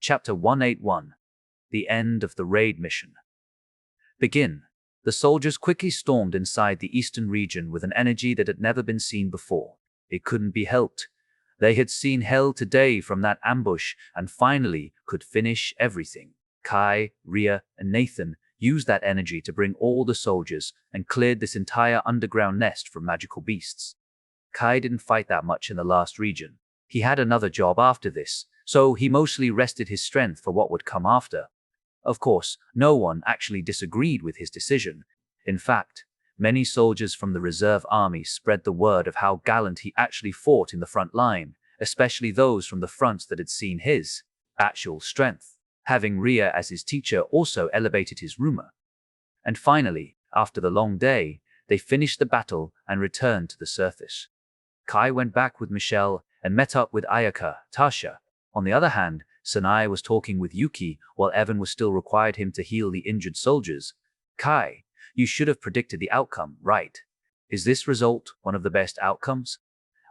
Chapter 181. The End of the Raid Mission. Begin. The soldiers quickly stormed inside the eastern region with an energy that had never been seen before. It couldn't be helped. They had seen hell today from that ambush and finally could finish everything. Kai, Rhea, and Nathan used that energy to bring all the soldiers and cleared this entire underground nest from magical beasts. Kai didn't fight that much in the last region. He had another job after this, so he mostly rested his strength for what would come after. Of course, no one actually disagreed with his decision. In fact, many soldiers from the reserve army spread the word of how gallant he actually fought in the front line, especially those from the fronts that had seen his actual strength. Having Rhea as his teacher also elevated his rumor. And finally, after the long day, they finished the battle and returned to the surface. Kai went back with Michelle and met up with Ayaka, Tasha. On the other hand, Sanai was talking with Yuki while Evan was still required him to heal the injured soldiers. Kai, you should have predicted the outcome, right? Is this result one of the best outcomes?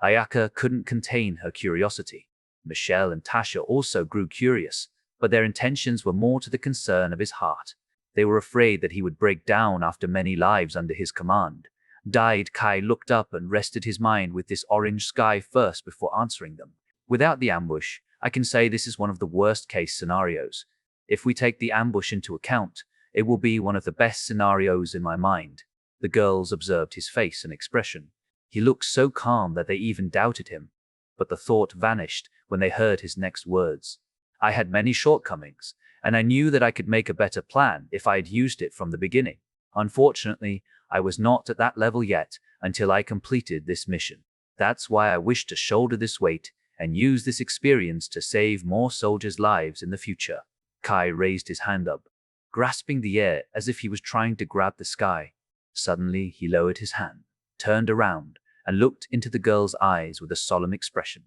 Ayaka couldn't contain her curiosity. Michelle and Tasha also grew curious, but their intentions were more to the concern of his heart. They were afraid that he would break down after many lives under his command. Kai looked up and rested his mind with this orange sky first before answering them. Without the ambush, I can say this is one of the worst-case scenarios. If we take the ambush into account, it will be one of the best scenarios in my mind. The girls observed his face and expression. He looked so calm that they even doubted him. But the thought vanished when they heard his next words. I had many shortcomings, and I knew that I could make a better plan if I had used it from the beginning. Unfortunately, I was not at that level yet until I completed this mission. That's why I wish to shoulder this weight and use this experience to save more soldiers' lives in the future. Kai raised his hand up, grasping the air as if he was trying to grab the sky. Suddenly, he lowered his hand, turned around, and looked into the girl's eyes with a solemn expression.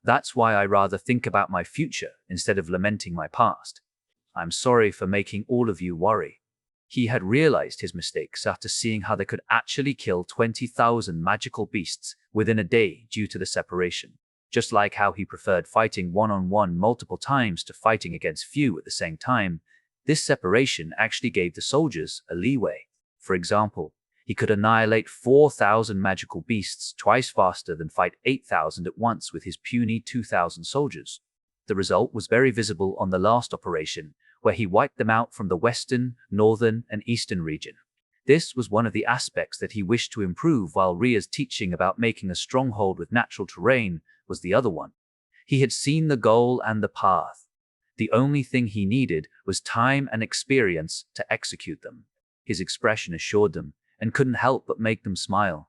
That's why I rather think about my future instead of lamenting my past. I'm sorry for making all of you worry. He had realized his mistakes after seeing how they could actually kill 20,000 magical beasts within a day due to the separation. Just like how he preferred fighting one-on-one multiple times to fighting against few at the same time, this separation actually gave the soldiers a leeway. For example, he could annihilate 4,000 magical beasts twice faster than fight 8,000 at once with his puny 2,000 soldiers. The result was very visible on the last operation, where he wiped them out from the western, northern, and eastern region. This was one of the aspects that he wished to improve, while Rhea's teaching about making a stronghold with natural terrain was the other one. He had seen the goal and the path. The only thing he needed was time and experience to execute them. His expression assured them and couldn't help but make them smile.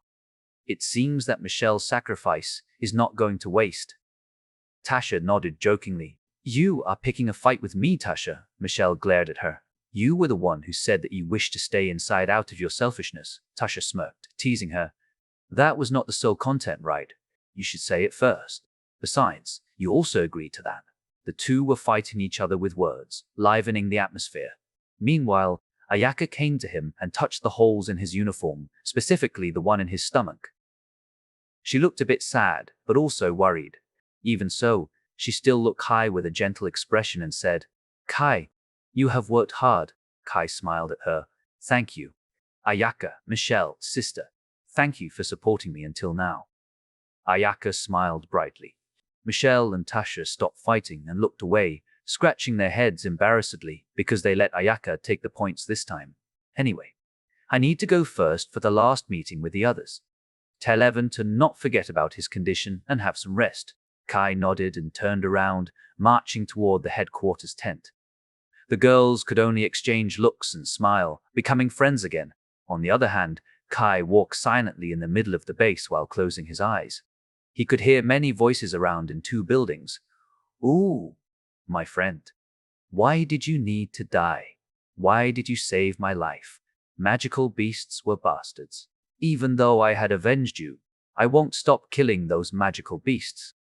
It seems that Michelle's sacrifice is not going to waste. Tasha nodded jokingly. You are picking a fight with me, Tasha. Michelle glared at her. You were the one who said that you wished to stay inside out of your selfishness. Tasha smirked, teasing her. That was not the sole content, right? You should say it first. Besides, you also agreed to that. The two were fighting each other with words, livening the atmosphere. Meanwhile, Ayaka came to him and touched the holes in his uniform, specifically the one in his stomach. She looked a bit sad, but also worried. Even so, she still looked Kai with a gentle expression and said, Kai, you have worked hard. Kai smiled at her. Thank you. Ayaka, Michelle, sister, thank you for supporting me until now. Ayaka smiled brightly. Michelle and Tasha stopped fighting and looked away, scratching their heads embarrassedly because they let Ayaka take the points this time. Anyway, I need to go first for the last meeting with the others. Tell Evan to not forget about his condition and have some rest. Kai nodded and turned around, marching toward the headquarters tent. The girls could only exchange looks and smile, becoming friends again. On the other hand, Kai walked silently in the middle of the base while closing his eyes. He could hear many voices around in two buildings. Ooh, my friend. Why did you need to die? Why did you save my life? Magical beasts were bastards. Even though I had avenged you, I won't stop killing those magical beasts.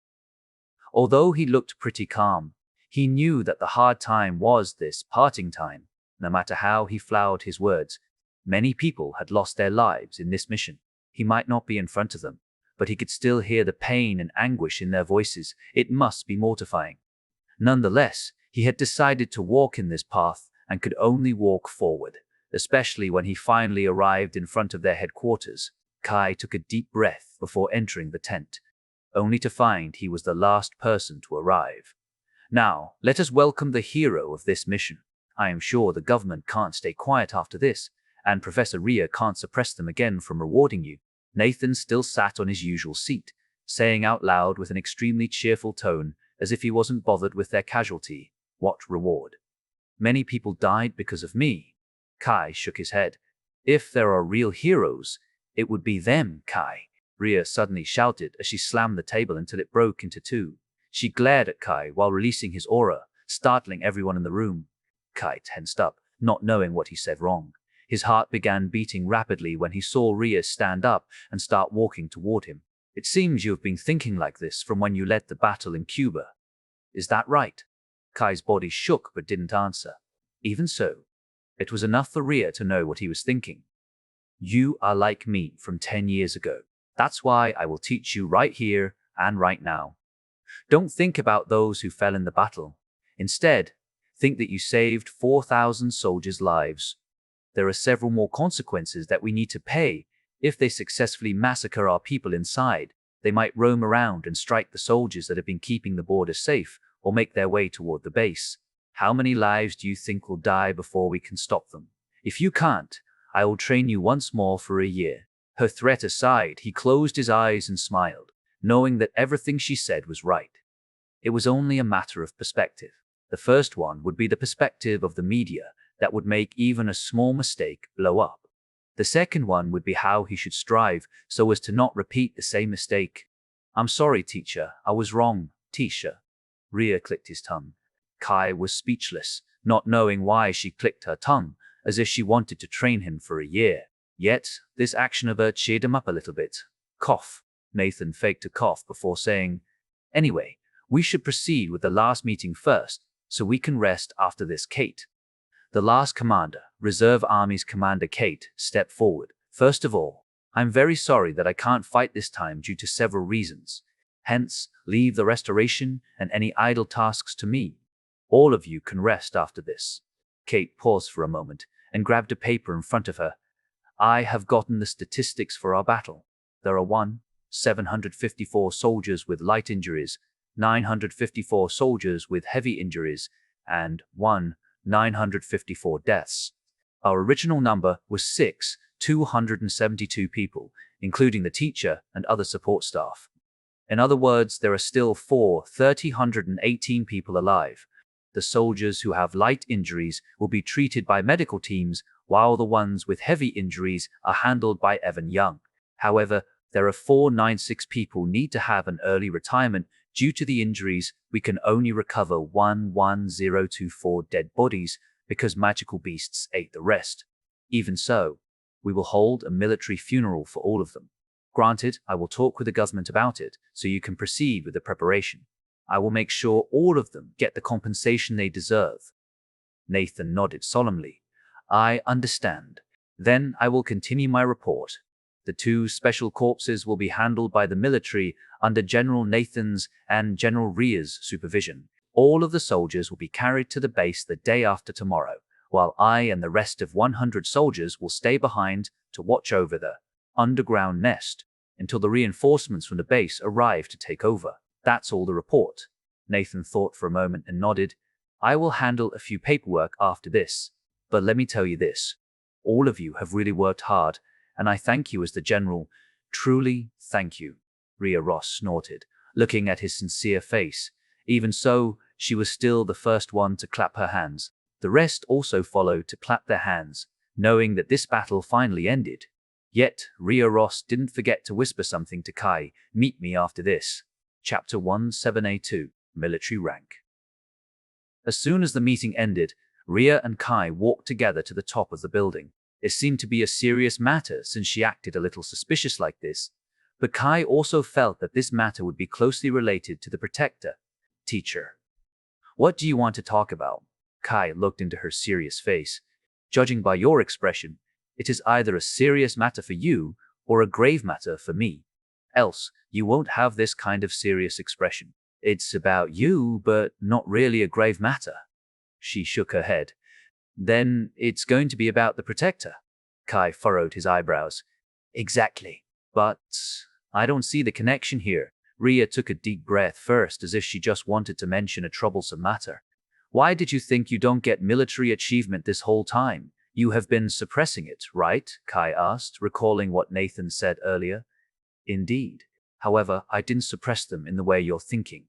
Although he looked pretty calm, he knew that the hard time was this parting time. No matter how he flowered his words, many people had lost their lives in this mission. He might not be in front of them, but he could still hear the pain and anguish in their voices. It must be mortifying. Nonetheless, He had decided to walk in this path and could only walk forward, especially when he finally arrived in front of their headquarters. Kai took a deep breath before entering the tent, only to find he was the last person to arrive. Now, let us welcome the hero of this mission. I am sure the government can't stay quiet after this, and Professor Rhea can't suppress them again from rewarding you. Nathan still sat on his usual seat, saying out loud with an extremely cheerful tone, as if he wasn't bothered with their casualty. What reward? Many people died because of me. Kai shook his head. If there are real heroes, it would be them, Kai. Rhea suddenly shouted as she slammed the table until it broke into two. She glared at Kai while releasing his aura, startling everyone in the room. Kai tensed up, not knowing what he said wrong. His heart began beating rapidly when he saw Rhea stand up and start walking toward him. It seems you have been thinking like this from when you led the battle in Cuba. Is that right? Kai's body shook but didn't answer. Even so, it was enough for Rhea to know what he was thinking. You are like me from 10 years ago. That's why I will teach you right here and right now. Don't think about those who fell in the battle. Instead, think that you saved 4,000 soldiers' lives. There are several more consequences that we need to pay. If they successfully massacre our people inside, they might roam around and strike the soldiers that have been keeping the border safe or make their way toward the base. How many lives do you think will die before we can stop them? If you can't, I will train you once more for a year. Her threat aside, he closed his eyes and smiled, knowing that everything she said was right. It was only a matter of perspective. The first one would be the perspective of the media that would make even a small mistake blow up. The second one would be how he should strive so as to not repeat the same mistake. I'm sorry, teacher. I was wrong, Tisha. Rhea clicked his tongue. Kai was speechless, not knowing why she clicked her tongue, as if she wanted to train him for a year. Yet, this action of hers cheered him up a little bit. Cough. Nathan faked a cough before saying, Anyway, we should proceed with the last meeting first, so we can rest after this, Kate. The last commander, Reserve Army's Commander Kate, stepped forward. First of all, I'm very sorry that I can't fight this time due to several reasons. Hence, leave the restoration and any idle tasks to me. All of you can rest after this. Kate paused for a moment and grabbed a paper in front of her. I have gotten the statistics for our battle. There are 754 soldiers with light injuries, 954 soldiers with heavy injuries, and 954 deaths. Our original number was 272 people, including the teacher and other support staff. In other words, there are still 318 people alive. The soldiers who have light injuries will be treated by medical teams, while the ones with heavy injuries are handled by Evan Young. However, there are 496 people need to have an early retirement due to the injuries. We can only recover 11024 dead bodies because magical beasts ate the rest. Even so, we will hold a military funeral for all of them. Granted, I will talk with the government about it, so you can proceed with the preparation. I will make sure all of them get the compensation they deserve. Nathan nodded solemnly. I understand. Then I will continue my report. The 2 special corpses will be handled by the military under General Nathan's and General Rhea's supervision. All of the soldiers will be carried to the base the day after tomorrow, while I and the rest of 100 soldiers will stay behind to watch over the underground nest until the reinforcements from the base arrive to take over. That's all the report. Nathan thought for a moment and nodded. I will handle a few paperwork after this. But let me tell you this. All of you have really worked hard, and I thank you as the general. Truly, thank you. Rhea Ross snorted, looking at his sincere face. Even so, she was still the first one to clap her hands. The rest also followed to clap their hands, knowing that this battle finally ended. Yet, Rhea Ross didn't forget to whisper something to Kai. Meet me after this. Chapter 17A2, Military Rank. As soon as the meeting ended, Rhea and Kai walked together to the top of the building. It seemed to be a serious matter since she acted a little suspicious like this, but Kai also felt that this matter would be closely related to the protector. Teacher, what do you want to talk about? Kai looked into her serious face. Judging by your expression, it is either a serious matter for you or a grave matter for me. Else, you won't have this kind of serious expression. It's about you, but not really a grave matter. She shook her head. Then it's going to be about the protector. Kai furrowed his eyebrows. Exactly. But I don't see the connection here. Ria took a deep breath first, as if she just wanted to mention a troublesome matter. Why did you think you don't get military achievement this whole time? You have been suppressing it, right? Kai asked, recalling what Nathan said earlier. Indeed. However, I didn't suppress them in the way you're thinking.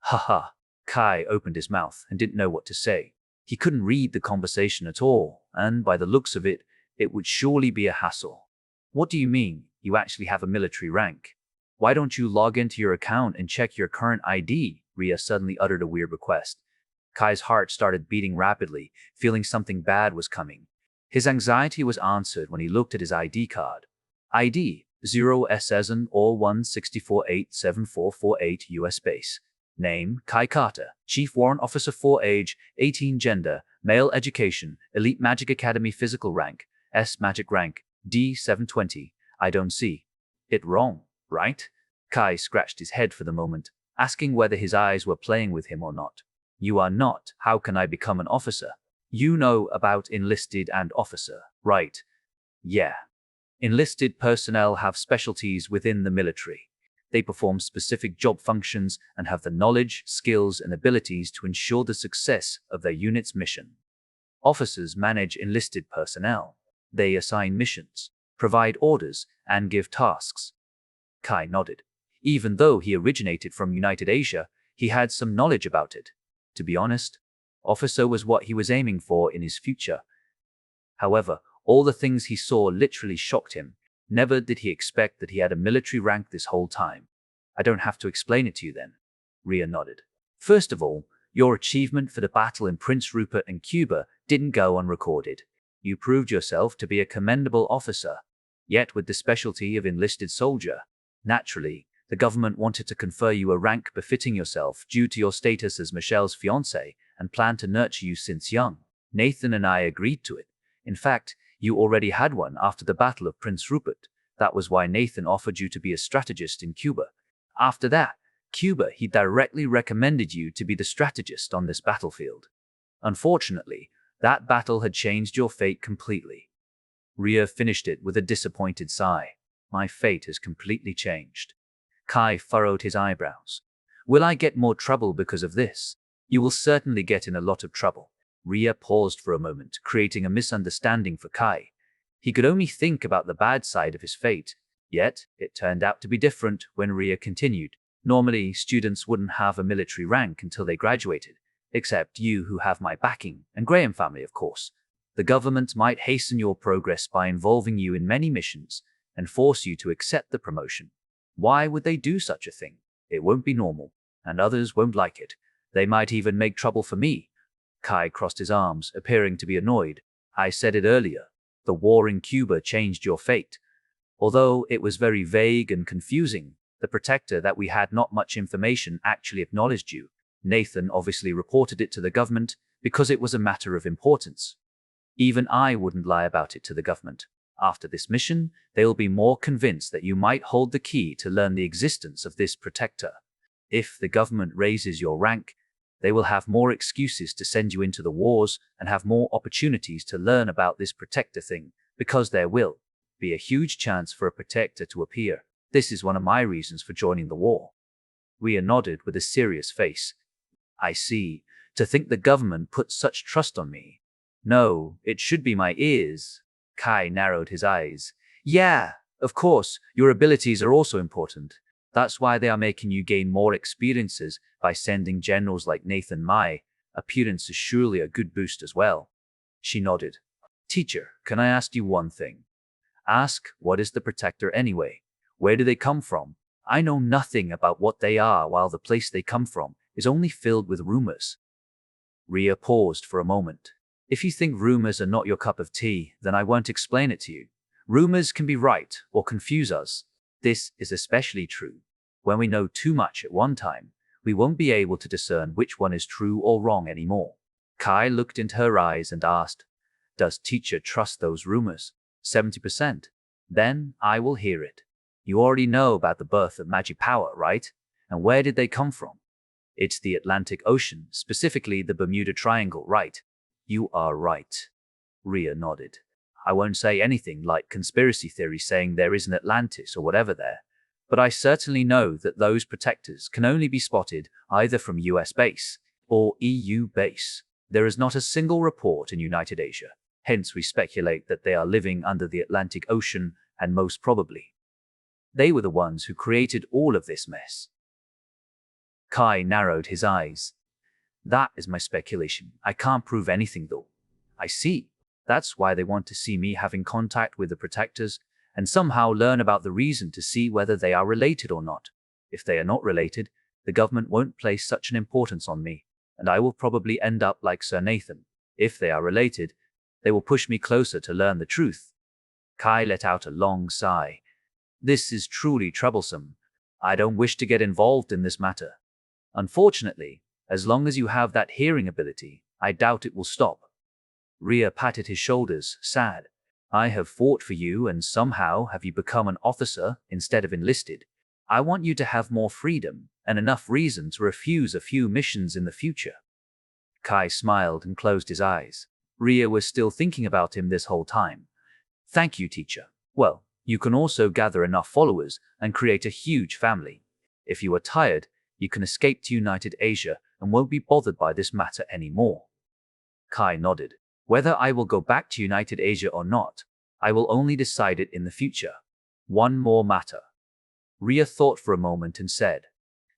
Haha. Kai opened his mouth and didn't know what to say. He couldn't read the conversation at all, and by the looks of it, it would surely be a hassle. What do you mean, you actually have a military rank? Why don't you log into your account and check your current ID? Ria suddenly uttered a weird request. Kai's heart started beating rapidly, feeling something bad was coming. His anxiety was answered when he looked at his ID card. ID 0S7 or 164874448 US base. Name Kai Carter. Chief Warrant Officer 4 age 18 gender male education Elite Magic Academy physical rank S magic rank D720. I don't see it wrong, right? Kai scratched his head for the moment, asking whether his eyes were playing with him or not. You are not. How can I become an officer? You know about enlisted and officer, right? Yeah. Enlisted personnel have specialties within the military. They perform specific job functions and have the knowledge, skills, and abilities to ensure the success of their unit's mission. Officers manage enlisted personnel. They assign missions, provide orders, and give tasks. Kai nodded. Even though he originated from United Asia, he had some knowledge about it. To be honest, officer was what he was aiming for in his future. However, all the things he saw literally shocked him. Never did he expect that he had a military rank this whole time. I don't have to explain it to you then. Ria nodded. First of all, your achievement for the battle in Prince Rupert and Cuba didn't go unrecorded. You proved yourself to be a commendable officer, yet with the specialty of enlisted soldier. Naturally, the government wanted to confer you a rank befitting yourself due to your status as Michelle's fiancé and planned to nurture you since young. Nathan and I agreed to it. In fact, you already had one after the Battle of Prince Rupert. That was why Nathan offered you to be a strategist in Cuba. After that, Cuba, he directly recommended you to be the strategist on this battlefield. Unfortunately, that battle had changed your fate completely. Ria finished it with a disappointed sigh. My fate has completely changed. Kai furrowed his eyebrows. Will I get more trouble because of this? You will certainly get in a lot of trouble. Ria paused for a moment, creating a misunderstanding for Kai. He could only think about the bad side of his fate. Yet, it turned out to be different when Ria continued. Normally, students wouldn't have a military rank until they graduated, except you who have my backing, and Graham family, of course. The government might hasten your progress by involving you in many missions and force you to accept the promotion. Why would they do such a thing? It won't be normal, and others won't like it. They might even make trouble for me. Kai crossed his arms, appearing to be annoyed. I said it earlier. The war in Cuba changed your fate. Although it was very vague and confusing, the protector that we had not much information actually acknowledged you. Nathan obviously reported it to the government because it was a matter of importance. Even I wouldn't lie about it to the government. After this mission, they'll be more convinced that you might hold the key to learn the existence of this protector. If the government raises your rank, they will have more excuses to send you into the wars and have more opportunities to learn about this protector thing, because there will be a huge chance for a protector to appear. This is one of my reasons for joining the war. Ria nodded with a serious face. I see. To think the government put such trust on me. No, it should be my ears. Kai narrowed his eyes. Yeah, of course, your abilities are also important. That's why they are making you gain more experiences by sending generals like Nathan. My appearance is surely a good boost as well. She nodded. Teacher, can I ask you one thing? Ask, what is the protector anyway? Where do they come from? I know nothing about what they are, while the place they come from is only filled with rumors. Ria paused for a moment. If you think rumors are not your cup of tea, then I won't explain it to you. Rumors can be right or confuse us. This is especially true. When we know too much at one time, we won't be able to discern which one is true or wrong anymore. Kai looked into her eyes and asked, Does teacher trust those rumors? 70%. Then I will hear it. You already know about the birth of magic power, right? And where did they come from? It's the Atlantic Ocean, specifically the Bermuda Triangle, right? You are right. Rhea nodded. I won't say anything like conspiracy theory saying there is an Atlantis or whatever there, but I certainly know that those protectors can only be spotted either from US base or EU base. There is not a single report in United Asia. Hence we speculate that they are living under the Atlantic Ocean, and most probably they were the ones who created all of this mess. Kai narrowed his eyes. That is my speculation. I can't prove anything though. I see. That's why they want to see me having contact with the protectors and somehow learn about the reason to see whether they are related or not. If they are not related, the government won't place such an importance on me, and I will probably end up like Sir Nathan. If they are related, they will push me closer to learn the truth. Kai let out a long sigh. This is truly troublesome. I don't wish to get involved in this matter. Unfortunately, as long as you have that hearing ability, I doubt it will stop. Rhea patted his shoulders, sad. I have fought for you, and somehow have you become an officer instead of enlisted. I want you to have more freedom and enough reason to refuse a few missions in the future. Kai smiled and closed his eyes. Rhea was still thinking about him this whole time. Thank you, teacher. Well, you can also gather enough followers and create a huge family. If you are tired, you can escape to United Asia and won't be bothered by this matter anymore. Kai nodded. Whether I will go back to United Asia or not, I will only decide it in the future. One more matter. Rhea thought for a moment and said,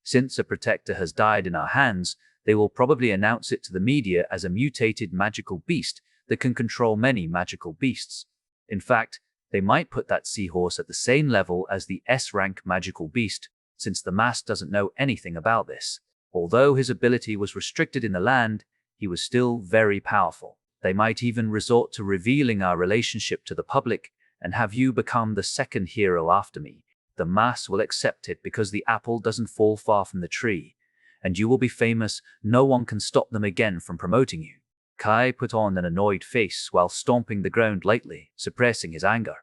since a protector has died in our hands, they will probably announce it to the media as a mutated magical beast that can control many magical beasts. In fact, they might put that seahorse at the same level as the S-rank magical beast, since the mask doesn't know anything about this. Although his ability was restricted in the land, he was still very powerful. They might even resort to revealing our relationship to the public and have you become the second hero after me. The mass will accept it because the apple doesn't fall far from the tree, and you will be famous. No one can stop them again from promoting you. Kai put on an annoyed face while stomping the ground lightly, suppressing his anger.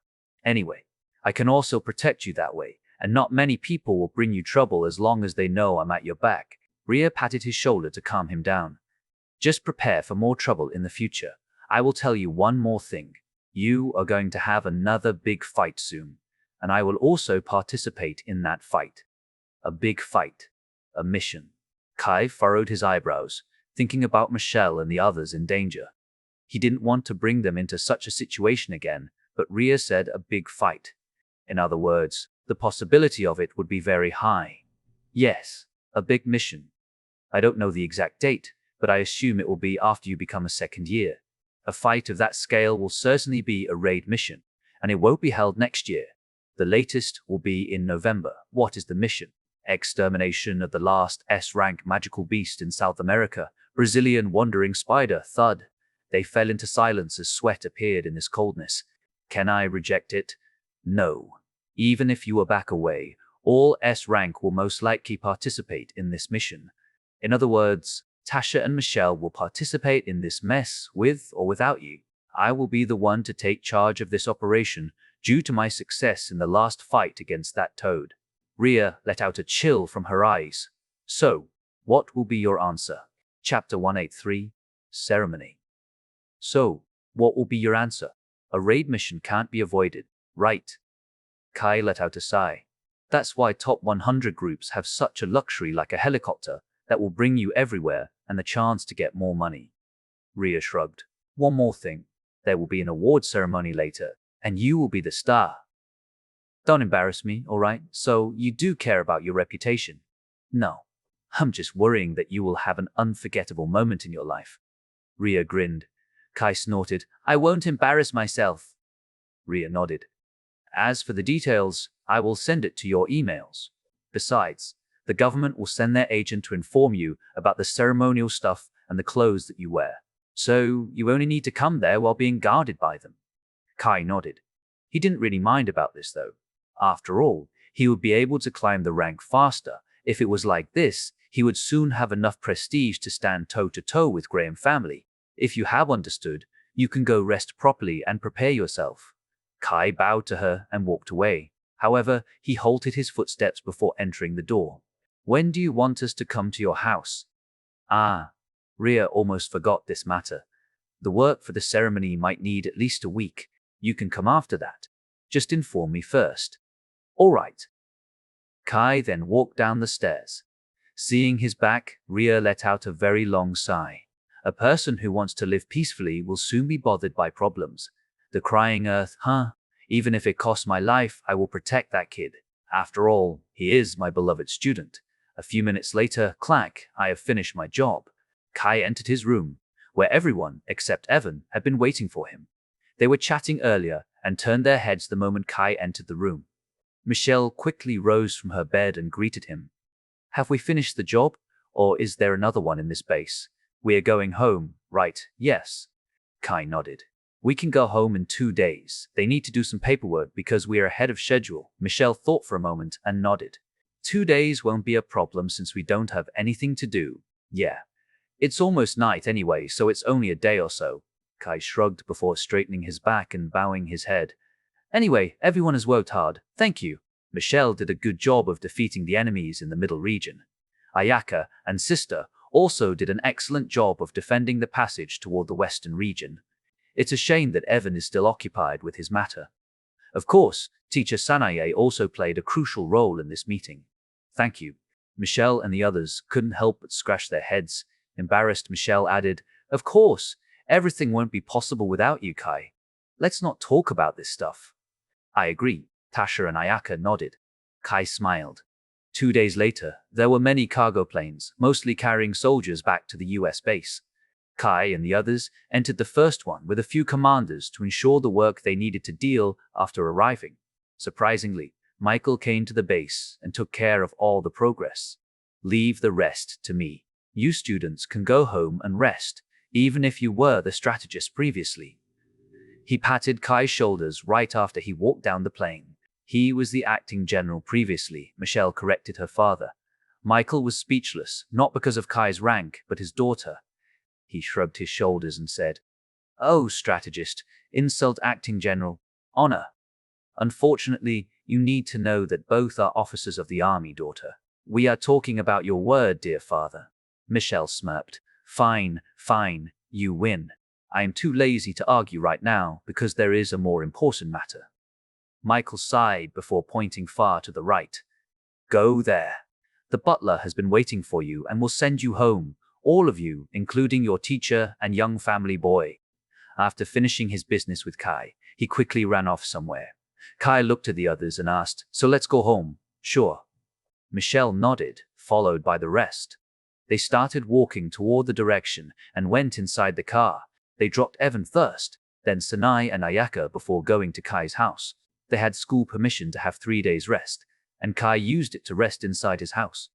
Anyway, I can also protect you that way, and not many people will bring you trouble as long as they know I'm at your back. Rhea patted his shoulder to calm him down. Just prepare for more trouble in the future. I will tell you one more thing. You are going to have another big fight soon, and I will also participate in that fight. A big fight. A mission. Kai furrowed his eyebrows, thinking about Michelle and the others in danger. He didn't want to bring them into such a situation again, but Rhea said a big fight. In other words, the possibility of it would be very high. Yes, a big mission. I don't know the exact date, but I assume it will be after you become a second year. A fight of that scale will certainly be a raid mission, and it won't be held next year. The latest will be in November. What is the mission? Extermination of the last S-rank magical beast in South America. Brazilian wandering spider. Thud. They fell into silence as sweat appeared in this coldness. Can I reject it? No. Even if you are back away, all S-rank will most likely participate in this mission. In other words, Tasha and Michelle will participate in this mess with or without you. I will be the one to take charge of this operation due to my success in the last fight against that toad. Rhea let out a chill from her eyes. So, what will be your answer? Chapter 183, Ceremony. So, what will be your answer? A raid mission can't be avoided, right? Kai let out a sigh. That's why top 100 groups have such a luxury like a helicopter that will bring you everywhere and the chance to get more money. Rhea shrugged. One more thing. There will be an award ceremony later, and you will be the star. Don't embarrass me, all right? So you do care about your reputation? No. I'm just worrying that you will have an unforgettable moment in your life. Rhea grinned. Kai snorted. I won't embarrass myself. Rhea nodded. As for the details, I will send it to your emails. Besides, the government will send their agent to inform you about the ceremonial stuff and the clothes that you wear. So you only need to come there while being guarded by them. Kai nodded. He didn't really mind about this though. After all, he would be able to climb the rank faster. If it was like this, he would soon have enough prestige to stand toe-to-toe with Graham family. If you have understood, you can go rest properly and prepare yourself. Kai bowed to her and walked away. However, he halted his footsteps before entering the door. When do you want us to come to your house? Ah, Ria almost forgot this matter. The work for the ceremony might need at least a week. You can come after that. Just inform me first. All right. Kai then walked down the stairs. Seeing his back, Ria let out a very long sigh. A person who wants to live peacefully will soon be bothered by problems. The crying earth, huh? Even if it costs my life, I will protect that kid. After all, he is my beloved student. A few minutes later, clack, I have finished my job. Kai entered his room, where everyone, except Evan, had been waiting for him. They were chatting earlier and turned their heads the moment Kai entered the room. Michelle quickly rose from her bed and greeted him. Have we finished the job, or is there another one in this base? We are going home, right? Yes. Kai nodded. We can go home in 2 days. They need to do some paperwork because we are ahead of schedule. Michelle thought for a moment and nodded. 2 days won't be a problem since we don't have anything to do. Yeah. It's almost night anyway, so it's only a day or so. Kai shrugged before straightening his back and bowing his head. Anyway, everyone has worked hard. Thank you. Michelle did a good job of defeating the enemies in the middle region. Ayaka and Sister also did an excellent job of defending the passage toward the western region. It's a shame that Evan is still occupied with his matter. Of course, Teacher Sanae also played a crucial role in this meeting. Thank you. Michelle and the others couldn't help but scratch their heads. Embarrassed, Michelle added, Of course, everything won't be possible without you, Kai. Let's not talk about this stuff. I agree. Tasha and Ayaka nodded. Kai smiled. 2 days later, there were many cargo planes, mostly carrying soldiers back to the US base. Kai and the others entered the first one with a few commanders to ensure the work they needed to deal after arriving. Surprisingly, Michael came to the base and took care of all the progress. Leave the rest to me. You students can go home and rest, even if you were the strategist previously. He patted Kai's shoulders right after he walked down the plane. He was the acting general previously, Michelle corrected her father. Michael was speechless, not because of Kai's rank, but his daughter. He shrugged his shoulders and said, Oh, strategist, insult acting general, honor. Unfortunately, you need to know that both are officers of the army, daughter. We are talking about your word, dear father. Michelle smirked. Fine, you win. I am too lazy to argue right now because there is a more important matter. Michael sighed before pointing far to the right. Go there. The butler has been waiting for you and will send you home, all of you, including your teacher and young family boy. After finishing his business with Kai, he quickly ran off somewhere. Kai looked at the others and asked, So let's go home? Sure. Michelle nodded, followed by the rest. They started walking toward the direction and went inside the car. They dropped Evan first, then Sanai and Ayaka before going to Kai's house. They had school permission to have 3 days rest, and Kai used it to rest inside his house.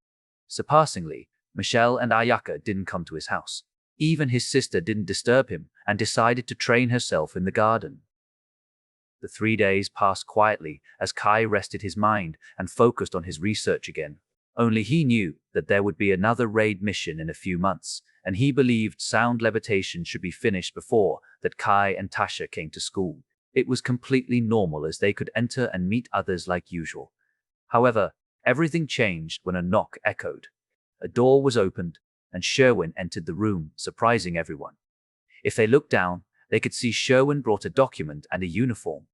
Surprisingly, Michelle and Ayaka didn't come to his house. Even his sister didn't disturb him and decided to train herself in the garden. The 3 days passed quietly as Kai rested his mind and focused on his research again. Only he knew that there would be another raid mission in a few months, and he believed sound levitation should be finished before that Kai and Tasha came to school. It was completely normal as they could enter and meet others like usual. However, everything changed when a knock echoed. A door was opened, and Sherwin entered the room, surprising everyone. If they looked down, they could see Sherwin brought a document and a uniform.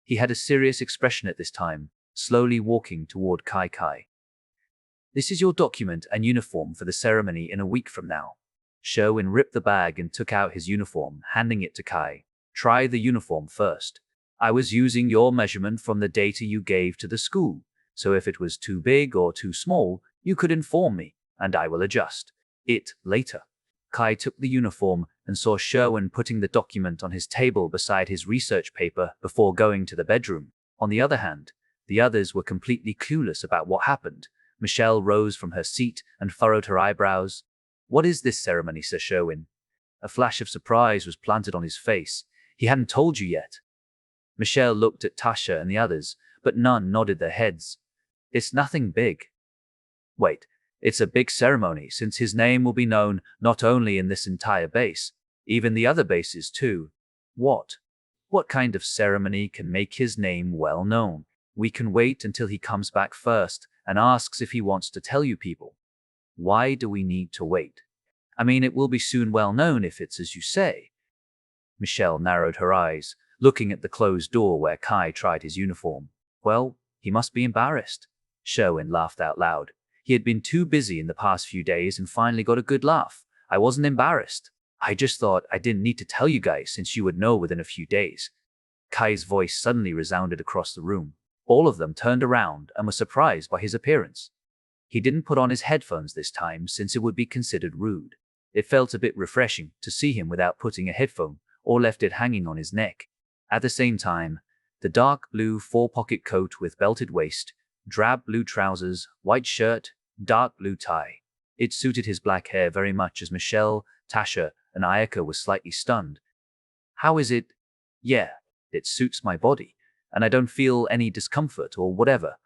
He had a serious expression at this time, slowly walking toward Kai. This is your document and uniform for the ceremony in a week from now. Sherwin ripped the bag and took out his uniform, handing it to Kai. Try the uniform first. I was using your measurement from the data you gave to the school, so if it was too big or too small, you could inform me, and I will adjust it later. Kai took the uniform and saw Sherwin putting the document on his table beside his research paper before going to the bedroom. On the other hand, the others were completely clueless about what happened. Michelle rose from her seat and furrowed her eyebrows. What is this ceremony, Sir Sherwin? A flash of surprise was planted on his face. He hadn't told you yet. Michelle looked at Tasha and the others, but none nodded their heads. It's nothing big. Wait, it's a big ceremony since his name will be known not only in this entire base, even the other bases too. What? What kind of ceremony can make his name well known? We can wait until he comes back first and asks if he wants to tell you people. Why do we need to wait? I mean, it will be soon well known if it's as you say. Michelle narrowed her eyes, looking at the closed door where Kai tried his uniform. Well, he must be embarrassed. Sherwin laughed out loud. He had been too busy in the past few days and finally got a good laugh. I wasn't embarrassed. I just thought I didn't need to tell you guys since you would know within a few days. Kai's voice suddenly resounded across the room. All of them turned around and were surprised by his appearance. He didn't put on his headphones this time since it would be considered rude. It felt a bit refreshing to see him without putting a headphone or left it hanging on his neck. At the same time, the dark blue four-pocket coat with belted waist, drab blue trousers, white shirt, dark blue tie. It suited his black hair very much as Michelle, Tasha, and Ayaka were slightly stunned. How is it? Yeah, it suits my body, and I don't feel any discomfort or whatever.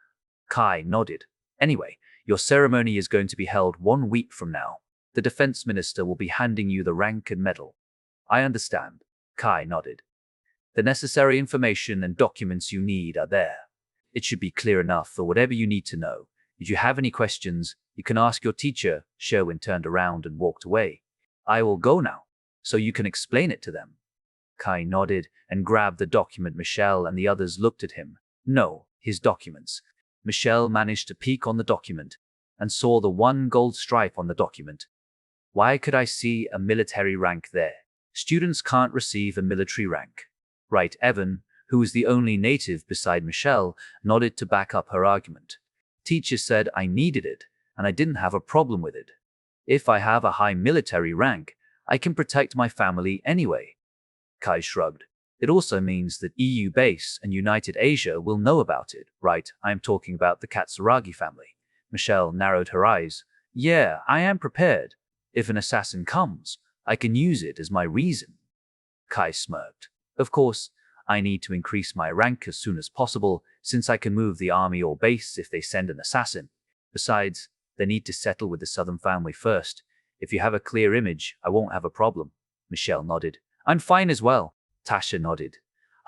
Kai nodded. Anyway, your ceremony is going to be held 1 week from now. The defense minister will be handing you the rank and medal. I understand. Kai nodded. The necessary information and documents you need are there. It should be clear enough for whatever you need to know. If you have any questions, you can ask your teacher. Sherwin turned around and walked away. I will go now, so you can explain it to them. Kai nodded and grabbed the document. Michelle and the others looked at him. No, his documents. Michelle managed to peek on the document and saw the 1 gold stripe on the document. Why could I see a military rank there? Students can't receive a military rank. Right, Evan, who was the only native beside Michelle, nodded to back up her argument. Teacher said I needed it, and I didn't have a problem with it. If I have a high military rank, I can protect my family anyway. Kai shrugged. It also means that EU base and United Asia will know about it, right? I am talking about the Katsuragi family. Michelle narrowed her eyes. Yeah, I am prepared. If an assassin comes, I can use it as my reason. Kai smirked. Of course, I need to increase my rank as soon as possible, since I can move the army or base if they send an assassin. Besides, they need to settle with the southern family first. If you have a clear image, I won't have a problem. Michelle nodded. I'm fine as well. Tasha nodded.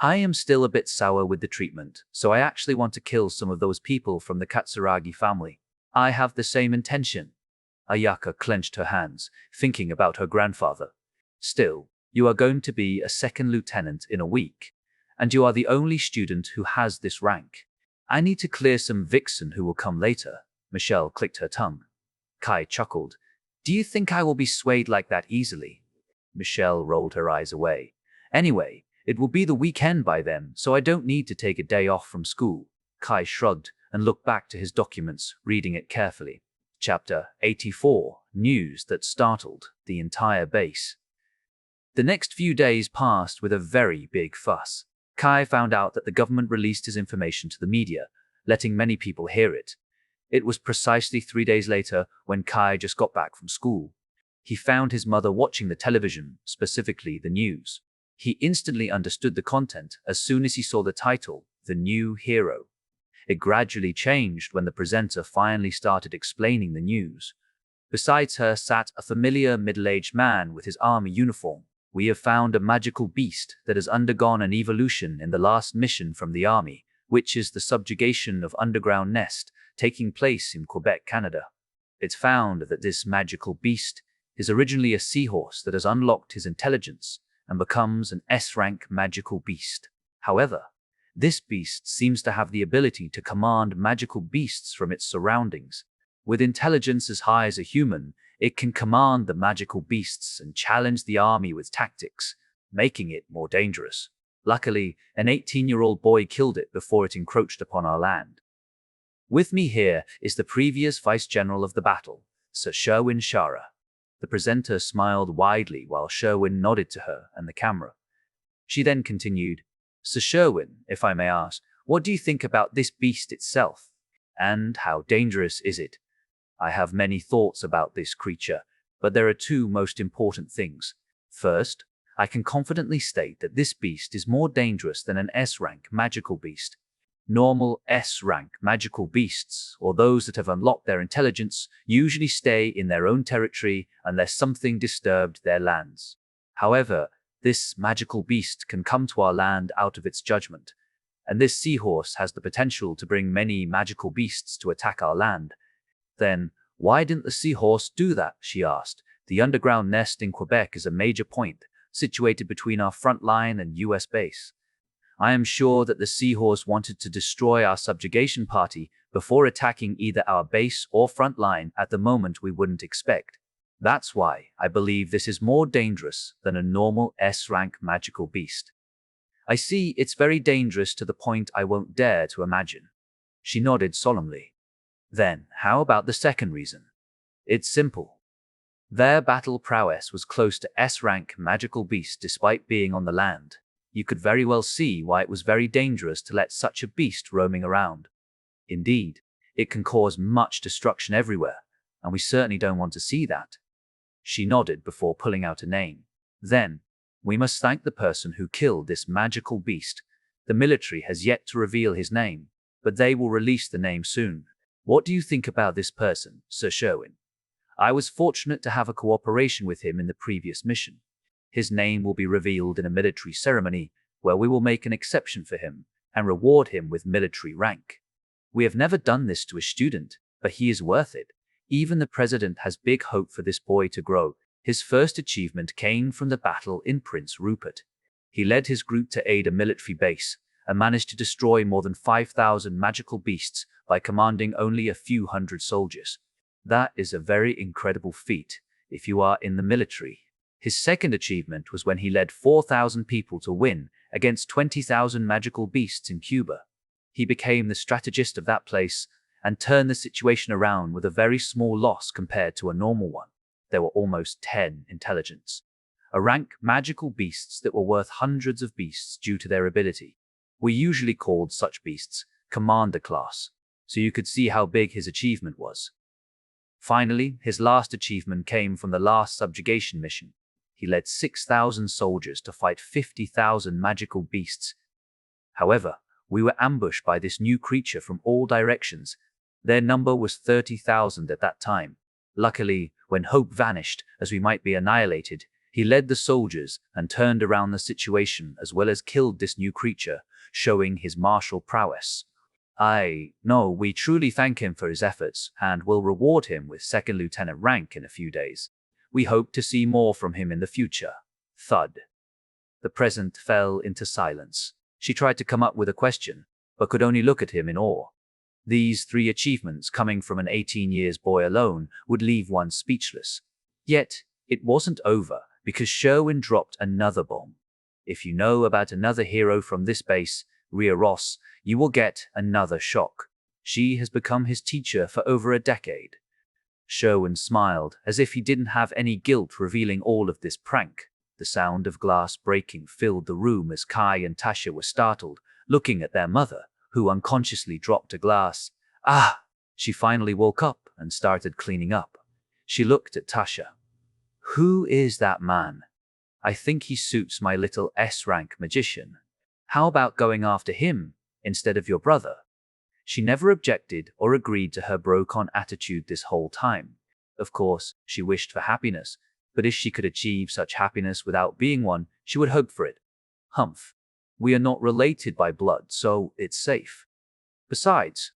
I am still a bit sour with the treatment, so I actually want to kill some of those people from the Katsuragi family. I have the same intention. Ayaka clenched her hands, thinking about her grandfather. Still, you are going to be a second lieutenant in a week, and you are the only student who has this rank. I need to clear some Fixten who will come later. Michelle clicked her tongue. Kai chuckled. Do you think I will be swayed like that easily? Michelle rolled her eyes away. Anyway, it will be the weekend by then, so I don't need to take a day off from school. Kai shrugged and looked back to his documents, reading it carefully. Chapter 84. News that startled the entire base. The next few days passed with a very big fuss. Kai found out that the government released his information to the media, letting many people hear it. It was precisely 3 days later when Kai just got back from school. He found his mother watching the television, specifically the news. He instantly understood the content as soon as he saw the title, The New Hero. It gradually changed when the presenter finally started explaining the news. Besides her sat a familiar middle-aged man with his army uniform. We have found a magical beast that has undergone an evolution in the last mission from the army, which is the subjugation of underground nest, taking place in Quebec, Canada. It's found that this magical beast is originally a seahorse that has unlocked his intelligence and becomes an S-rank magical beast. However, this beast seems to have the ability to command magical beasts from its surroundings. With intelligence as high as a human, it can command the magical beasts and challenge the army with tactics, making it more dangerous. Luckily, an 18-year-old boy killed it before it encroached upon our land. With me here is the previous Vice General of the battle, Sir Sherwin Shara. The presenter smiled widely while Sherwin nodded to her and the camera. She then continued, Sir Sherwin, if I may ask, what do you think about this beast itself? And how dangerous is it? I have many thoughts about this creature, but there are 2 most important things. First, I can confidently state that this beast is more dangerous than an S-rank magical beast. Normal S-rank magical beasts, or those that have unlocked their intelligence, usually stay in their own territory unless something disturbed their lands. However, this magical beast can come to our land out of its judgment, and this seahorse has the potential to bring many magical beasts to attack our land. Then, why didn't the seahorse do that? She asked. The underground nest in Quebec is a major point, situated between our front line and US base. I am sure that the seahorse wanted to destroy our subjugation party before attacking either our base or front line at the moment we wouldn't expect. That's why I believe this is more dangerous than a normal S-rank magical beast. I see, it's very dangerous to the point I won't dare to imagine. She nodded solemnly. Then, how about the second reason? It's simple. Their battle prowess was close to S-rank magical beast despite being on the land. You could very well see why it was very dangerous to let such a beast roaming around. Indeed, it can cause much destruction everywhere, and we certainly don't want to see that. She nodded before pulling out a name. Then, we must thank the person who killed this magical beast. The military has yet to reveal his name, but they will release the name soon. What do you think about this person, Sir Sherwin? I was fortunate to have a cooperation with him in the previous mission. His name will be revealed in a military ceremony where we will make an exception for him and reward him with military rank. We have never done this to a student, but he is worth it. Even the president has big hope for this boy to grow. His first achievement came from the battle in Prince Rupert. He led his group to aid a military base and managed to destroy more than 5,000 magical beasts by commanding only a few hundred soldiers. That is a very incredible feat if you are in the military. His second achievement was when he led 4,000 people to win against 20,000 magical beasts in Cuba. He became the strategist of that place and turned the situation around with a very small loss compared to a normal one. There were almost 10 intelligence. A rank magical beasts that were worth hundreds of beasts due to their ability. We usually called such beasts commander class, so you could see how big his achievement was. Finally, his last achievement came from the last subjugation mission. He led 6,000 soldiers to fight 50,000 magical beasts. However, we were ambushed by this new creature from all directions. Their number was 30,000 at that time. Luckily, when hope vanished as we might be annihilated, he led the soldiers and turned around the situation as well as killed this new creature, showing his martial prowess. We truly thank him for his efforts and will reward him with second lieutenant rank in a few days. We hope to see more from him in the future. Thud. The president fell into silence. She tried to come up with a question, but could only look at him in awe. These 3 achievements coming from an 18-year boy alone would leave one speechless. Yet, it wasn't over because Sherwin dropped another bomb. If you know about another hero from this base, Rhea Ross, you will get another shock. She has become his teacher for over a decade. Sherwin smiled as if he didn't have any guilt revealing all of this prank. The sound of glass breaking filled the room as Kai and Tasha were startled, looking at their mother, who unconsciously dropped a glass. She finally woke up and started cleaning up. She looked at Tasha. Who is that man? I think he suits my little S-rank magician. How about going after him instead of your brother? She never objected or agreed to her bro-con attitude this whole time. Of course, she wished for happiness, but if she could achieve such happiness without being one, she would hope for it. Humph. We are not related by blood, so it's safe. Besides,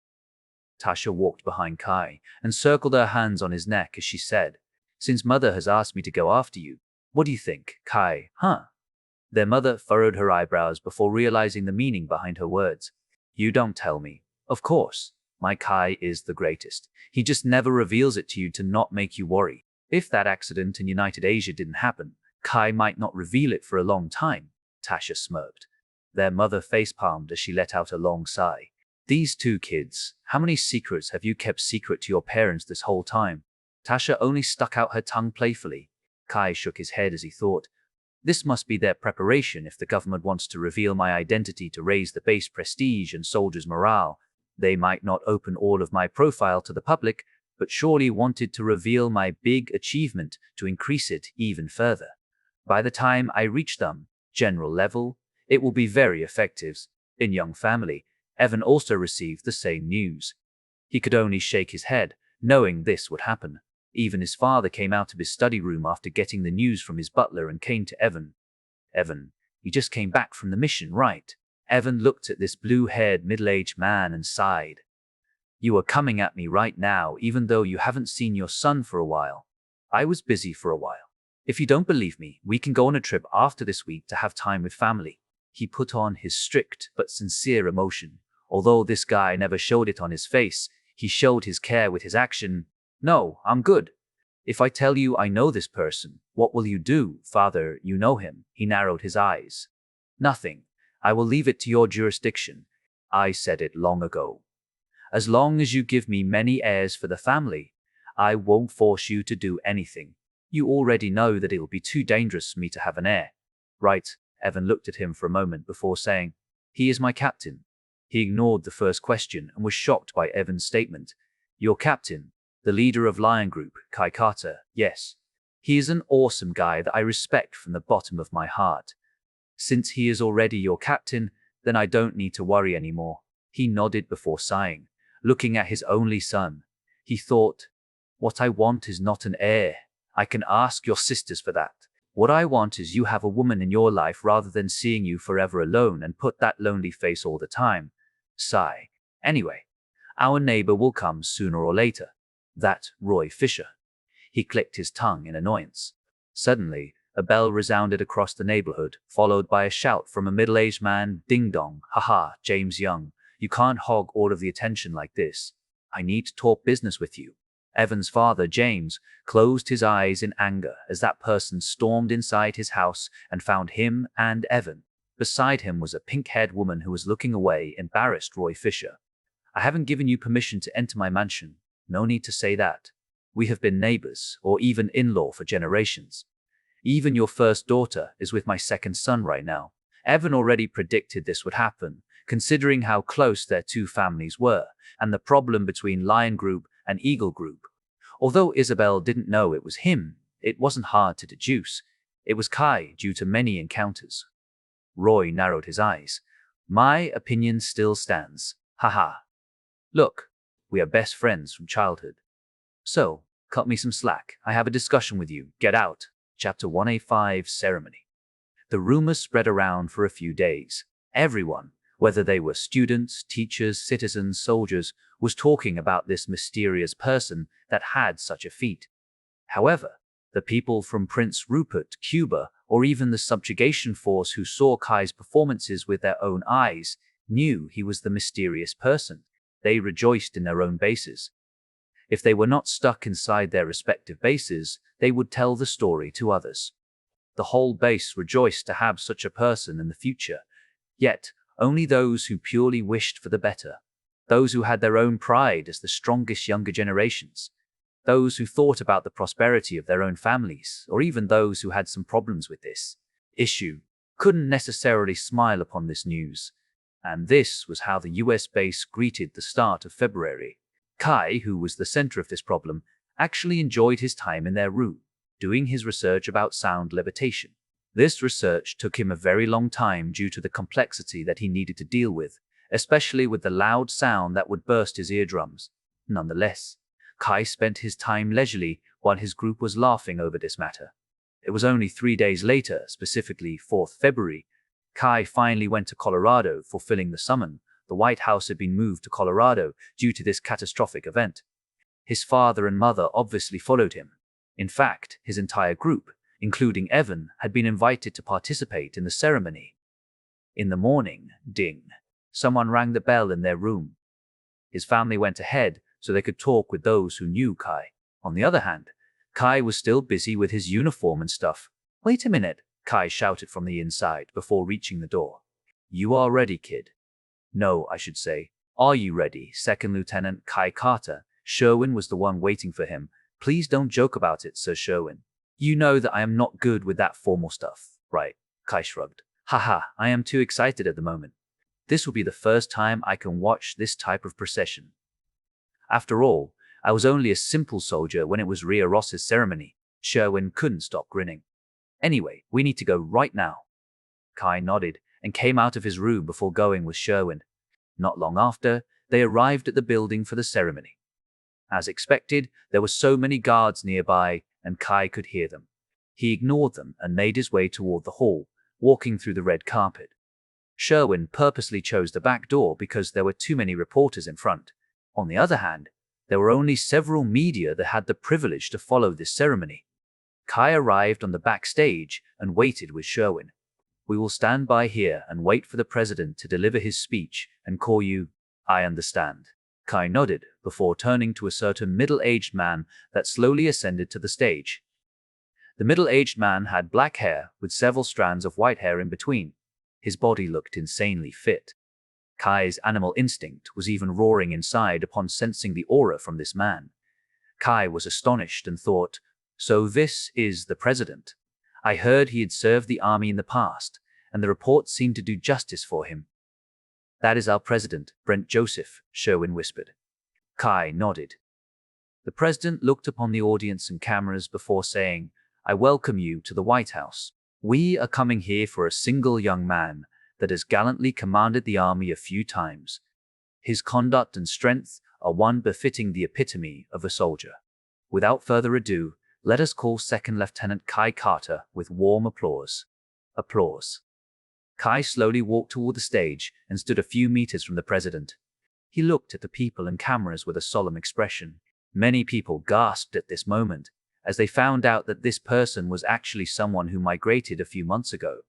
Tasha walked behind Kai and circled her hands on his neck as she said, since mother has asked me to go after you, what do you think, Kai, huh? Their mother furrowed her eyebrows before realizing the meaning behind her words. You don't tell me. Of course, my Kai is the greatest. He just never reveals it to you to not make you worry. If that accident in United Asia didn't happen, Kai might not reveal it for a long time. Tasha smirked. Their mother facepalmed as she let out a long sigh. These 2 kids, how many secrets have you kept secret to your parents this whole time? Tasha only stuck out her tongue playfully. Kai shook his head as he thought, this must be their preparation if the government wants to reveal my identity to raise the base prestige and soldiers' morale. They might not open all of my profile to the public, but surely wanted to reveal my big achievement to increase it even further. By the time I reach them, general level, it will be very effective. In Young Family, Evan also received the same news. He could only shake his head, knowing this would happen. Even his father came out of his study room after getting the news from his butler and came to Evan. Evan, you just came back from the mission, right? Evan looked at this blue-haired middle-aged man and sighed. You are coming at me right now, even though you haven't seen your son for a while. I was busy for a while. If you don't believe me, we can go on a trip after this week to have time with family. He put on his strict but sincere emotion. Although this guy never showed it on his face, he showed his care with his action. No, I'm good. If I tell you I know this person, what will you do? Father, you know him. He narrowed his eyes. Nothing. I will leave it to your jurisdiction. I said it long ago. As long as you give me many heirs for the family, I won't force you to do anything. You already know that it will be too dangerous for me to have an heir. Right? Evan looked at him for a moment before saying, He is my captain. He ignored the first question and was shocked by Evan's statement. Your captain, the leader of Lion Group, Kai Carter, yes. He is an awesome guy that I respect from the bottom of my heart. Since he is already your captain, then I don't need to worry anymore. He nodded before sighing, looking at his only son. He thought, What I want is not an heir. I can ask your sisters for that. What I want is you have a woman in your life rather than seeing you forever alone and put that lonely face all the time. Sigh. Anyway, our neighbor will come sooner or later. That Roy Fisher. He clicked his tongue in annoyance. Suddenly, a bell resounded across the neighborhood, followed by a shout from a middle-aged man. Ding dong. Haha, James Young. You can't hog all of the attention like this. I need to talk business with you. Evan's father, James, closed his eyes in anger as that person stormed inside his house and found him and Evan. Beside him was a pink-haired woman who was looking away, embarrassed. Roy Fisher. I haven't given you permission to enter my mansion. No need to say that. We have been neighbors, or even in-law, for generations. Even your first daughter is with my second son right now. Evan already predicted this would happen, considering how close their two families were, and the problem between Lion Group and Eagle Group. Although Isabel didn't know it was him, it wasn't hard to deduce. It was Kai, due to many encounters. Roy narrowed his eyes. My opinion still stands. Haha. Look, we are best friends from childhood. So, cut me some slack. I have a discussion with you. Get out. Chapter 185 Ceremony. The rumors spread around for a few days. Everyone, whether they were students, teachers, citizens, soldiers, was talking about this mysterious person that had such a feat. However, the people from Prince Rupert, Cuba, or even the subjugation force who saw Kai's performances with their own eyes, knew he was the mysterious person. They rejoiced in their own bases. If they were not stuck inside their respective bases, they would tell the story to others. The whole base rejoiced to have such a person in the future, yet only those who purely wished for the better, those who had their own pride as the strongest younger generations, those who thought about the prosperity of their own families, or even those who had some problems with this issue, couldn't necessarily smile upon this news. And this was how the US base greeted the start of February. Kai, who was the center of this problem, actually enjoyed his time in their room, doing his research about sound levitation. This research took him a very long time due to the complexity that he needed to deal with, especially with the loud sound that would burst his eardrums. Nonetheless, Kai spent his time leisurely while his group was laughing over this matter. It was only 3 days later, specifically 4th February, Kai finally went to Colorado, fulfilling the summon. The White House had been moved to Colorado due to this catastrophic event. His father and mother obviously followed him. In fact, his entire group, including Evan, had been invited to participate in the ceremony. In the morning, ding, someone rang the bell in their room. His family went ahead so they could talk with those who knew Kai. On the other hand, Kai was still busy with his uniform and stuff. Wait a minute, Kai shouted from the inside before reaching the door. You are ready, kid. No, I should say. Are you ready, Second Lieutenant Kai Carter? Sherwin was the one waiting for him. Please don't joke about it, Sir Sherwin. You know that I am not good with that formal stuff, right? Kai shrugged. Haha, I am too excited at the moment. This will be the first time I can watch this type of procession. After all, I was only a simple soldier when it was Ria Ross's ceremony. Sherwin couldn't stop grinning. Anyway, we need to go right now. Kai nodded and came out of his room before going with Sherwin. Not long after, they arrived at the building for the ceremony. As expected, there were so many guards nearby, and Kai could hear them. He ignored them and made his way toward the hall, walking through the red carpet. Sherwin purposely chose the back door because there were too many reporters in front. On the other hand, there were only several media that had the privilege to follow this ceremony. Kai arrived on the backstage and waited with Sherwin. "We will stand by here and wait for the president to deliver his speech and call you." "I understand." Kai nodded before turning to a certain middle-aged man that slowly ascended to the stage. The middle-aged man had black hair with several strands of white hair in between. His body looked insanely fit. Kai's animal instinct was even roaring inside upon sensing the aura from this man. Kai was astonished and thought, "So this is the president. I heard he had served the army in the past, and the reports seemed to do justice for him." "That is our president, Brent Joseph," Sherwin whispered. Kai nodded. The president looked upon the audience and cameras before saying, "I welcome you to the White House. We are coming here for a single young man that has gallantly commanded the army a few times. His conduct and strength are one befitting the epitome of a soldier. Without further ado, let us call Second Lieutenant Kai Carter," with warm applause. Applause. Kai slowly walked toward the stage and stood a few meters from the president. He looked at the people and cameras with a solemn expression. Many people gasped at this moment, as they found out that this person was actually someone who migrated a few months ago.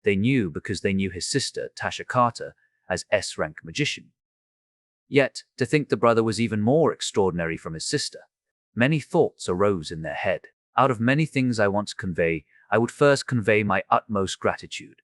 They knew because they knew his sister, Tasha Carter, as S-rank magician. Yet, to think the brother was even more extraordinary from his sister. Many thoughts arose in their head. Out of many things I want to convey, I would first convey my utmost gratitude.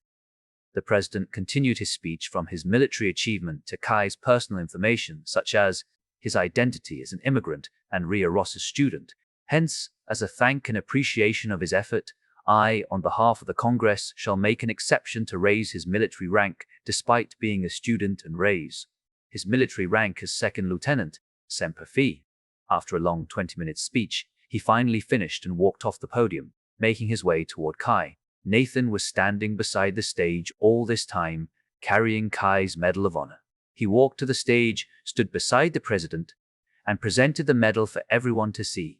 The president continued his speech from his military achievement to Kai's personal information, such as his identity as an immigrant and Ria Ross's student. Hence, as a thank and appreciation of his effort, I, on behalf of the Congress, shall make an exception to raise his military rank despite being a student and raise his military rank as second lieutenant, Semper Fi. After a long 20-minute speech, he finally finished and walked off the podium, making his way toward Kai. Nathan was standing beside the stage all this time, carrying Kai's Medal of Honor. He walked to the stage, stood beside the president, and presented the medal for everyone to see.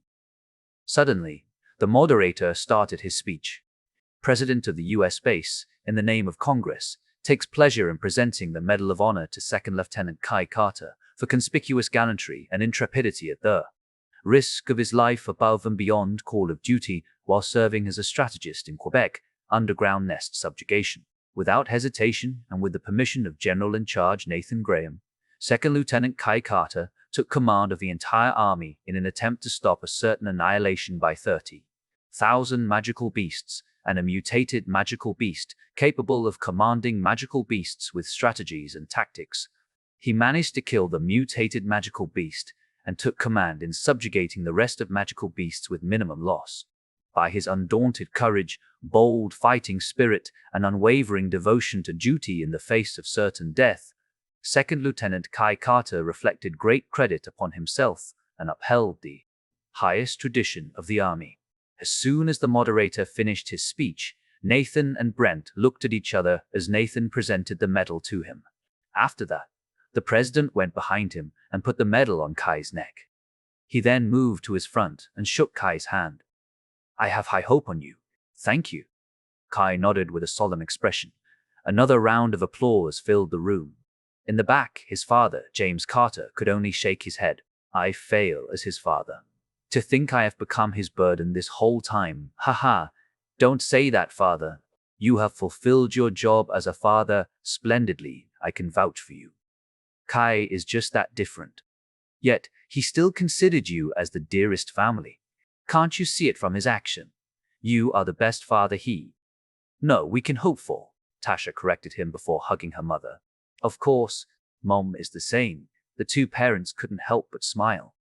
Suddenly, the moderator started his speech. "President of the U.S. base, in the name of Congress, takes pleasure in presenting the Medal of Honor to Second Lieutenant Kai Carter for conspicuous gallantry and intrepidity at the risk of his life above and beyond call of duty while serving as a strategist in Quebec underground nest subjugation." Without hesitation and with the permission of General in Charge Nathan Graham, Second Lieutenant Kai Carter took command of the entire army in an attempt to stop a certain annihilation by 30,000 magical beasts and a mutated magical beast capable of commanding magical beasts with strategies and tactics. He managed to kill the mutated magical beast and took command in subjugating the rest of magical beasts with minimum loss. By his undaunted courage, bold fighting spirit, and unwavering devotion to duty in the face of certain death, Second Lieutenant Kai Carter reflected great credit upon himself and upheld the highest tradition of the army. As soon as the moderator finished his speech, Nathan and Brent looked at each other as Nathan presented the medal to him. After that, the president went behind him and put the medal on Kai's neck. He then moved to his front and shook Kai's hand. "I have high hope on you. Thank you." Kai nodded with a solemn expression. Another round of applause filled the room. In the back, his father, James Carter, could only shake his head. "I fail as his father. To think I have become his burden this whole time. Haha. Don't say that, father. You have fulfilled your job as a father splendidly. I can vouch for you." Kai is just that different. Yet, he still considered you as the dearest family. Can't you see it from his action? You are the best father he. "No, we can hope for," Tasha corrected him before hugging her mother. "Of course, Mom is the same." The two parents couldn't help but smile.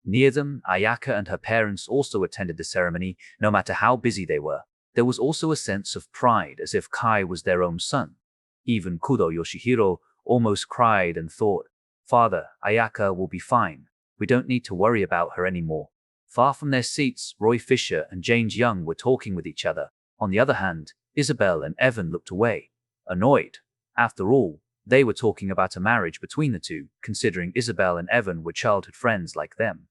Near them, Ayaka and her parents also attended the ceremony, no matter how busy they were. There was also a sense of pride, as if Kai was their own son. Even Kudo Yoshihiro almost cried and thought, "Father, Ayaka will be fine. We don't need to worry about her anymore." Far from their seats, Roy Fisher and James Young were talking with each other. On the other hand, Isabel and Evan looked away, annoyed. After all, they were talking about a marriage between the two, considering Isabel and Evan were childhood friends like them.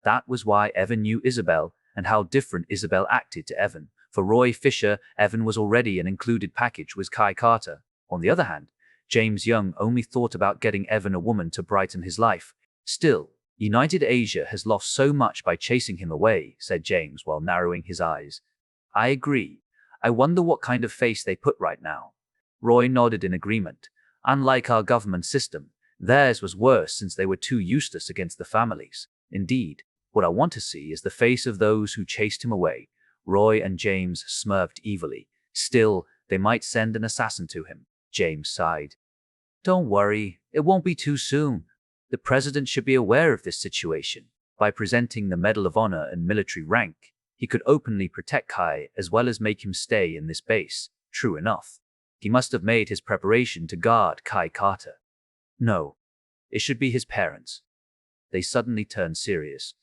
That was why Evan knew Isabel and how different Isabel acted to Evan. For Roy Fisher, Evan was already an included package with Kai Carter. On the other hand, James Young only thought about getting Evan a woman to brighten his life. Still, United Asia has lost so much by chasing him away, said James while narrowing his eyes. I agree. I wonder what kind of face they put right now. Roy nodded in agreement. Unlike our government system, theirs was worse since they were too useless against the families. Indeed, what I want to see is the face of those who chased him away. Roy and James smirked evilly. Still, they might send an assassin to him. James sighed. Don't worry, it won't be too soon. The president should be aware of this situation. By presenting the Medal of Honor and military rank, he could openly protect Kai as well as make him stay in this base. True enough. He must have made his preparation to guard Kai Carter. No, it should be his parents. They suddenly turned serious.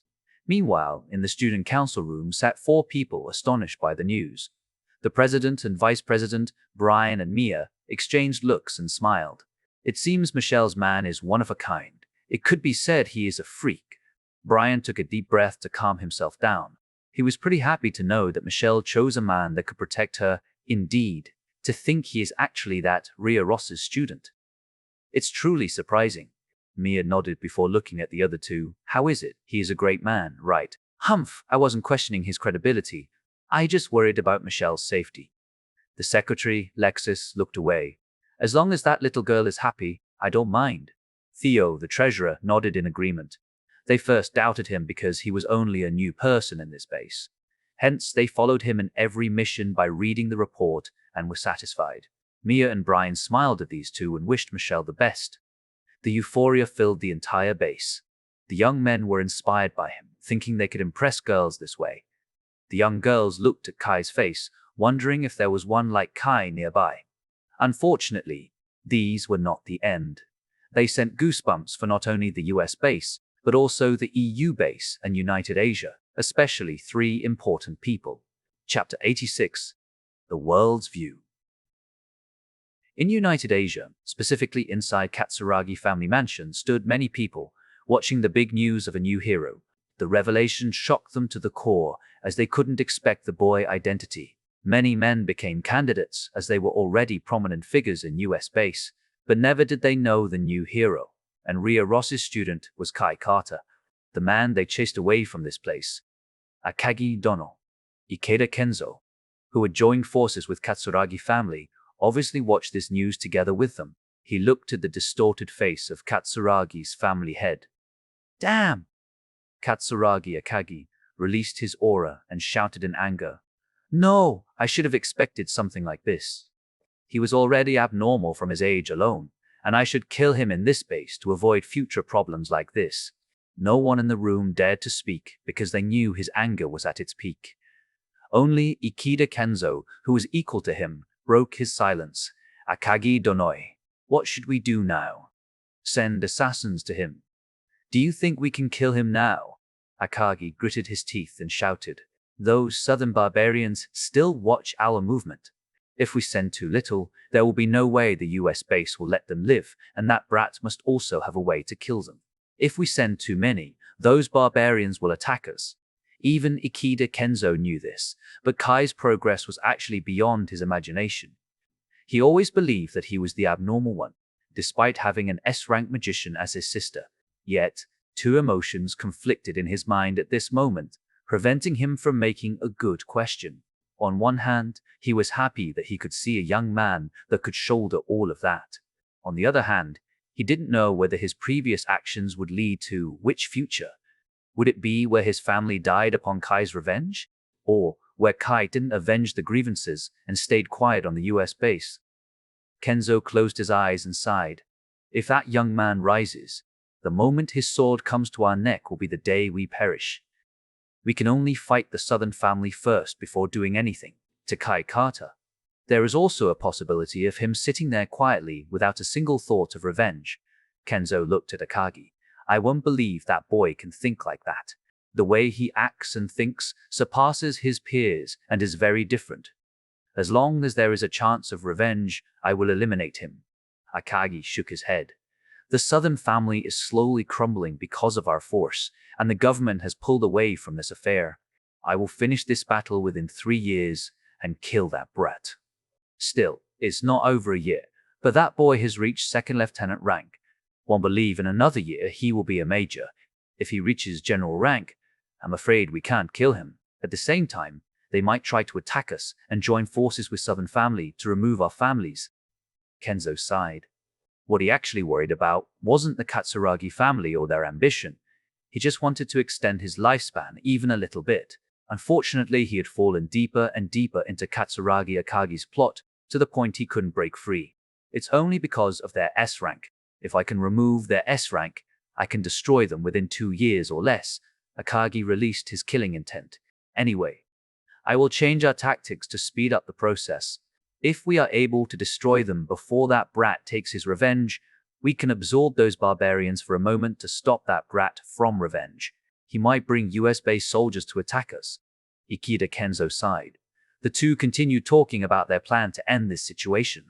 Meanwhile, in the student council room sat 4 people astonished by the news. The president and vice president, Brian and Mia, exchanged looks and smiled. It seems Michelle's man is one of a kind. It could be said he is a freak. Brian took a deep breath to calm himself down. He was pretty happy to know that Michelle chose a man that could protect her. Indeed, to think he is actually that Rhea Ross's student. It's truly surprising. Mia nodded before looking at the other two. How is it? He is a great man, right? Humph, I wasn't questioning his credibility. I just worried about Michelle's safety. The secretary, Lexis, looked away. As long as that little girl is happy, I don't mind. Theo, the treasurer, nodded in agreement. They first doubted him because he was only a new person in this base. Hence, they followed him in every mission by reading the report and were satisfied. Mia and Brian smiled at these two and wished Michelle the best. The euphoria filled the entire base. The young men were inspired by him, thinking they could impress girls this way. The young girls looked at Kai's face, wondering if there was one like Kai nearby. Unfortunately, these were not the end. They sent goosebumps for not only the US base, but also the EU base and United Asia, especially 3 important people. Chapter 86. The World's View. In United Asia, specifically inside Katsuragi family mansion, stood many people, watching the big news of a new hero. The revelation shocked them to the core, as they couldn't expect the boy identity. Many men became candidates, as they were already prominent figures in US base, but never did they know the new hero. And Rhea Ross's student was Kai Carter, the man they chased away from this place. Akagi Dono, Ikeda Kenzo, who had joined forces with Katsuragi family, obviously watched this news together with them. He looked at the distorted face of Katsuragi's family head. Damn! Katsuragi Akagi released his aura and shouted in anger. No, I should have expected something like this. He was already abnormal from his age alone, and I should kill him in this base to avoid future problems like this. No one in the room dared to speak because they knew his anger was at its peak. Only Ikeda Kenzo, who was equal to him, broke his silence. Akagi Donoi, what should we do now? Send assassins to him. Do you think we can kill him now? Akagi gritted his teeth and shouted. Those southern barbarians still watch our movement. If we send too little, there will be no way the US base will let them live, and that brat must also have a way to kill them. If we send too many, those barbarians will attack us. Even Ikeda Kenzo knew this, but Kai's progress was actually beyond his imagination. He always believed that he was the abnormal one, despite having an S-rank magician as his sister. Yet, 2 emotions conflicted in his mind at this moment, preventing him from making a good question. On one hand, he was happy that he could see a young man that could shoulder all of that. On the other hand, he didn't know whether his previous actions would lead to which future. Would it be where his family died upon Kai's revenge? Or where Kai didn't avenge the grievances and stayed quiet on the US base? Kenzo closed his eyes and sighed. If that young man rises, the moment his sword comes to our neck will be the day we perish. We can only fight the southern family first before doing anything. To Kai Carter, there is also a possibility of him sitting there quietly without a single thought of revenge. Kenzo looked at Akagi. I won't believe that boy can think like that. The way he acts and thinks surpasses his peers and is very different. As long as there is a chance of revenge, I will eliminate him. Akagi shook his head. The southern family is slowly crumbling because of our force, and the government has pulled away from this affair. I will finish this battle within 3 years and kill that brat. Still, it's not over yet. But that boy has reached second lieutenant rank. One believe in another year he will be a major. If he reaches general rank, I'm afraid we can't kill him. At the same time, they might try to attack us and join forces with Southern family to remove our families. Kenzo sighed. What he actually worried about wasn't the Katsuragi family or their ambition. He just wanted to extend his lifespan even a little bit. Unfortunately, he had fallen deeper and deeper into Katsuragi Akagi's plot to the point he couldn't break free. It's only because of their S rank. If I can remove their S rank, I can destroy them within 2 years or less. Akagi released his killing intent. Anyway, I will change our tactics to speed up the process. If we are able to destroy them before that brat takes his revenge, we can absorb those barbarians for a moment to stop that brat from revenge. He might bring US-based soldiers to attack us. Ikeda Kenzo sighed. The two continued talking about their plan to end this situation.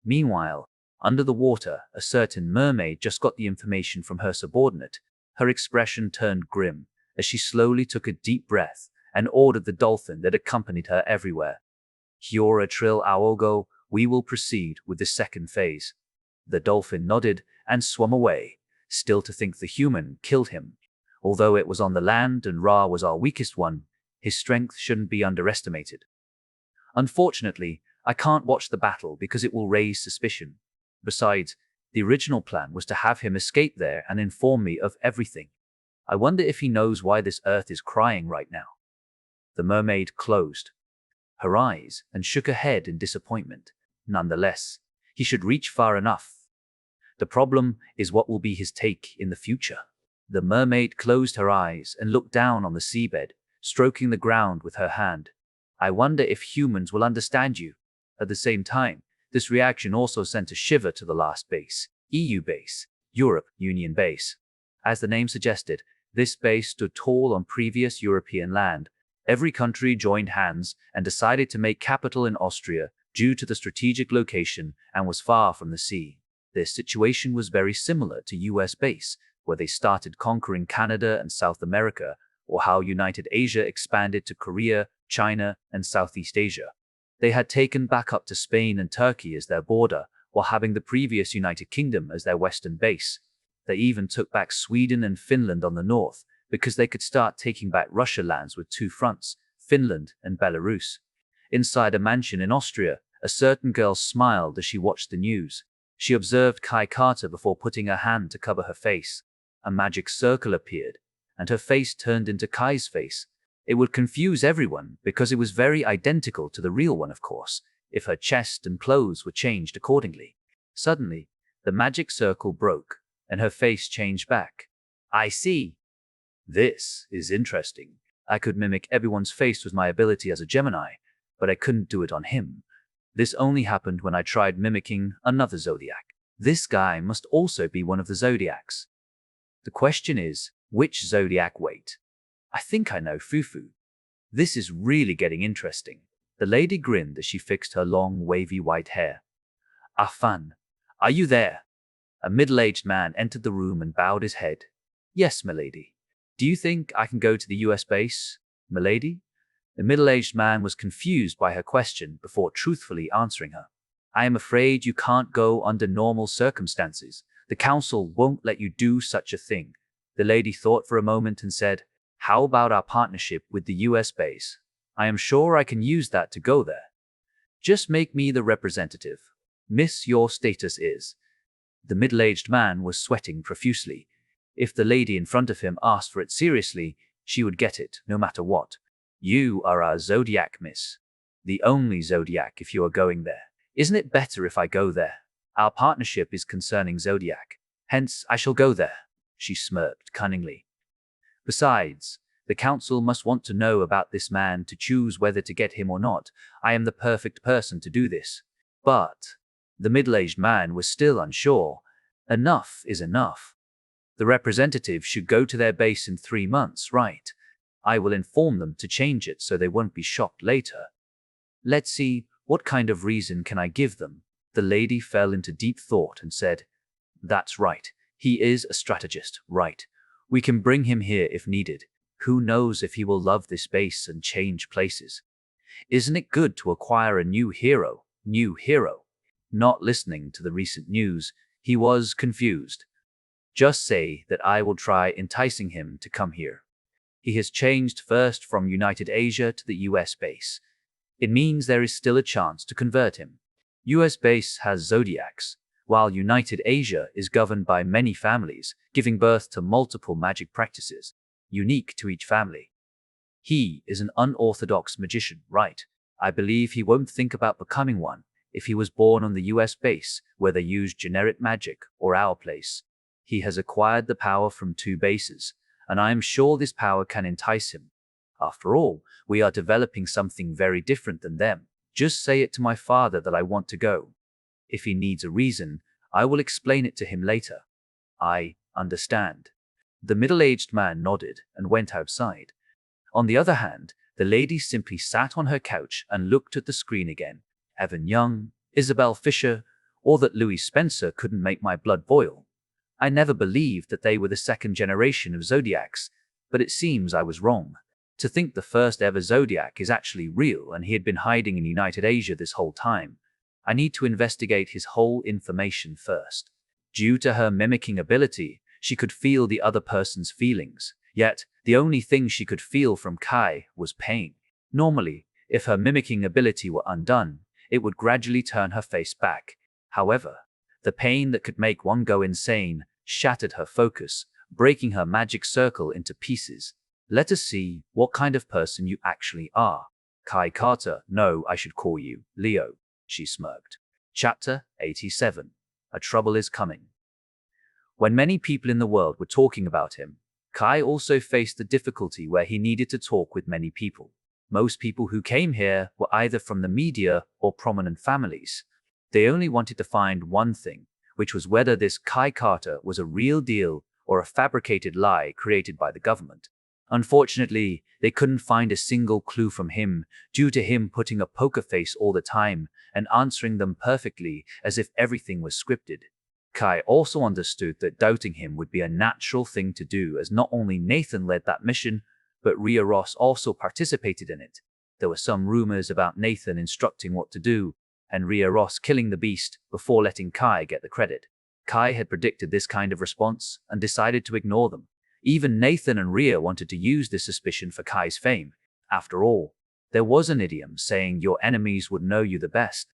Meanwhile, under the water, a certain mermaid just got the information from her subordinate. Her expression turned grim as she slowly took a deep breath and ordered the dolphin that accompanied her everywhere. Hyora Trill Aogo, we will proceed with the second phase. The dolphin nodded and swam away, still to think the human killed him. Although it was on the land and Ra was our weakest one, his strength shouldn't be underestimated. Unfortunately, I can't watch the battle because it will raise suspicion. Besides, the original plan was to have him escape there and inform me of everything. I wonder if he knows why this earth is crying right now. The mermaid closed her eyes and shook her head in disappointment. Nonetheless, he should reach far enough. The problem is what will be his take in the future. The mermaid closed her eyes and looked down on the seabed, stroking the ground with her hand. I wonder if humans will understand you. At the same time, this reaction also sent a shiver to the last base, EU base, Europe Union base. As the name suggested, this base stood tall on previous European land. Every country joined hands and decided to make capital in Austria due to the strategic location and was far from the sea. Their situation was very similar to US base, where they started conquering Canada and South America, or how United Asia expanded to Korea, China, and Southeast Asia. They had taken back up to Spain and Turkey as their border, while having the previous United Kingdom as their western base. They even took back Sweden and Finland on the north, because they could start taking back Russia lands with 2 fronts, Finland and Belarus. Inside a mansion in Austria, a certain girl smiled as she watched the news. She observed Kai Carter before putting her hand to cover her face. A magic circle appeared, and her face turned into Kai's face. It would confuse everyone because it was very identical to the real one, of course, if her chest and clothes were changed accordingly. Suddenly, the magic circle broke, and her face changed back. I see. This is interesting. I could mimic everyone's face with my ability as a Gemini, but I couldn't do it on him. This only happened when I tried mimicking another zodiac. This guy must also be one of the zodiacs. The question is, which zodiac? Wait. I think I know Fufu. This is really getting interesting. The lady grinned as she fixed her long, wavy white hair. Ah, Fan, are you there? A middle-aged man entered the room and bowed his head. Yes, milady. Do you think I can go to the US base, milady? The middle-aged man was confused by her question before truthfully answering her. I am afraid you can't go under normal circumstances. The council won't let you do such a thing. The lady thought for a moment and said, how about our partnership with the US base? I am sure I can use that to go there. Just make me the representative. Miss, your status is. The middle-aged man was sweating profusely. If the lady in front of him asked for it seriously, she would get it, no matter what. You are our zodiac, miss. The only zodiac if you are going there. Isn't it better if I go there? Our partnership is concerning zodiac. Hence, I shall go there. She smirked cunningly. Besides, the council must want to know about this man to choose whether to get him or not. I am the perfect person to do this. But the middle-aged man was still unsure. Enough is enough. The representative should go to their base in 3 months, right? I will inform them to change it so they won't be shocked later. Let's see, what kind of reason can I give them? The lady fell into deep thought and said, that's right. He is a strategist, right? We can bring him here if needed. Who knows if he will love this base and change places? Isn't it good to acquire a new hero? New hero. not listening to the recent news. He was confused. Just say that I will try enticing him to come here. He has changed first from United Asia to the US base. It means there is still a chance to convert him. US base has zodiacs, while United Asia is governed by many families, giving birth to multiple magic practices, unique to each family. He is an unorthodox magician, right? I believe he won't think about becoming one if he was born on the US base, where they use generic magic, or our place. He has acquired the power from two bases, and I am sure this power can entice him. After all, we are developing something very different than them. Just say it to my father that I want to go. If he needs a reason, I will explain it to him later. I understand. The middle-aged man nodded and went outside. On the other hand, the lady simply sat on her couch and looked at the screen again. Evan Young, Isabel Fisher, or that Louis Spencer couldn't make my blood boil. I never believed that they were the second generation of Zodiacs, but it seems I was wrong. To think the first ever Zodiac is actually real and he had been hiding in United Asia this whole time. I need to investigate his whole information first. Due to her mimicking ability, she could feel the other person's feelings, yet the only thing she could feel from Kai was pain. Normally, if her mimicking ability were undone, it would gradually turn her face back. However, the pain that could make one go insane shattered her focus, breaking her magic circle into pieces. Let us see what kind of person you actually are. Kai Carter, no, I should call you Leo, she smirked. Chapter 87. A Trouble is Coming. When many people in the world were talking about him, Kai also faced the difficulty where he needed to talk with many people. Most people who came here were either from the media or prominent families. They only wanted to find one thing, which was whether this Kai Carter was a real deal or a fabricated lie created by the government. Unfortunately, they couldn't find a single clue from him due to him putting a poker face all the time and answering them perfectly as if everything was scripted. Kai also understood that doubting him would be a natural thing to do, as not only Nathan led that mission, but Rhea Ross also participated in it. There were some rumors about Nathan instructing what to do, and Rhea Ross killing the beast before letting Kai get the credit. Kai had predicted this kind of response and decided to ignore them. Even Nathan and Rhea wanted to use this suspicion for Kai's fame. After all, there was an idiom saying your enemies would know you the best.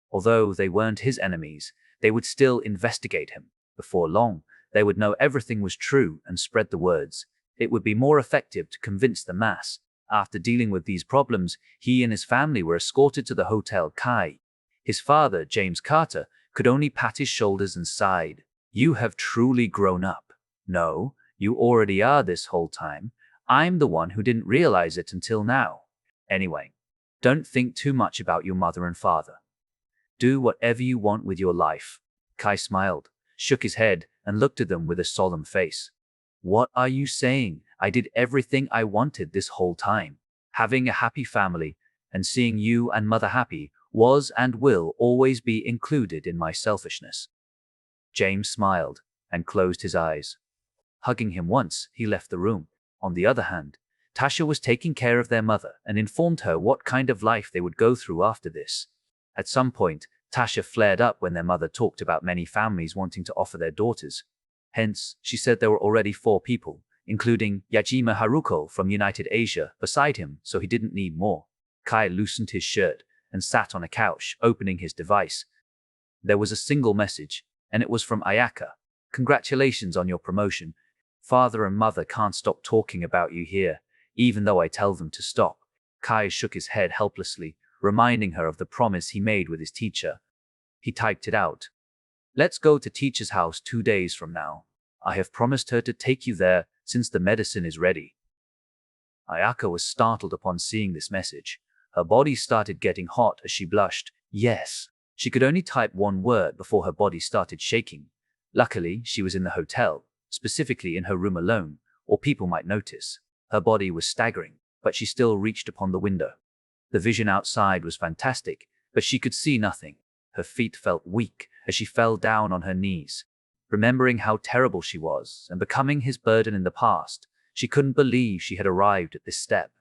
Although they weren't his enemies, they would still investigate him. Before long, they would know everything was true and spread the words. It would be more effective to convince the mass. After dealing with these problems, he and his family were escorted to the Hotel Kai. His father, James Carter, could only pat his shoulders and sighed. You have truly grown up. No, you already are this whole time. I'm the one who didn't realize it until now. Anyway, don't think too much about your mother and father. Do whatever you want with your life. Kai smiled, shook his head, and looked at them with a solemn face. What are you saying? I did everything I wanted this whole time. Having a happy family and seeing you and mother happy was and will always be included in my selfishness. James smiled and closed his eyes. Hugging him once, he left the room. On the other hand, Tasha was taking care of their mother and informed her what kind of life they would go through after this. At some point, Tasha flared up when their mother talked about many families wanting to offer their daughters. Hence, she said there were already 4 people, including Yajima Haruko from United Asia, beside him, so he didn't need more. Kai loosened his shirt and sat on a couch, opening his device. There was a single message, and it was from Ayaka. Congratulations on your promotion. Father and mother can't stop talking about you here, even though I tell them to stop. Kai shook his head helplessly, reminding her of the promise he made with his teacher. He typed it out. Let's go to teacher's house 2 days from now. I have promised her to take you there since the medicine is ready. Ayaka was startled upon seeing this message. Her body started getting hot as she blushed. Yes. She could only type one word before her body started shaking. Luckily, she was in the hotel, specifically in her room alone, or people might notice. Her body was staggering, but she still reached upon the window. The vision outside was fantastic, but she could see nothing. Her feet felt weak as she fell down on her knees. Remembering how terrible she was and becoming his burden in the past, she couldn't believe she had arrived at this step.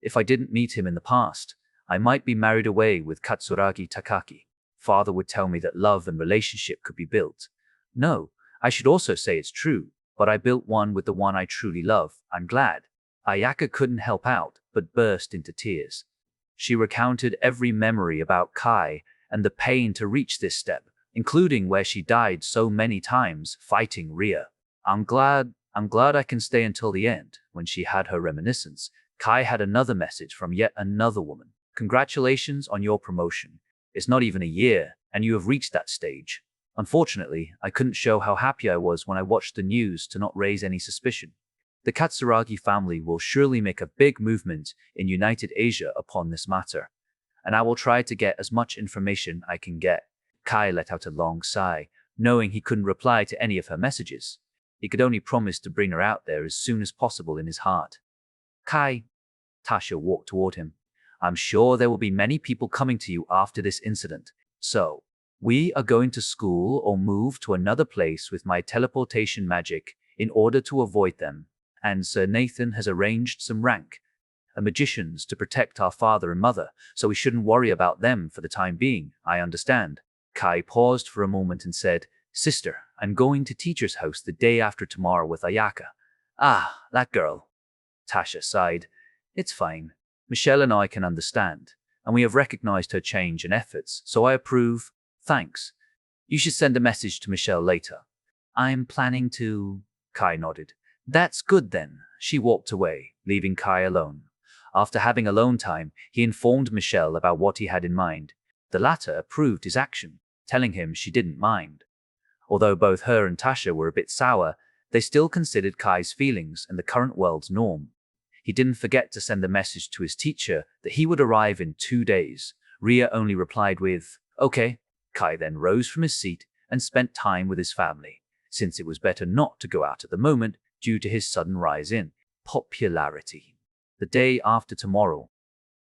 If I didn't meet him in the past, I might be married away with Katsuragi Takaki. Father would tell me that love and relationship could be built. No, I should also say it's true, but I built one with the one I truly love. I'm glad. Ayaka couldn't help out, but burst into tears. She recounted every memory about Kai and the pain to reach this step, including where she died so many times fighting Ria. I'm glad I can stay until the end. When she had her reminiscence, Kai had another message from yet another woman. Congratulations on your promotion. It's not even a year, and you have reached that stage. Unfortunately, I couldn't show how happy I was when I watched the news to not raise any suspicion. The Katsuragi family will surely make a big movement in United Asia upon this matter, and I will try to get as much information I can get. Kai let out a long sigh, knowing he couldn't reply to any of her messages. He could only promise to bring her out there as soon as possible in his heart. Kai, Tasha walked toward him. I'm sure there will be many people coming to you after this incident. So, we are going to school or move to another place with my teleportation magic in order to avoid them. And Sir Nathan has arranged some magicians to protect our father and mother, so we shouldn't worry about them for the time being. I understand. Kai paused for a moment and said, Sister, I'm going to teacher's house the day after tomorrow with Ayaka. Ah, that girl. Tasha sighed. It's fine. Michelle and I can understand, and we have recognized her change and efforts, so I approve. Thanks. You should send a message to Michelle later. I'm planning to. Kai nodded. That's good then. She walked away, leaving Kai alone. After having alone time, he informed Michelle about what he had in mind. The latter approved his action, telling him she didn't mind. Although both her and Tasha were a bit sour, they still considered Kai's feelings and the current world's norm. He didn't forget to send a message to his teacher that he would arrive in 2 days. Ria only replied with, okay. Kai then rose from his seat and spent time with his family, since it was better not to go out at the moment due to his sudden rise in popularity. The day after tomorrow,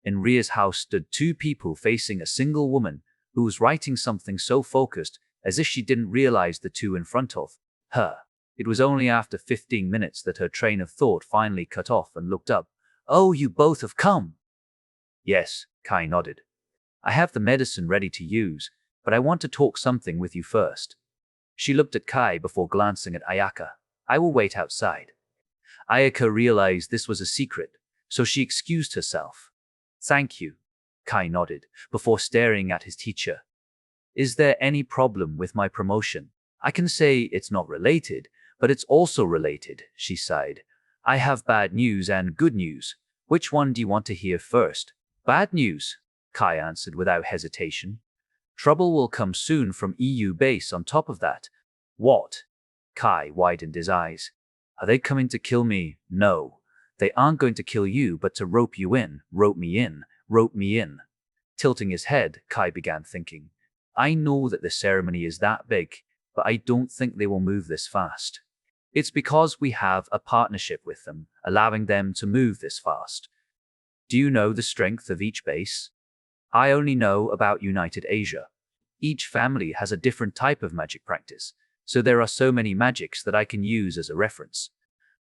in Ria's house stood 2 people facing a single woman who was writing something so focused as if she didn't realize the 2 in front of her. It was only after 15 minutes that her train of thought finally cut off and looked up. Oh, you both have come. Yes, Kai nodded. I have the medicine ready to use, but I want to talk something with you first. She looked at Kai before glancing at Ayaka. I will wait outside. Ayaka realized this was a secret, so she excused herself. Thank you, Kai nodded, before staring at his teacher. Is there any problem with my promotion? I can say it's not related, but it's also related, she sighed. I have bad news and good news. Which one do you want to hear first? Bad news, Kai answered without hesitation. Trouble will come soon from EU base on top of that. What? Kai widened his eyes. Are they coming to kill me? No. They aren't going to kill you, but to rope you in, rope me in, rope me in. Tilting his head, Kai began thinking. I know that the ceremony is that big, but I don't think they will move this fast. It's because we have a partnership with them, allowing them to move this fast. Do you know the strength of each base? I only know about United Asia. Each family has a different type of magic practice, so there are so many magics that I can use as a reference.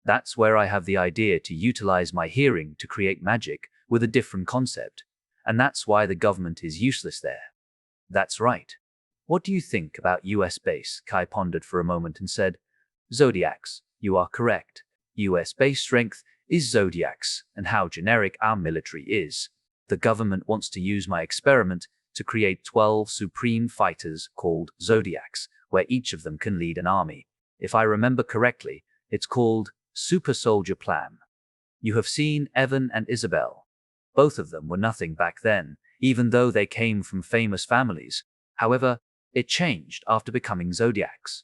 That's where I have the idea to utilize my hearing to create magic with a different concept, and that's why the government is useless there. That's right. What do you think about US base? Kai pondered for a moment and said, Zodiacs, you are correct. US base strength is Zodiacs, and how generic our military is. The government wants to use my experiment to create 12 supreme fighters called Zodiacs, where each of them can lead an army. If I remember correctly, it's called Super Soldier Plan. You have seen Evan and Isabel. Both of them were nothing back then, even though they came from famous families. However, it changed after becoming Zodiacs.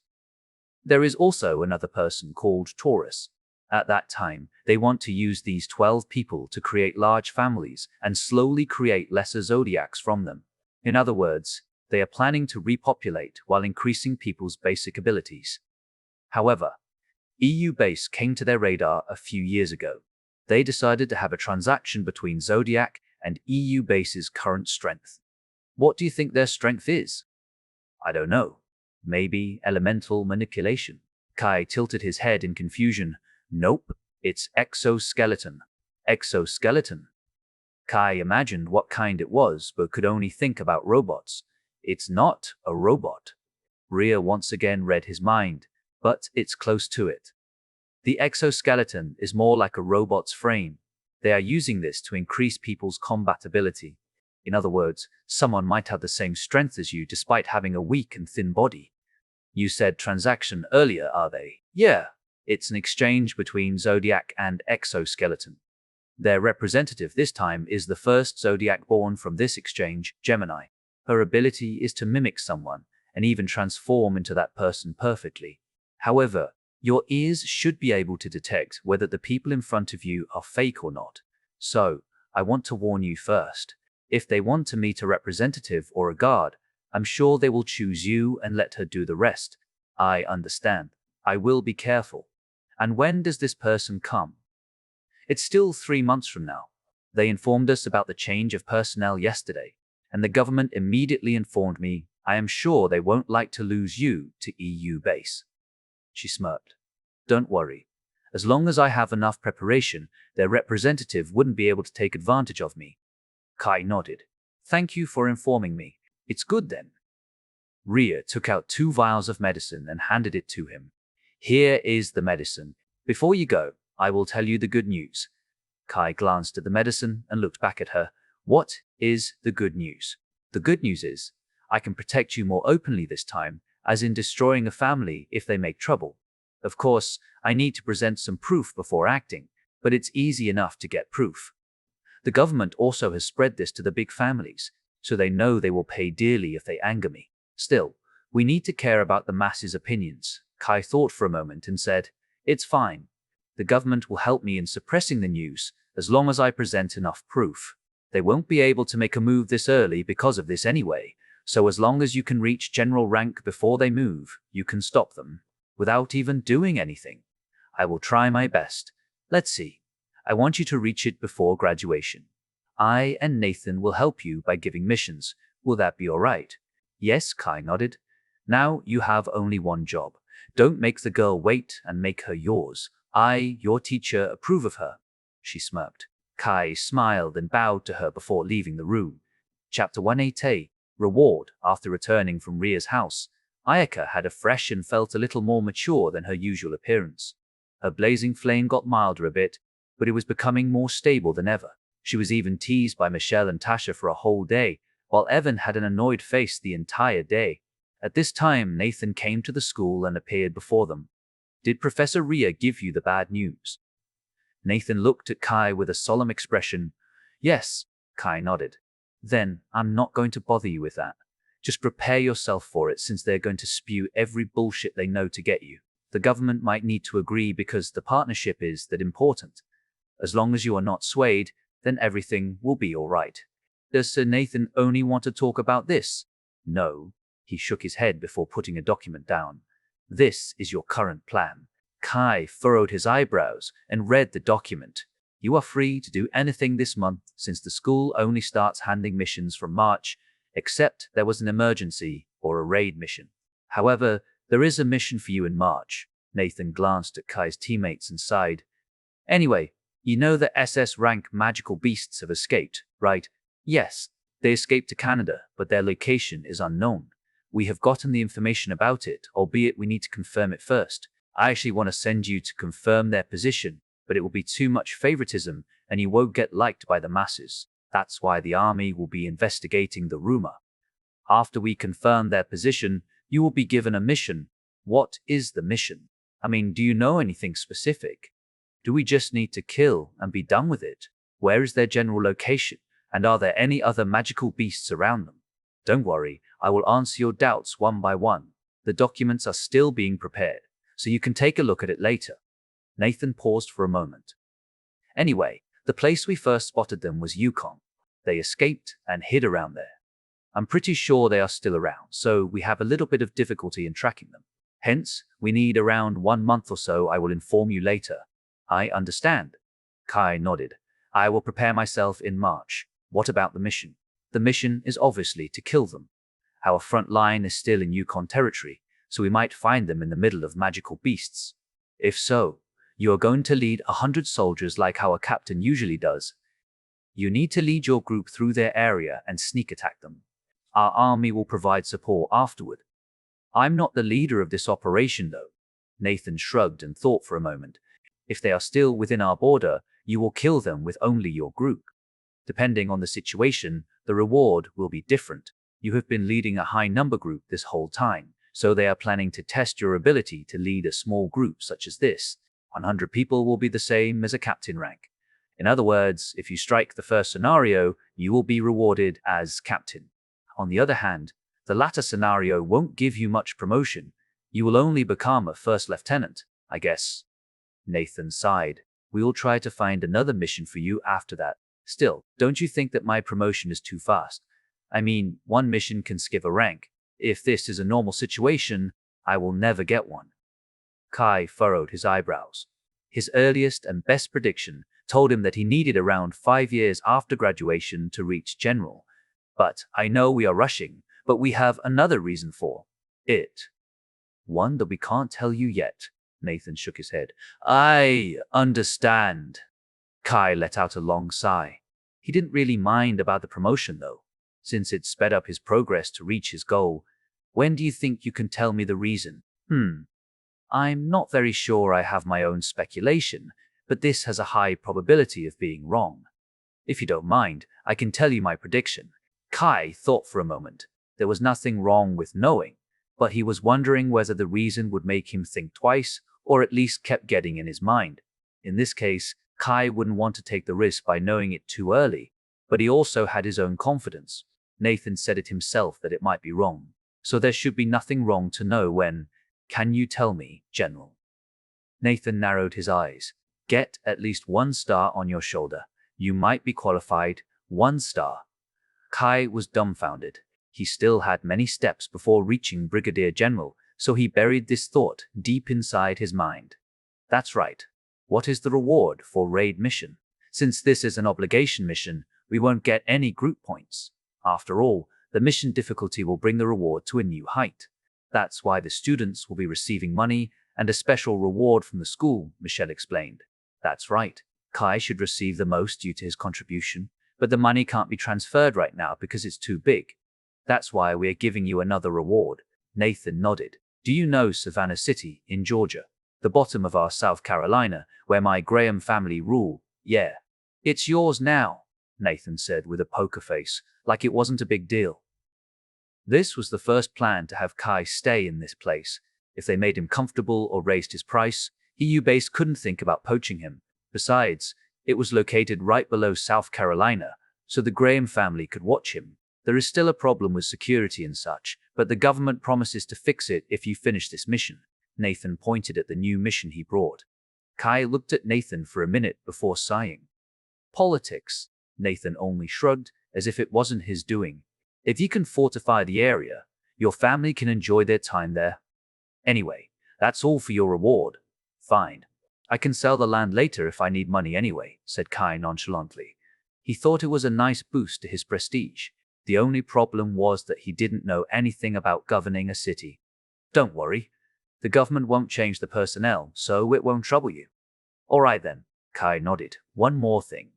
There is also another person called Taurus. At that time, they want to use these 12 people to create large families and slowly create lesser Zodiacs from them. In other words, they are planning to repopulate while increasing people's basic abilities. However, EU base came to their radar a few years ago. They decided to have a transaction between Zodiac and EU base's current strength. What do you think their strength is? I don't know. Maybe elemental manipulation. Kai tilted his head in confusion. Nope, it's exoskeleton. Exoskeleton. Kai imagined what kind it was, but could only think about robots. It's not a robot. Rhea once again read his mind, but it's close to it. The exoskeleton is more like a robot's frame. They are using this to increase people's combat ability. In other words, someone might have the same strength as you despite having a weak and thin body. You said transaction earlier, are they? Yeah, it's an exchange between Zodiac and exoskeleton. Their representative this time is the first Zodiac born from this exchange, Gemini. Her ability is to mimic someone and even transform into that person perfectly. However, your ears should be able to detect whether the people in front of you are fake or not. So, I want to warn you first. If they want to meet a representative or a guard, I'm sure they will choose you and let her do the rest. I understand. I will be careful. And when does this person come? It's still 3 months from now. They informed us about the change of personnel yesterday, and the government immediately informed me I am sure they won't like to lose you to EU base. She smirked. Don't worry. As long as I have enough preparation, their representative wouldn't be able to take advantage of me. Kai nodded. Thank you for informing me. It's good then. Rhea took out 2 vials of medicine and handed it to him. Here is the medicine. Before you go, I will tell you the good news. Kai glanced at the medicine and looked back at her. What is the good news? The good news is, I can protect you more openly this time, as in destroying a family if they make trouble. Of course, I need to present some proof before acting, but it's easy enough to get proof. The government also has spread this to the big families, so they know they will pay dearly if they anger me. Still, we need to care about the masses' opinions. Kai thought for a moment and said, It's fine. The government will help me in suppressing the news, as long as I present enough proof. They won't be able to make a move this early because of this anyway, so as long as you can reach general rank before they move, you can stop them, without even doing anything. I will try my best. Let's see. I want you to reach it before graduation. I and Nathan will help you by giving missions. Will that be all right? Yes, Kai nodded. Now you have only one job. Don't make the girl wait and make her yours. I, your teacher, approve of her. She smirked. Kai smiled and bowed to her before leaving the room. Chapter 180. Reward. After returning from Rhea's house, Ayaka had a fresh and felt a little more mature than her usual appearance. Her blazing flame got milder a bit, but it was becoming more stable than ever. She was even teased by Michelle and Tasha for a whole day, while Evan had an annoyed face the entire day. At this time, Nathan came to the school and appeared before them. Did Professor Rhea give you the bad news? Nathan looked at Kai with a solemn expression. Yes, Kai nodded. Then, I'm not going to bother you with that. Just prepare yourself for it since they're going to spew every bullshit they know to get you. The government might need to agree because the partnership is that important. As long as you are not swayed, then everything will be all right. Does Sir Nathan only want to talk about this? No. He shook his head before putting a document down. This is your current plan. Kai furrowed his eyebrows and read the document. You are free to do anything this month since the school only starts handing missions from March, except there was an emergency or a raid mission. However, there is a mission for you in March. Nathan glanced at Kai's teammates and sighed. Anyway, you know the SS rank magical beasts have escaped, right? Yes, they escaped to Canada, but their location is unknown. We have gotten the information about it, albeit we need to confirm it first. I actually want to send you to confirm their position, but it will be too much favoritism and you won't get liked by the masses. That's why the army will be investigating the rumor. After we confirm their position, you will be given a mission. What is the mission? I mean, do you know anything specific? Do we just need to kill and be done with it? Where is their general location? And are there any other magical beasts around them? Don't worry, I will answer your doubts one by one. The documents are still being prepared, so you can take a look at it later. Nathan paused for a moment. Anyway, the place we first spotted them was Yukon. They escaped and hid around there. I'm pretty sure they are still around, so we have a little bit of difficulty in tracking them. Hence, we need around 1 month or so. I will inform you later. I understand. Kai nodded. I will prepare myself in March. What about the mission? The mission is obviously to kill them. Our front line is still in Yukon territory, so we might find them in the middle of magical beasts. If so, you are going to lead 100 soldiers like our captain usually does. You need to lead your group through their area and sneak attack them. Our army will provide support afterward. I'm not the leader of this operation, though. Nathan shrugged and thought for a moment. If they are still within our border, you will kill them with only your group. Depending on the situation, the reward will be different. You have been leading a high-number group this whole time, so they are planning to test your ability to lead a small group such as this. 100 people will be the same as a captain rank. In other words, if you strike the first scenario, you will be rewarded as captain. On the other hand, the latter scenario won't give you much promotion. You will only become a first lieutenant, I guess. Nathan sighed. We will try to find another mission for you after that. Still, don't you think that my promotion is too fast? I mean, one mission can skip a rank. If this is a normal situation, I will never get one. Kai furrowed his eyebrows. His earliest and best prediction told him that he needed around 5 years after graduation to reach general. But I know we are rushing, but we have another reason for it. One that we can't tell you yet. Nathan shook his head. I understand. Kai let out a long sigh. He didn't really mind about the promotion, though, since it sped up his progress to reach his goal. When do you think you can tell me the reason? I'm not very sure. I have my own speculation, but this has a high probability of being wrong. If you don't mind, I can tell you my prediction. Kai thought for a moment. There was nothing wrong with knowing, but he was wondering whether the reason would make him think twice, or at least kept getting in his mind. In this case, Kai wouldn't want to take the risk by knowing it too early, but he also had his own confidence. Nathan said it himself that it might be wrong, so there should be nothing wrong to know when. Can you tell me, General? Nathan narrowed his eyes. Get at least 1 star on your shoulder. You might be qualified. 1 star. Kai was dumbfounded. He still had many steps before reaching Brigadier General, so he buried this thought deep inside his mind. That's right. What is the reward for raid mission? Since this is an obligation mission, we won't get any group points. After all, the mission difficulty will bring the reward to a new height. That's why the students will be receiving money and a special reward from the school, Michelle explained. That's right. Kai should receive the most due to his contribution, but the money can't be transferred right now because it's too big. That's why we are giving you another reward. Nathan nodded. Do you know Savannah City in Georgia? The bottom of our South Carolina, where my Graham family rule. Yeah. It's yours now, Nathan said with a poker face, like it wasn't a big deal. This was the first plan to have Kai stay in this place. If they made him comfortable or raised his price, EU base couldn't think about poaching him. Besides, it was located right below South Carolina, so the Graham family could watch him. There is still a problem with security and such, but the government promises to fix it if you finish this mission. Nathan pointed at the new mission he brought. Kai looked at Nathan for a minute before sighing. Politics. Nathan only shrugged, as if it wasn't his doing. If you can fortify the area, your family can enjoy their time there. Anyway, that's all for your reward. Fine. I can sell the land later if I need money anyway, said Kai nonchalantly. He thought it was a nice boost to his prestige. The only problem was that he didn't know anything about governing a city. Don't worry. The government won't change the personnel, so it won't trouble you. All right then, Kai nodded. One more thing.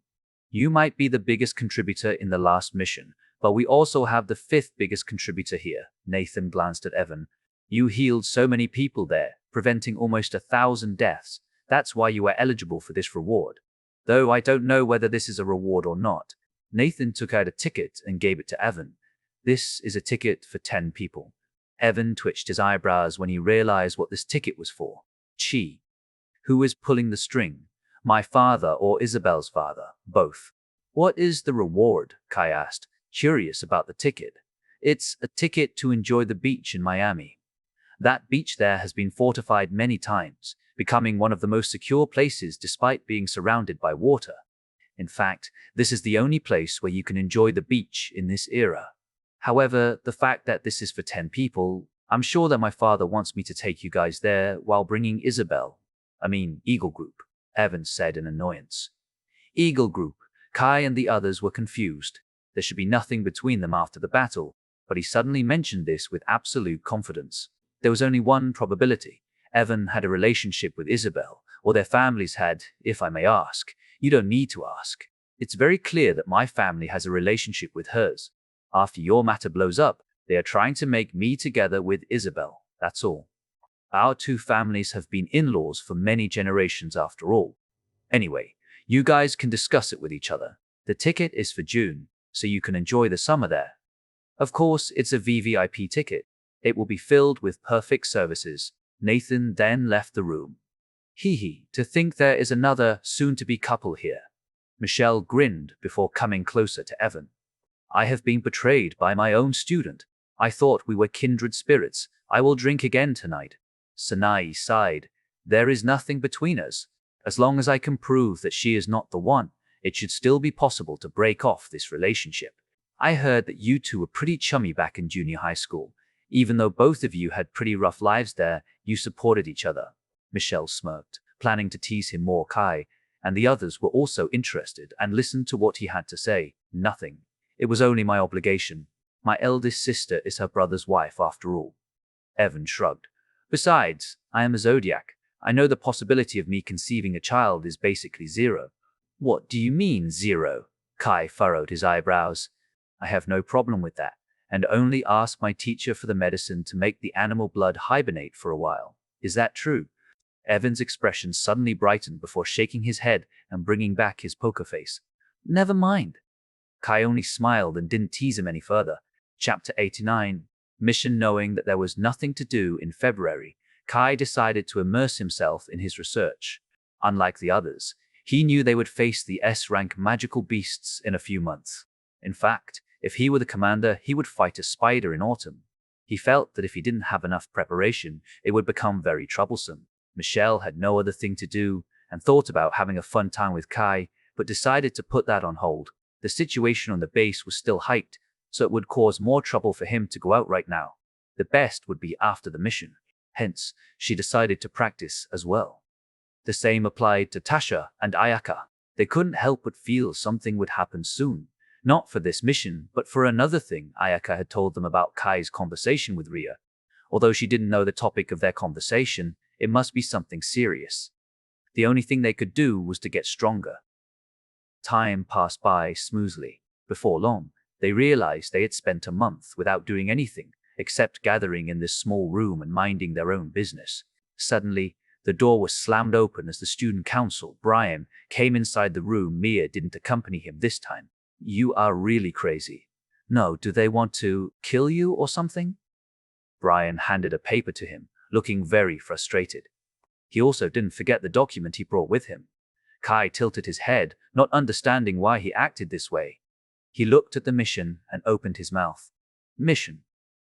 You might be the biggest contributor in the last mission, but we also have the 5th biggest contributor here. Nathan glanced at Evan. You healed so many people there, preventing almost 1,000 deaths. That's why you are eligible for this reward. Though I don't know whether this is a reward or not. Nathan took out a ticket and gave it to Evan. This is a ticket for 10 people. Evan twitched his eyebrows when he realized what this ticket was for. Chi. Who is pulling the string? My father or Isabel's father? Both. What is the reward? Kai asked, curious about the ticket. It's a ticket to enjoy the beach in Miami. That beach there has been fortified many times, becoming one of the most secure places despite being surrounded by water. In fact, this is the only place where you can enjoy the beach in this era. However, the fact that this is for 10 people, I'm sure that my father wants me to take you guys there while bringing Eagle Group, Evans said in annoyance. Eagle Group. Kai and the others were confused. There should be nothing between them after the battle, but he suddenly mentioned this with absolute confidence. There was only one probability. Evan had a relationship with Isabel, or their families had, if I may ask. You don't need to ask. It's very clear that my family has a relationship with hers. After your matter blows up, they are trying to make me together with Isabel, that's all. Our two families have been in-laws for many generations after all. Anyway, you guys can discuss it with each other. The ticket is for June, so you can enjoy the summer there. Of course, it's a VVIP ticket. It will be filled with perfect services. Nathan then left the room. Hee hee, to think there is another soon-to-be couple here. Michelle grinned before coming closer to Evan. I have been betrayed by my own student. I thought we were kindred spirits. I will drink again tonight. Sanai sighed. There is nothing between us. As long as I can prove that she is not the one, it should still be possible to break off this relationship. I heard that you two were pretty chummy back in junior high school. Even though both of you had pretty rough lives there, you supported each other. Michelle smirked, planning to tease him more. Kai and the others were also interested and listened to what he had to say. Nothing. It was only my obligation. My eldest sister is her brother's wife after all. Evan shrugged. Besides, I am a zodiac. I know the possibility of me conceiving a child is basically zero. What do you mean, zero? Kai furrowed his eyebrows. I have no problem with that, and only ask my teacher for the medicine to make the animal blood hibernate for a while. Is that true? Evan's expression suddenly brightened before shaking his head and bringing back his poker face. Never mind. Kai only smiled and didn't tease him any further. Chapter 89. Mission. Knowing that there was nothing to do in February, Kai decided to immerse himself in his research. Unlike the others, he knew they would face the S-rank magical beasts in a few months. In fact, if he were the commander, he would fight a spider in autumn. He felt that if he didn't have enough preparation, it would become very troublesome. Michelle had no other thing to do and thought about having a fun time with Kai, but decided to put that on hold. The situation on the base was still hyped, so it would cause more trouble for him to go out right now. The best would be after the mission. Hence, she decided to practice as well. The same applied to Tasha and Ayaka. They couldn't help but feel something would happen soon. Not for this mission, but for another thing. Ayaka had told them about Kai's conversation with Ria. Although she didn't know the topic of their conversation, it must be something serious. The only thing they could do was to get stronger. Time passed by smoothly. Before long, they realized they had spent a month without doing anything, except gathering in this small room and minding their own business. Suddenly, the door was slammed open as the student council, Brian, came inside the room. Mia didn't accompany him this time. You are really crazy. No, do they want to kill you or something? Brian handed a paper to him, looking very frustrated. He also didn't forget the document he brought with him. Kai tilted his head, not understanding why he acted this way. He looked at the mission and opened his mouth. Mission.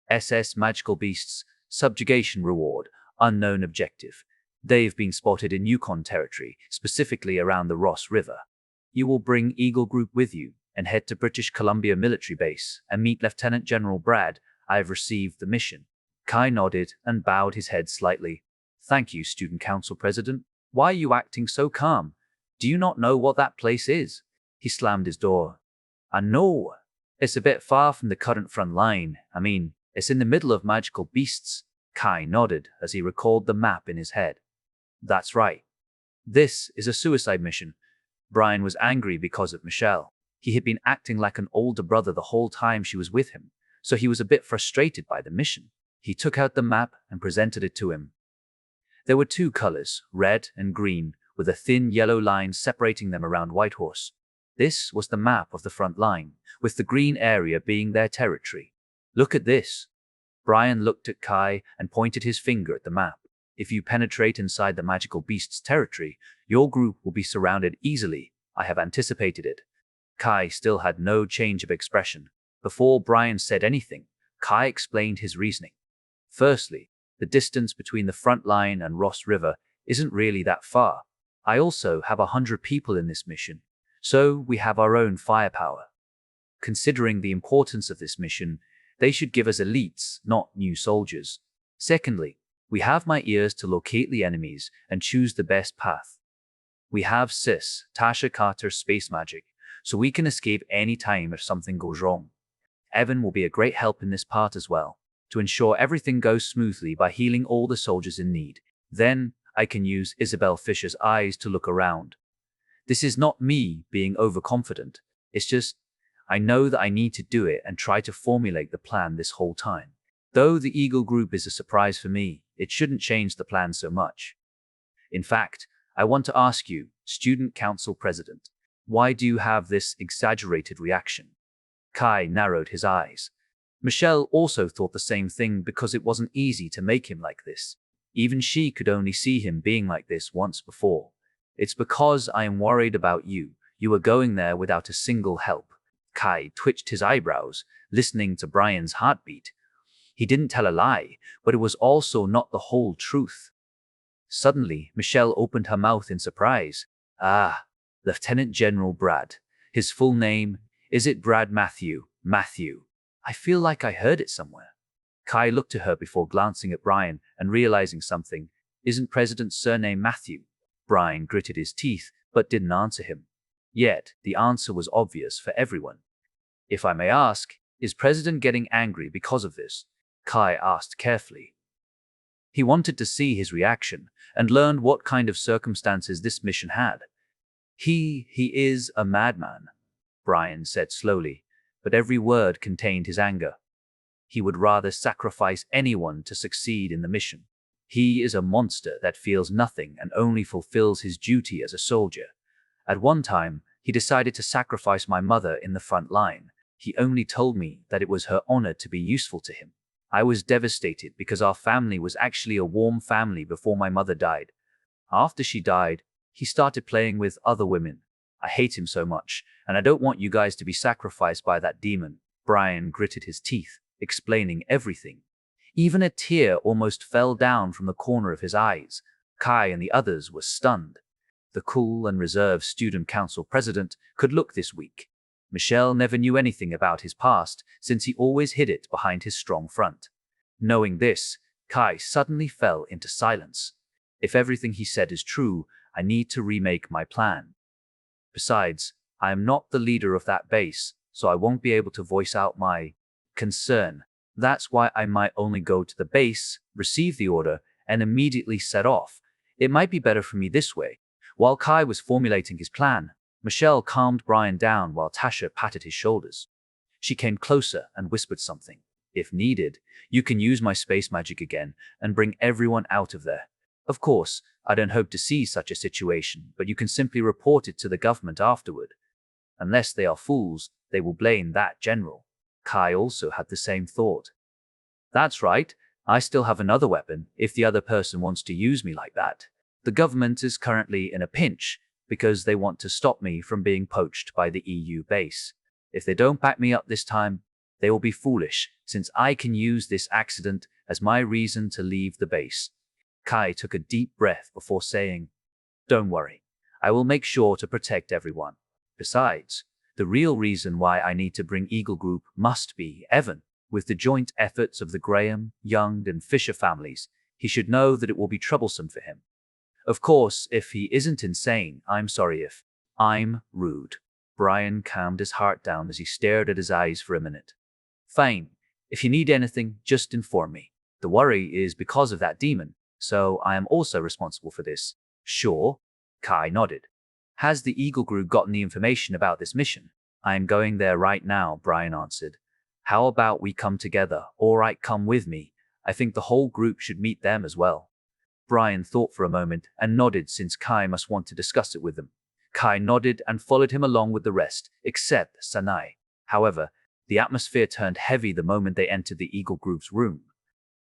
SS Magical Beasts, Subjugation Reward, Unknown Objective. They've been spotted in Yukon territory, specifically around the Ross River. You will bring Eagle Group with you and head to British Columbia Military Base and meet Lieutenant General Brad. I've received the mission. Kai nodded and bowed his head slightly. Thank you, Student Council President. Why are you acting so calm? Do you not know what that place is? He slammed his door. I know. It's a bit far from the current front line. I mean, it's in the middle of magical beasts. Kai nodded as he recalled the map in his head. That's right. This is a suicide mission. Brian was angry because of Michelle. He had been acting like an older brother the whole time she was with him, so he was a bit frustrated by the mission. He took out the map and presented it to him. There were two colors, red and green, with a thin yellow line separating them around Whitehorse. This was the map of the front line, with the green area being their territory. Look at this. Brian looked at Kai and pointed his finger at the map. If you penetrate inside the magical beast's territory, your group will be surrounded easily. I have anticipated it. Kai still had no change of expression. Before Brian said anything, Kai explained his reasoning. Firstly, the distance between the front line and Ross River isn't really that far. I also have 100 people in this mission, so we have our own firepower. Considering the importance of this mission, they should give us elites, not new soldiers. Secondly, we have my ears to locate the enemies and choose the best path. We have Sis, Tasha Carter's space magic, so we can escape any time if something goes wrong. Evan will be a great help in this part as well, to ensure everything goes smoothly by healing all the soldiers in need. Then, I can use Isabel Fisher's eyes to look around. This is not me being overconfident. It's just, I know that I need to do it and try to formulate the plan this whole time. Though the Eagle Group is a surprise for me, it shouldn't change the plan so much. In fact, I want to ask you, Student Council President, why do you have this exaggerated reaction? Kai narrowed his eyes. Michelle also thought the same thing because it wasn't easy to make him like this. Even she could only see him being like this once before. It's because I am worried about you. You were going there without a single help. Kai twitched his eyebrows, listening to Brian's heartbeat. He didn't tell a lie, but it was also not the whole truth. Suddenly, Michelle opened her mouth in surprise. Ah, Lieutenant General Brad. His full name, is it Brad Matthew? Matthew. I feel like I heard it somewhere. Kai looked to her before glancing at Brian and realizing something. Isn't President's surname Matthew? Brian gritted his teeth, but didn't answer him. Yet, the answer was obvious for everyone. If I may ask, is President getting angry because of this? Kai asked carefully. He wanted to see his reaction and learned what kind of circumstances this mission had. He is a madman, Brian said slowly, but every word contained his anger. He would rather sacrifice anyone to succeed in the mission. He is a monster that feels nothing and only fulfills his duty as a soldier. At one time, he decided to sacrifice my mother in the front line. He only told me that it was her honor to be useful to him. I was devastated because our family was actually a warm family before my mother died. After she died, he started playing with other women. I hate him so much, and I don't want you guys to be sacrificed by that demon. Brian gritted his teeth, explaining everything. Even a tear almost fell down from the corner of his eyes. Kai and the others were stunned. The cool and reserved student council president could look this weak. Michelle never knew anything about his past since he always hid it behind his strong front. Knowing this, Kai suddenly fell into silence. If everything he said is true, I need to remake my plan. Besides, I am not the leader of that base, so I won't be able to voice out my concern. That's why I might only go to the base, receive the order, and immediately set off. It might be better for me this way. While Kai was formulating his plan, Michelle calmed Brian down while Tasha patted his shoulders. She came closer and whispered something. If needed, you can use my space magic again and bring everyone out of there. Of course, I don't hope to see such a situation, but you can simply report it to the government afterward. Unless they are fools, they will blame that general. Kai also had the same thought. That's right, I still have another weapon if the other person wants to use me like that. The government is currently in a pinch because they want to stop me from being poached by the EU base. If they don't back me up this time, they will be foolish, since I can use this accident as my reason to leave the base. Kai took a deep breath before saying, Don't worry, I will make sure to protect everyone. Besides, the real reason why I need to bring Eagle Group must be Evan. With the joint efforts of the Graham, Young, and Fisher families, he should know that it will be troublesome for him. Of course, if he isn't insane, I'm sorry if I'm rude. Brian calmed his heart down as he stared at his eyes for a minute. Fine. If you need anything, just inform me. The worry is because of that demon, so I am also responsible for this. Sure. Kai nodded. Has the Eagle Group gotten the information about this mission? I am going there right now, Brian answered. How about we come together? All right, come with me. I think the whole group should meet them as well. Brian thought for a moment and nodded since Kai must want to discuss it with them. Kai nodded and followed him along with the rest, except Sanai. However, the atmosphere turned heavy the moment they entered the Eagle Group's room.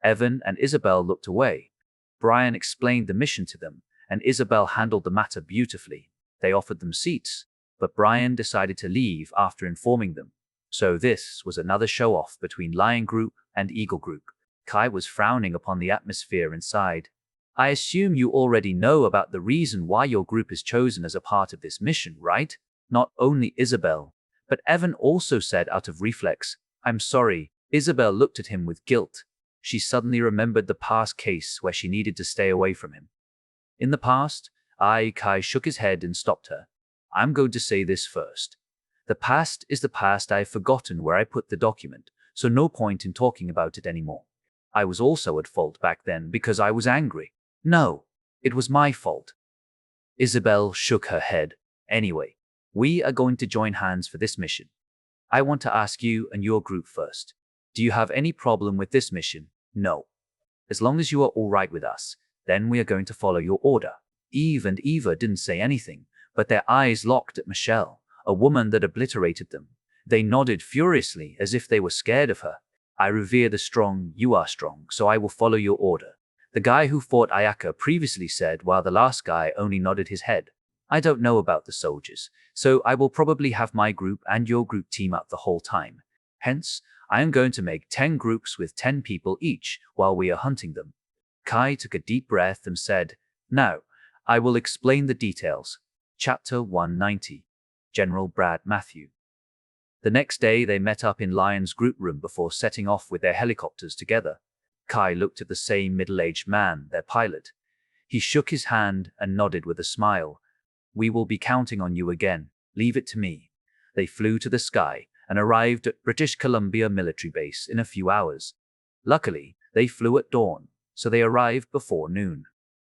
Evan and Isabel looked away. Brian explained the mission to them, and Isabel handled the matter beautifully. They offered them seats, but Brian decided to leave after informing them. So this was another show-off between Lion Group and Eagle Group. Kai was frowning upon the atmosphere inside. I assume you already know about the reason why your group is chosen as a part of this mission, right? Not only Isabel, but Evan also said out of reflex, I'm sorry. Isabel looked at him with guilt. She suddenly remembered the past case where she needed to stay away from him. In the past, Kai shook his head and stopped her. I'm going to say this first. The past is the past. I've forgotten where I put the document, so no point in talking about it anymore. I was also at fault back then because I was angry. No, it was my fault. Isabel shook her head. Anyway, we are going to join hands for this mission. I want to ask you and your group first. Do you have any problem with this mission? No. As long as you are all right with us, then we are going to follow your order. Eve and Eva didn't say anything, but their eyes locked at Michelle, a woman that obliterated them. They nodded furiously as if they were scared of her. I revere the strong, you are strong, so I will follow your order. The guy who fought Ayaka previously said, while the last guy only nodded his head. I don't know about the soldiers, so I will probably have my group and your group team up the whole time. Hence, I am going to make 10 groups with 10 people each while we are hunting them. Kai took a deep breath and said, Now, I will explain the details. Chapter 190. General Brad Matthew. The next day they met up in Lion's group room before setting off with their helicopters together. Kai looked at the same middle-aged man, their pilot. He shook his hand and nodded with a smile. We will be counting on you again. Leave it to me. They flew to the sky and arrived at British Columbia military base in a few hours. Luckily, they flew at dawn, so they arrived before noon.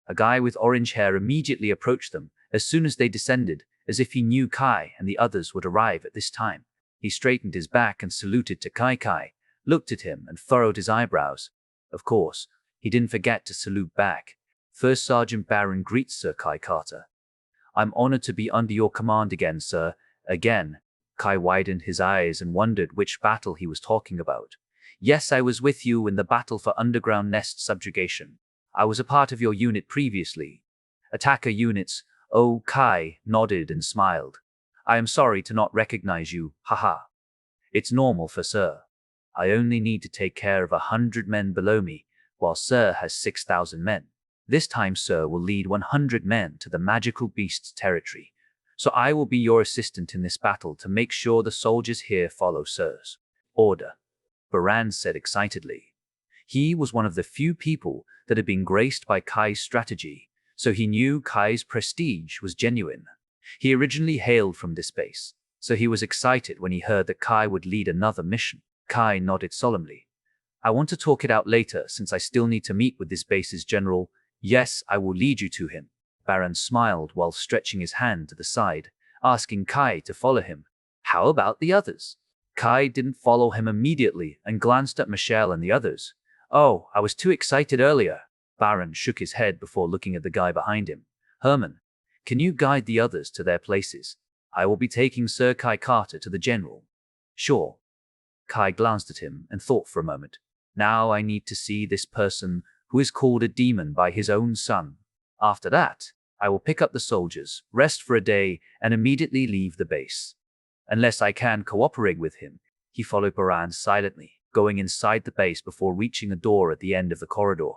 A guy with orange hair immediately approached them as soon as they descended, as if he knew Kai and the others would arrive at this time. He straightened his back and saluted to Kai, looked at him and furrowed his eyebrows. Of course, he didn't forget to salute back. First Sergeant Barron greets Sir Kai Carter. I'm honored to be under your command again, sir. Again. Kai widened his eyes and wondered which battle he was talking about. Yes, I was with you in the battle for underground nest subjugation. I was a part of your unit previously. Attacker units. Oh, Kai nodded and smiled. I am sorry to not recognize you, haha. It's normal for sir. I only need to take care of 100 men below me, while sir has 6,000 men. This time sir will lead 100 men to the magical beast's territory. So I will be your assistant in this battle to make sure the soldiers here follow sir's order. Baran said excitedly. He was one of the few people that had been graced by Kai's strategy, so he knew Kai's prestige was genuine. He originally hailed from this base, so he was excited when he heard that Kai would lead another mission. Kai nodded solemnly. I want to talk it out later since I still need to meet with this base's general. Yes, I will lead you to him. Baran smiled while stretching his hand to the side, asking Kai to follow him. How about the others? Kai didn't follow him immediately and glanced at Michelle and the others. Oh, I was too excited earlier. Baran shook his head before looking at the guy behind him. Herman, can you guide the others to their places? I will be taking Sir Kai Carter to the general. Sure. Kai glanced at him and thought for a moment. Now I need to see this person who is called a demon by his own son. After that, I will pick up the soldiers, rest for a day, and immediately leave the base. Unless I can cooperate with him. He followed Baran silently, going inside the base before reaching a door at the end of the corridor.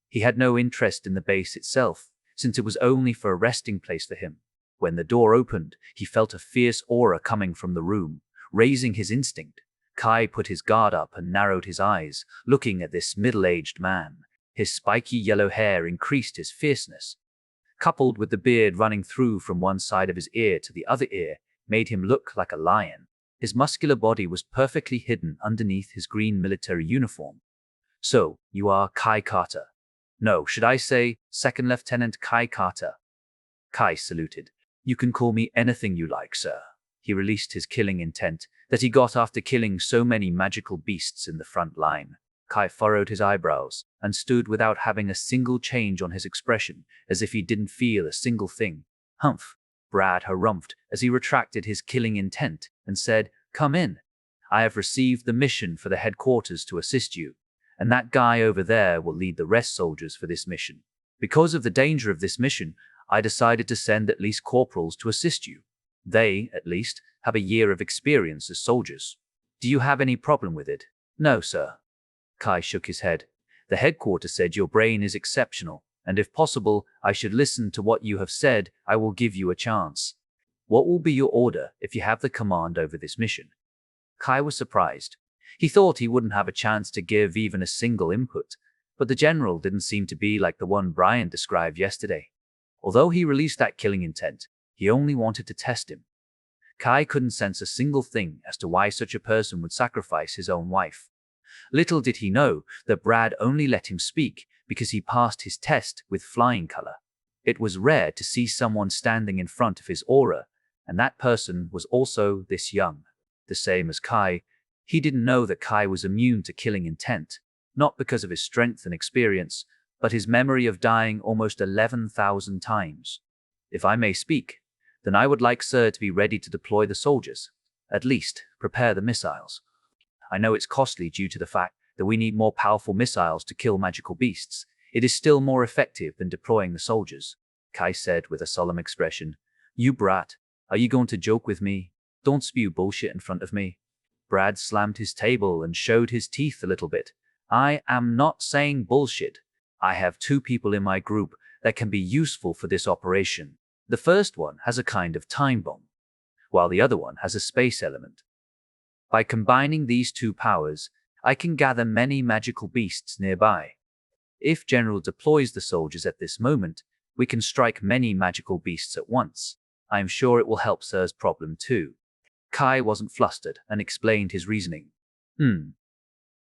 He had no interest in the base itself, since it was only for a resting place for him. When the door opened, he felt a fierce aura coming from the room, raising his instinct. Kai put his guard up and narrowed his eyes, looking at this middle-aged man. His spiky yellow hair increased his fierceness. Coupled with the beard running through from one side of his ear to the other ear, made him look like a lion. His muscular body was perfectly hidden underneath his green military uniform. So, you are Kai Carter. No, should I say, Second Lieutenant Kai Carter? Kai saluted. You can call me anything you like, sir. He released his killing intent that he got after killing so many magical beasts in the front line. Kai furrowed his eyebrows and stood without having a single change on his expression, as if he didn't feel a single thing. Humph! Brad harumphed as he retracted his killing intent and said, Come in. I have received the mission for the headquarters to assist you, and that guy over there will lead the rest soldiers for this mission. Because of the danger of this mission, I decided to send at least corporals to assist you. They, at least, have a year of experience as soldiers. Do you have any problem with it? No, sir. Kai shook his head. The headquarters said your brain is exceptional, and if possible, I should listen to what you have said. I will give you a chance. What will be your order if you have the command over this mission? Kai was surprised. He thought he wouldn't have a chance to give even a single input, but the general didn't seem to be like the one Brian described yesterday. Although he released that killing intent, he only wanted to test him. Kai couldn't sense a single thing as to why such a person would sacrifice his own wife. Little did he know that Brad only let him speak because he passed his test with flying color. It was rare to see someone standing in front of his aura, and that person was also this young. the same as Kai. He didn't know that Kai was immune to killing intent, not because of his strength and experience, but his memory of dying almost 11,000 times. If I may speak, then I would like Sir to be ready to deploy the soldiers. At least, prepare the missiles. I know it's costly due to the fact that we need more powerful missiles to kill magical beasts. It is still more effective than deploying the soldiers, Kai said with a solemn expression. You brat, are you going to joke with me? Don't spew bullshit in front of me. Brad slammed his table and showed his teeth a little bit. I am not saying bullshit. I have 2 people in my group that can be useful for this operation. The first one has a kind of time bomb, while the other one has a space element. By combining these 2 powers, I can gather many magical beasts nearby. If General deploys the soldiers at this moment, we can strike many magical beasts at once. I am sure it will help Sir's problem too. Kai wasn't flustered and explained his reasoning.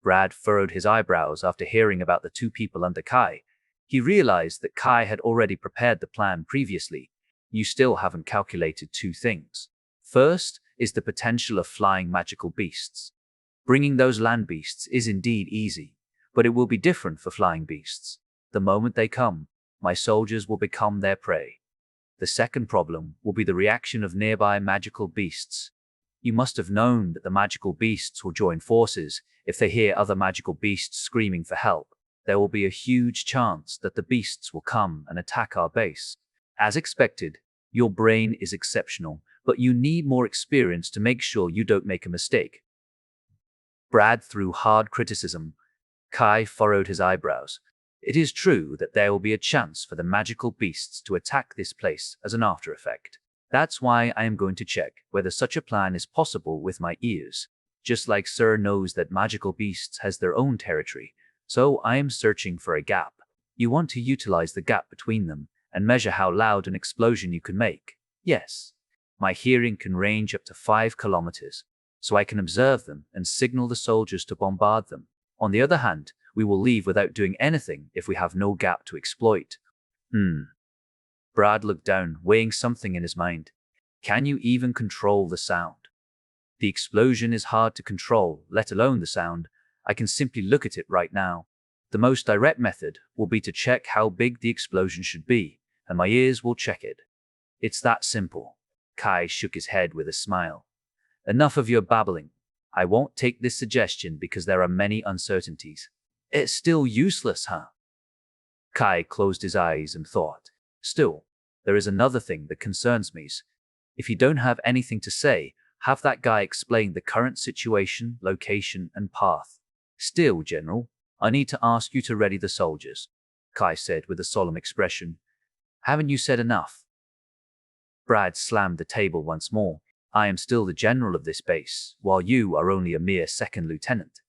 Brad furrowed his eyebrows after hearing about the 2 people under Kai. He realized that Kai had already prepared the plan previously. You still haven't calculated 2 things. First is the potential of flying magical beasts. Bringing those land beasts is indeed easy, but it will be different for flying beasts. The moment they come, my soldiers will become their prey. The second problem will be the reaction of nearby magical beasts. You must have known that the magical beasts will join forces if they hear other magical beasts screaming for help. There will be a huge chance that the beasts will come and attack our base. As expected, your brain is exceptional, but you need more experience to make sure you don't make a mistake. Brad threw hard criticism. Kai furrowed his eyebrows. It is true that there will be a chance for the magical beasts to attack this place as an after effect. That's why I am going to check whether such a plan is possible with my ears. Just like Sir knows that magical beasts has their own territory, so I am searching for a gap. You want to utilize the gap between them and measure how loud an explosion you can make. Yes, my hearing can range up to 5 kilometers, so I can observe them and signal the soldiers to bombard them. On the other hand, we will leave without doing anything if we have no gap to exploit. Brad looked down, weighing something in his mind. Can you even control the sound? The explosion is hard to control, let alone the sound. I can simply look at it right now. The most direct method will be to check how big the explosion should be, and my ears will check it. It's that simple. Kai shook his head with a smile. Enough of your babbling. I won't take this suggestion because there are many uncertainties. It's still useless, huh? Kai closed his eyes and thought. Still, there is another thing that concerns me. If you don't have anything to say, have that guy explain the current situation, location, and path. Still, General, I need to ask you to ready the soldiers, Kai said with a solemn expression. Haven't you said enough? Brad slammed the table once more. I am still the general of this base, while you are only a mere second lieutenant.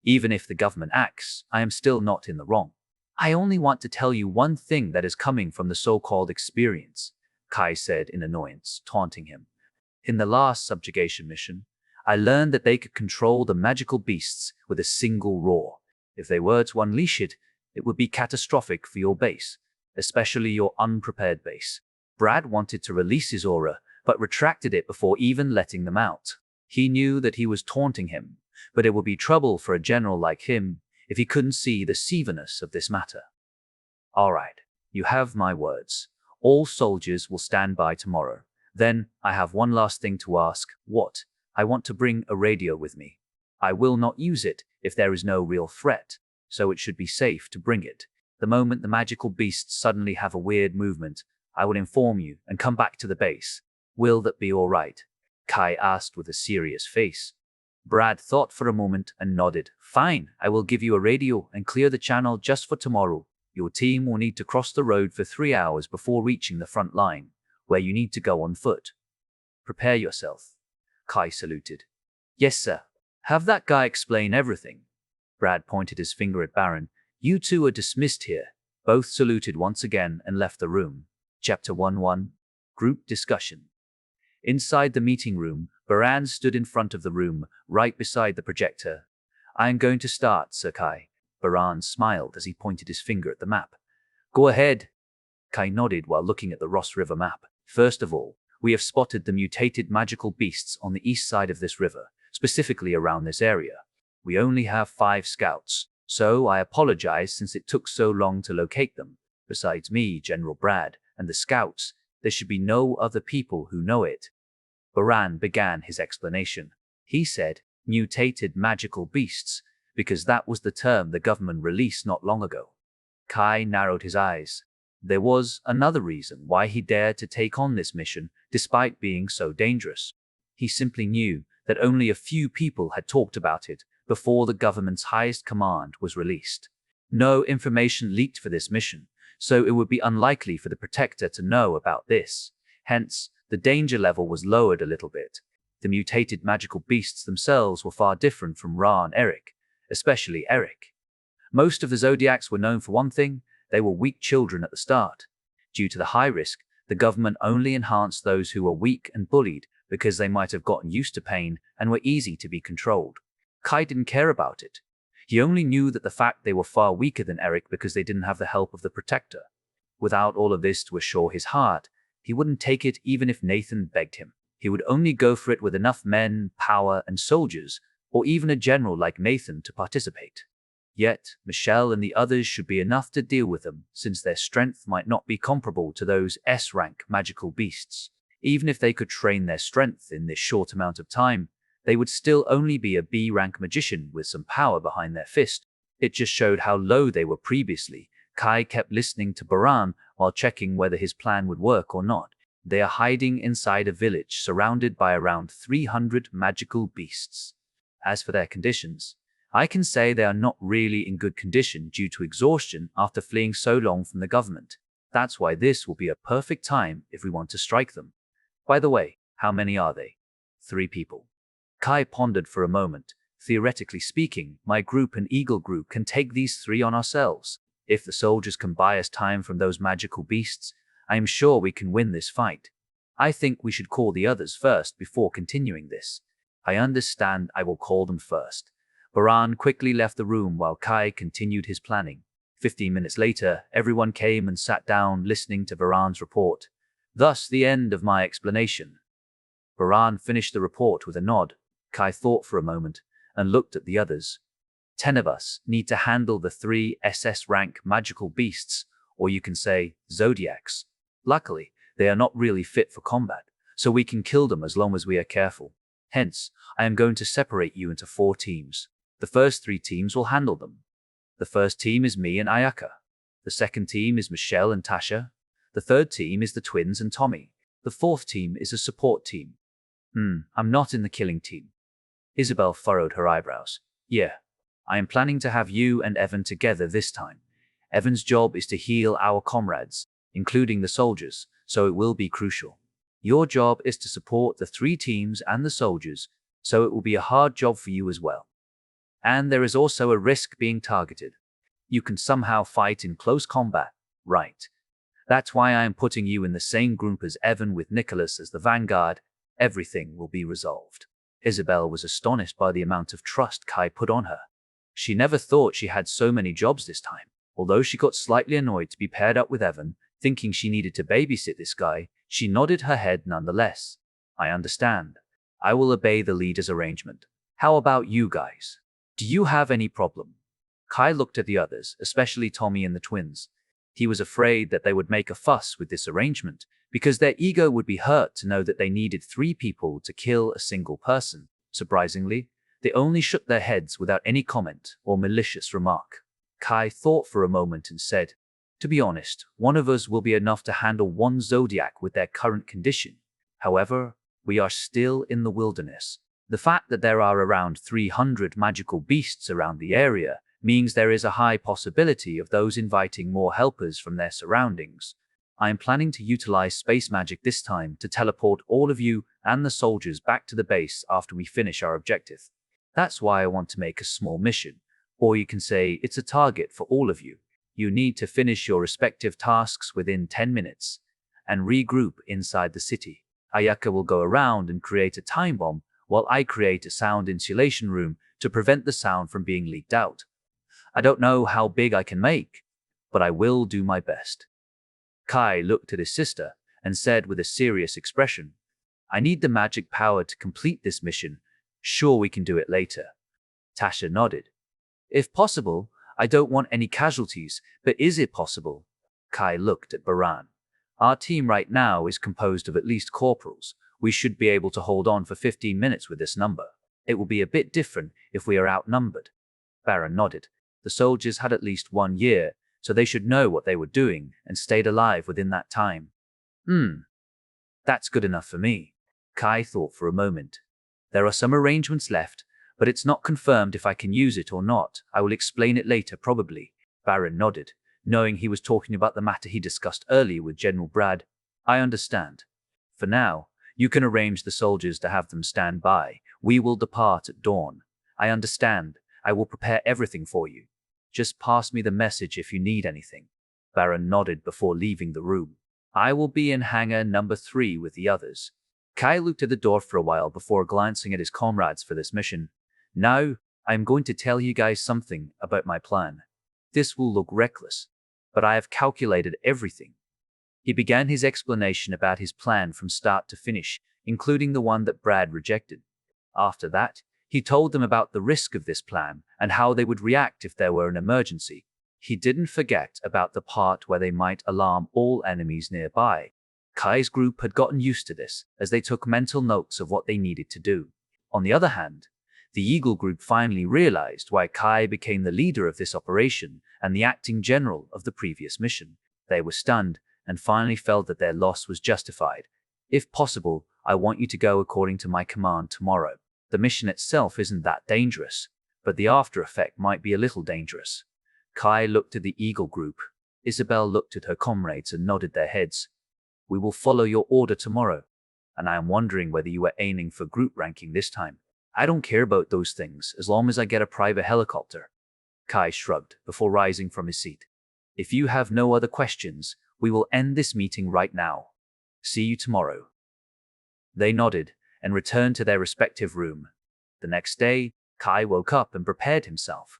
Even if the government acts, I am still not in the wrong. I only want to tell you one thing that is coming from the so-called experience, Kai said in annoyance, taunting him. In the last subjugation mission, I learned that they could control the magical beasts with a single roar. If they were to unleash it, it would be catastrophic for your base, especially your unprepared base. Brad wanted to release his aura, but retracted it before even letting them out. He knew that he was taunting him, but it would be trouble for a general like him if he couldn't see the severness of this matter. All right, you have my words. All soldiers will stand by tomorrow. Then, I have one last thing to ask. What? I want to bring a radio with me. I will not use it if there is no real threat, so it should be safe to bring it. The moment the magical beasts suddenly have a weird movement, I will inform you and come back to the base. Will that be all right? Kai asked with a serious face. Brad thought for a moment and nodded. Fine, I will give you a radio and clear the channel just for tomorrow. Your team will need to cross the road for 3 hours before reaching the front line, where you need to go on foot. Prepare yourself. Kai saluted. Yes, sir. Have that guy explain everything. Brad pointed his finger at Baron. You two are dismissed here. Both saluted once again and left the room. Chapter 11. Group Discussion. Inside the meeting room, Baran stood in front of the room, right beside the projector. I am going to start, Sir Kai. Baran smiled as he pointed his finger at the map. Go ahead. Kai nodded while looking at the Ross River map. First of all, we have spotted the mutated magical beasts on the east side of this river, specifically around this area. We only have 5 scouts, so I apologize since it took so long to locate them. Besides me, General Brad, and the scouts, there should be no other people who know it. Baran began his explanation. He said, mutated magical beasts, because that was the term the government released not long ago. Kai narrowed his eyes. There was another reason why he dared to take on this mission, despite being so dangerous. He simply knew that only a few people had talked about it before the government's highest command was released. No information leaked for this mission, so it would be unlikely for the Protector to know about this. Hence, the danger level was lowered a little bit. The mutated magical beasts themselves were far different from Ra and Eric, especially Eric. Most of the Zodiacs were known for one thing: they were weak children at the start. Due to the high risk, the government only enhanced those who were weak and bullied because they might have gotten used to pain and were easy to be controlled. Kai didn't care about it. He only knew that the fact they were far weaker than Eric because they didn't have the help of the Protector. Without all of this to assure his heart, he wouldn't take it even if Nathan begged him. He would only go for it with enough men, power, and soldiers, or even a general like Nathan to participate. Yet, Michelle and the others should be enough to deal with them, since their strength might not be comparable to those S-rank magical beasts. Even if they could train their strength in this short amount of time, they would still only be a B-rank magician with some power behind their fist. It just showed how low they were previously. Kai kept listening to Baran while checking whether his plan would work or not. They are hiding inside a village surrounded by around 300 magical beasts. As for their conditions, I can say they are not really in good condition due to exhaustion after fleeing so long from the government. That's why this will be a perfect time if we want to strike them. By the way, how many are they? 3 people. Kai pondered for a moment. Theoretically speaking, my group and Eagle group can take these 3 on ourselves. If the soldiers can buy us time from those magical beasts, I am sure we can win this fight. I think we should call the others first before continuing this. I understand, I will call them first. Baran quickly left the room while Kai continued his planning. 15 minutes later, everyone came and sat down listening to Baran's report. Thus the end of my explanation. Baran finished the report with a nod. Kai thought for a moment and looked at the others. 10 of us need to handle the 3 SS-rank magical beasts, or you can say Zodiacs. Luckily, they are not really fit for combat, so we can kill them as long as we are careful. Hence, I am going to separate you into 4 teams. The first 3 teams will handle them. The first team is me and Ayaka. The second team is Michelle and Tasha. The third team is the twins and Tommy. The fourth team is a support team. I'm not in the killing team. Isabel furrowed her eyebrows. Yeah, I am planning to have you and Evan together this time. Evan's job is to heal our comrades, including the soldiers, so it will be crucial. Your job is to support the 3 teams and the soldiers, so it will be a hard job for you as well. And there is also a risk being targeted. You can somehow fight in close combat, right? That's why I am putting you in the same group as Evan with Nicholas as the vanguard. Everything will be resolved. Isabel was astonished by the amount of trust Kai put on her. She never thought she had so many jobs this time. Although she got slightly annoyed to be paired up with Evan, thinking she needed to babysit this guy, she nodded her head nonetheless. I understand. I will obey the leader's arrangement. How about you guys? Do you have any problem? Kai looked at the others, especially Tommy and the twins. He was afraid that they would make a fuss with this arrangement, because their ego would be hurt to know that they needed 3 people to kill a single person. Surprisingly, they only shook their heads without any comment or malicious remark. Kai thought for a moment and said, to be honest, one of us will be enough to handle 1 Zodiac with their current condition. However, we are still in the wilderness. The fact that there are around 300 magical beasts around the area means there is a high possibility of those inviting more helpers from their surroundings. I am planning to utilize space magic this time to teleport all of you and the soldiers back to the base after we finish our objective. That's why I want to make a small mission, or you can say it's a target for all of you. You need to finish your respective tasks within 10 minutes and regroup inside the city. Ayaka will go around and create a time bomb while I create a sound insulation room to prevent the sound from being leaked out. I don't know how big I can make, but I will do my best. Kai looked at his sister and said with a serious expression, I need the magic power to complete this mission. Sure, we can do it later. Tasha nodded. If possible, I don't want any casualties, but is it possible? Kai looked at Baran. Our team right now is composed of at least corporals. We should be able to hold on for 15 minutes with this number. It will be a bit different if we are outnumbered. Baran nodded. The soldiers had at least 1 year, so they should know what they were doing and stayed alive within that time. That's good enough for me. Kai thought for a moment. There are some arrangements left, but it's not confirmed if I can use it or not. I will explain it later, probably. Baran nodded, knowing he was talking about the matter he discussed earlier with General Brad. I understand. For now, you can arrange the soldiers to have them stand by. We will depart at dawn. I understand. I will prepare everything for you. Just pass me the message if you need anything. Baran nodded before leaving the room. I will be in hangar number 3 with the others. Kai looked at the door for a while before glancing at his comrades for this mission. Now, I am going to tell you guys something about my plan. This will look reckless, but I have calculated everything. He began his explanation about his plan from start to finish, including the one that Brad rejected. After that, he told them about the risk of this plan and how they would react if there were an emergency. He didn't forget about the part where they might alarm all enemies nearby. Kai's group had gotten used to this, as they took mental notes of what they needed to do. On the other hand, the Eagle group finally realized why Kai became the leader of this operation and the acting general of the previous mission. They were stunned and finally felt that their loss was justified. If possible, I want you to go according to my command tomorrow. The mission itself isn't that dangerous, but the after effect might be a little dangerous. Kai looked at the Eagle group. Isabel looked at her comrades and nodded their heads. We will follow your order tomorrow, and I am wondering whether you are aiming for group ranking this time. I don't care about those things as long as I get a private helicopter. Kai shrugged before rising from his seat. If you have no other questions, we will end this meeting right now. See you tomorrow. They nodded and returned to their respective room. The next day, Kai woke up and prepared himself.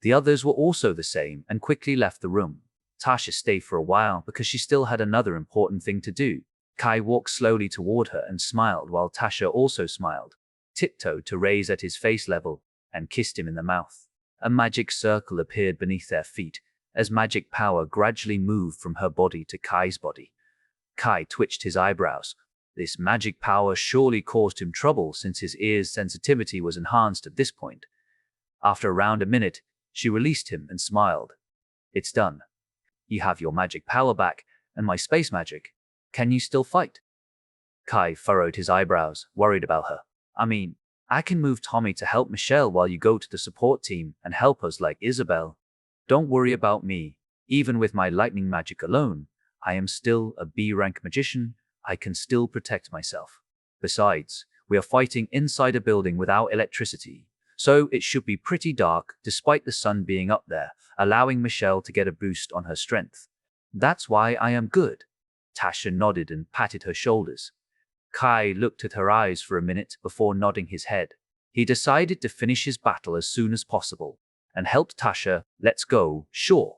The others were also the same and quickly left the room. Tasha stayed for a while because she still had another important thing to do. Kai walked slowly toward her and smiled while Tasha also smiled, tiptoed to raise at his face level, and kissed him in the mouth. A magic circle appeared beneath their feet as magic power gradually moved from her body to Kai's body. Kai twitched his eyebrows. This magic power surely caused him trouble since his ear's sensitivity was enhanced at this point. After around a minute, she released him and smiled. It's done. You have your magic power back and my space magic. Can you still fight? Kai furrowed his eyebrows, worried about her. I mean, I can move Tommy to help Michelle while you go to the support team and help us like Isabel. Don't worry about me. Even with my lightning magic alone, I am still a B-rank magician. I can still protect myself. Besides, we are fighting inside a building without electricity, so it should be pretty dark despite the sun being up there, allowing Michelle to get a boost on her strength. That's why I am good. Tasha nodded and patted her shoulders. Kai looked at her eyes for a minute before nodding his head. He decided to finish his battle as soon as possible and helped Tasha. Let's go, sure.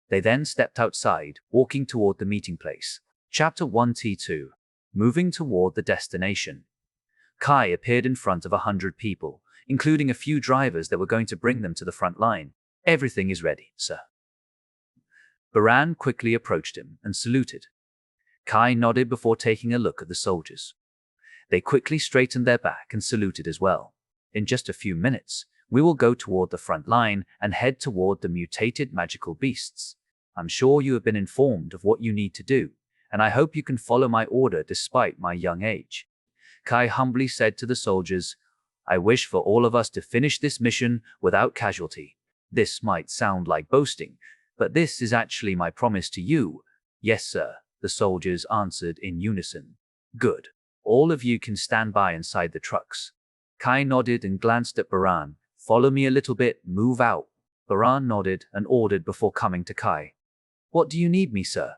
They then stepped outside, walking toward the meeting place. Chapter 1T2. Moving toward the destination. Kai appeared in front of 100 people, including a few drivers that were going to bring them to the front line. Everything is ready, sir. Baran quickly approached him and saluted. Kai nodded before taking a look at the soldiers. They quickly straightened their back and saluted as well. In just a few minutes, we will go toward the front line and head toward the mutated magical beasts. I'm sure you have been informed of what you need to do, and I hope you can follow my order despite my young age. Kai humbly said to the soldiers, I wish for all of us to finish this mission without casualty. This might sound like boasting, but this is actually my promise to you. Yes, sir, the soldiers answered in unison. Good. All of you can stand by inside the trucks. Kai nodded and glanced at Baran. Follow me a little bit, move out. Baran nodded and ordered before coming to Kai. What do you need me, sir?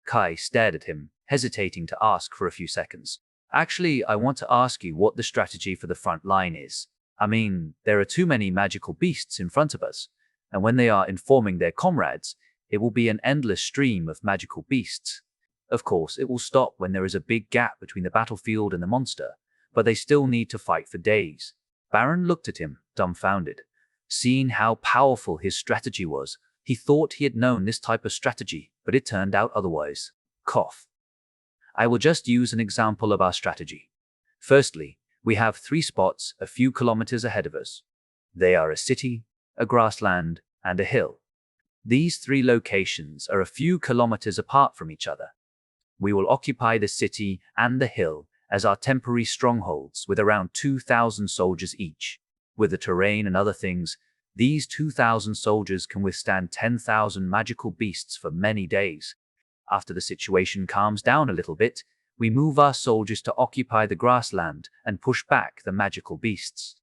Kai stared at him, hesitating to ask for a few seconds. Actually, I want to ask you what the strategy for the front line is. I mean, there are too many magical beasts in front of us, and when they are informing their comrades, it will be an endless stream of magical beasts. Of course, it will stop when there is a big gap between the battlefield and the monster, but they still need to fight for days. Baron looked at him, dumbfounded. Seeing how powerful his strategy was, he thought he had known this type of strategy, but it turned out otherwise. Cough. I will just use an example of our strategy. Firstly, we have 3 spots a few kilometers ahead of us. They are a city, a grassland, and a hill. These 3 locations are a few kilometers apart from each other. We will occupy the city and the hill as our temporary strongholds with around 2,000 soldiers each. With the terrain and other things, these 2,000 soldiers can withstand 10,000 magical beasts for many days. After the situation calms down a little bit, we move our soldiers to occupy the grassland and push back the magical beasts.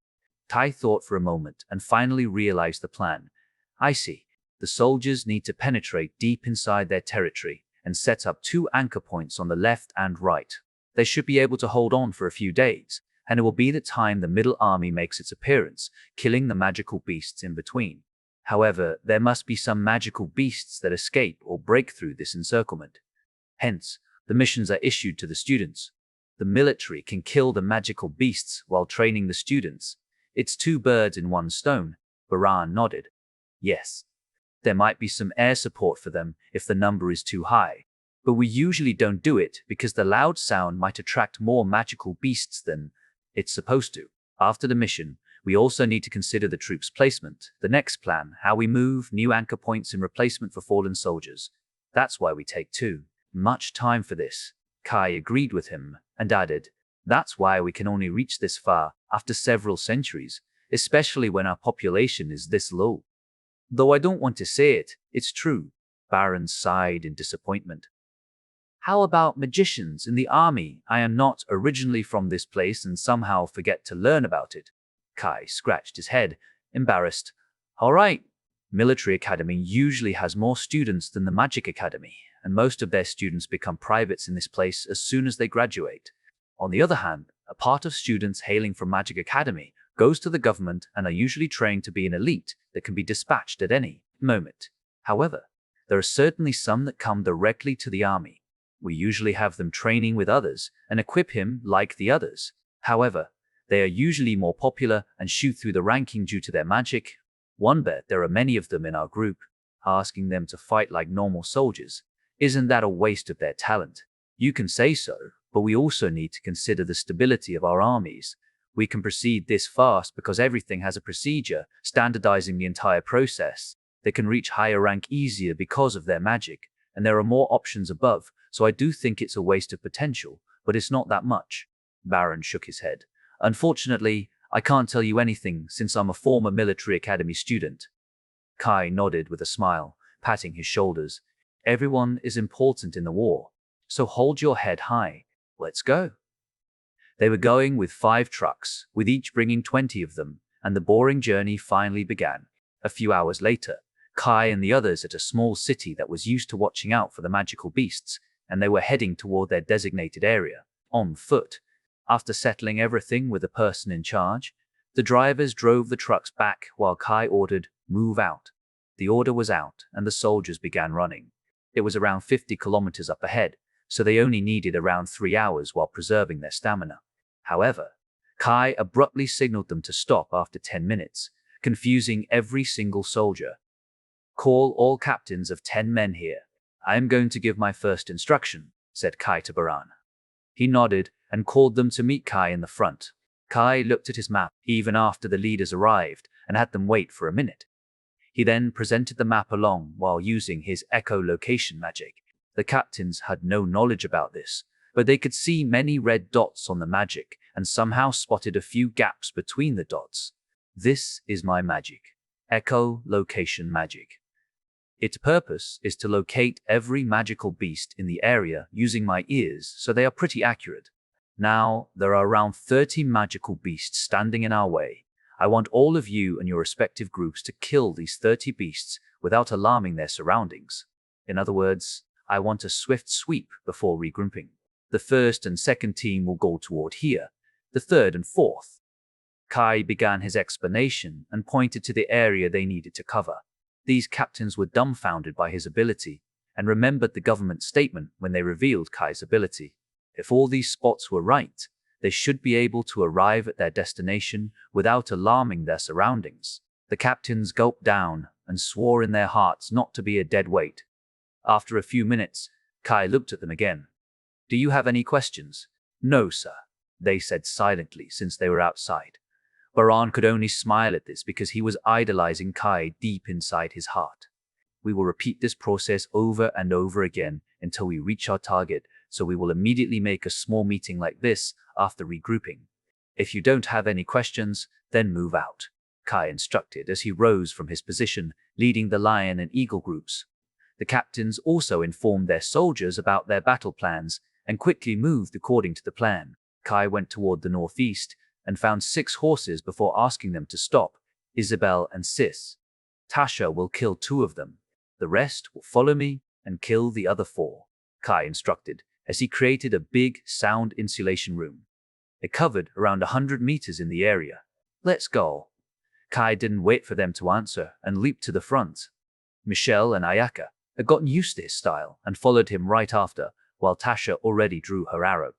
Tai thought for a moment and finally realized the plan. I see. The soldiers need to penetrate deep inside their territory and set up 2 anchor points on the left and right. They should be able to hold on for a few days, and it will be the time the middle army makes its appearance, killing the magical beasts in between. However, there must be some magical beasts that escape or break through this encirclement. Hence, the missions are issued to the students. The military can kill the magical beasts while training the students. It's 2 birds in 1 stone. Baran nodded. Yes. There might be some air support for them if the number is too high, but we usually don't do it because the loud sound might attract more magical beasts than it's supposed to. After the mission, we also need to consider the troops' placement, the next plan, how we move new anchor points in replacement for fallen soldiers. That's why we take too much time for this. Kai agreed with him and added, that's why we can only reach this far after several centuries, especially when our population is this low. Though I don't want to say it, it's true. Baron sighed in disappointment. How about magicians in the army? I am not originally from this place and somehow forget to learn about it. Kai scratched his head, embarrassed. All right. Military Academy usually has more students than the Magic Academy, and most of their students become privates in this place as soon as they graduate. On the other hand, a part of students hailing from Magic Academy goes to the government and are usually trained to be an elite that can be dispatched at any moment. However, there are certainly some that come directly to the army. We usually have them training with others and equip him like the others. However, they are usually more popular and shoot through the ranking due to their magic. One bet there are many of them in our group. Asking them to fight like normal soldiers, isn't that a waste of their talent? You can say so, but we also need to consider the stability of our armies. We can proceed this fast because everything has a procedure, standardizing the entire process. They can reach higher rank easier because of their magic, and there are more options above, so I do think it's a waste of potential, but it's not that much. Baron shook his head. Unfortunately, I can't tell you anything since I'm a former military academy student. Kai nodded with a smile, patting his shoulders. Everyone is important in the war, so hold your head high. Let's go. They were going with 5 trucks, with each bringing 20 of them, and the boring journey finally began. A few hours later, Kai and the others at a small city that was used to watching out for the magical beasts, and they were heading toward their designated area, on foot. After settling everything with the person in charge, the drivers drove the trucks back while Kai ordered, "Move out." The order was out, and the soldiers began running. It was around 50 kilometers up ahead, so they only needed around 3 hours while preserving their stamina. However, Kai abruptly signaled them to stop after 10 minutes, confusing every single soldier. "Call all captains of 10 men here. I am going to give my first instruction," said Kai to Baran. He nodded and called them to meet Kai in the front. Kai looked at his map even after the leaders arrived and had them wait for a minute. He then presented the map along while using his echolocation magic. The captains had no knowledge about this, but they could see many red dots on the magic and somehow spotted a few gaps between the dots. This is my magic. Echolocation magic. Its purpose is to locate every magical beast in the area using my ears, so they are pretty accurate. Now, there are around 30 magical beasts standing in our way. I want all of you and your respective groups to kill these 30 beasts without alarming their surroundings. In other words, I want a swift sweep before regrouping. The first and second team will go toward here, the third and fourth. Kai began his explanation and pointed to the area they needed to cover. These captains were dumbfounded by his ability and remembered the government statement when they revealed Kai's ability. If all these spots were right, they should be able to arrive at their destination without alarming their surroundings. The captains gulped down and swore in their hearts not to be a dead weight. After a few minutes, Kai looked at them again. "Do you have any questions?" "No, sir," they said silently since they were outside. Baran could only smile at this because he was idolizing Kai deep inside his heart. "We will repeat this process over and over again until we reach our target, so we will immediately make a small meeting like this after regrouping. If you don't have any questions, then move out," Kai instructed as he rose from his position, leading the lion and eagle groups. The captains also informed their soldiers about their battle plans and quickly moved according to the plan. Kai went toward the northeast and found 6 horses before asking them to stop. "Isabel and Sis. Tasha will kill 2 of them. The rest will follow me and kill the other 4, Kai instructed as he created a big sound insulation room. It covered around 100 meters in the area. "Let's go." Kai didn't wait for them to answer and leaped to the front. Michelle and Ayaka had gotten used to his style and followed him right after, while Tasha already drew her arrow.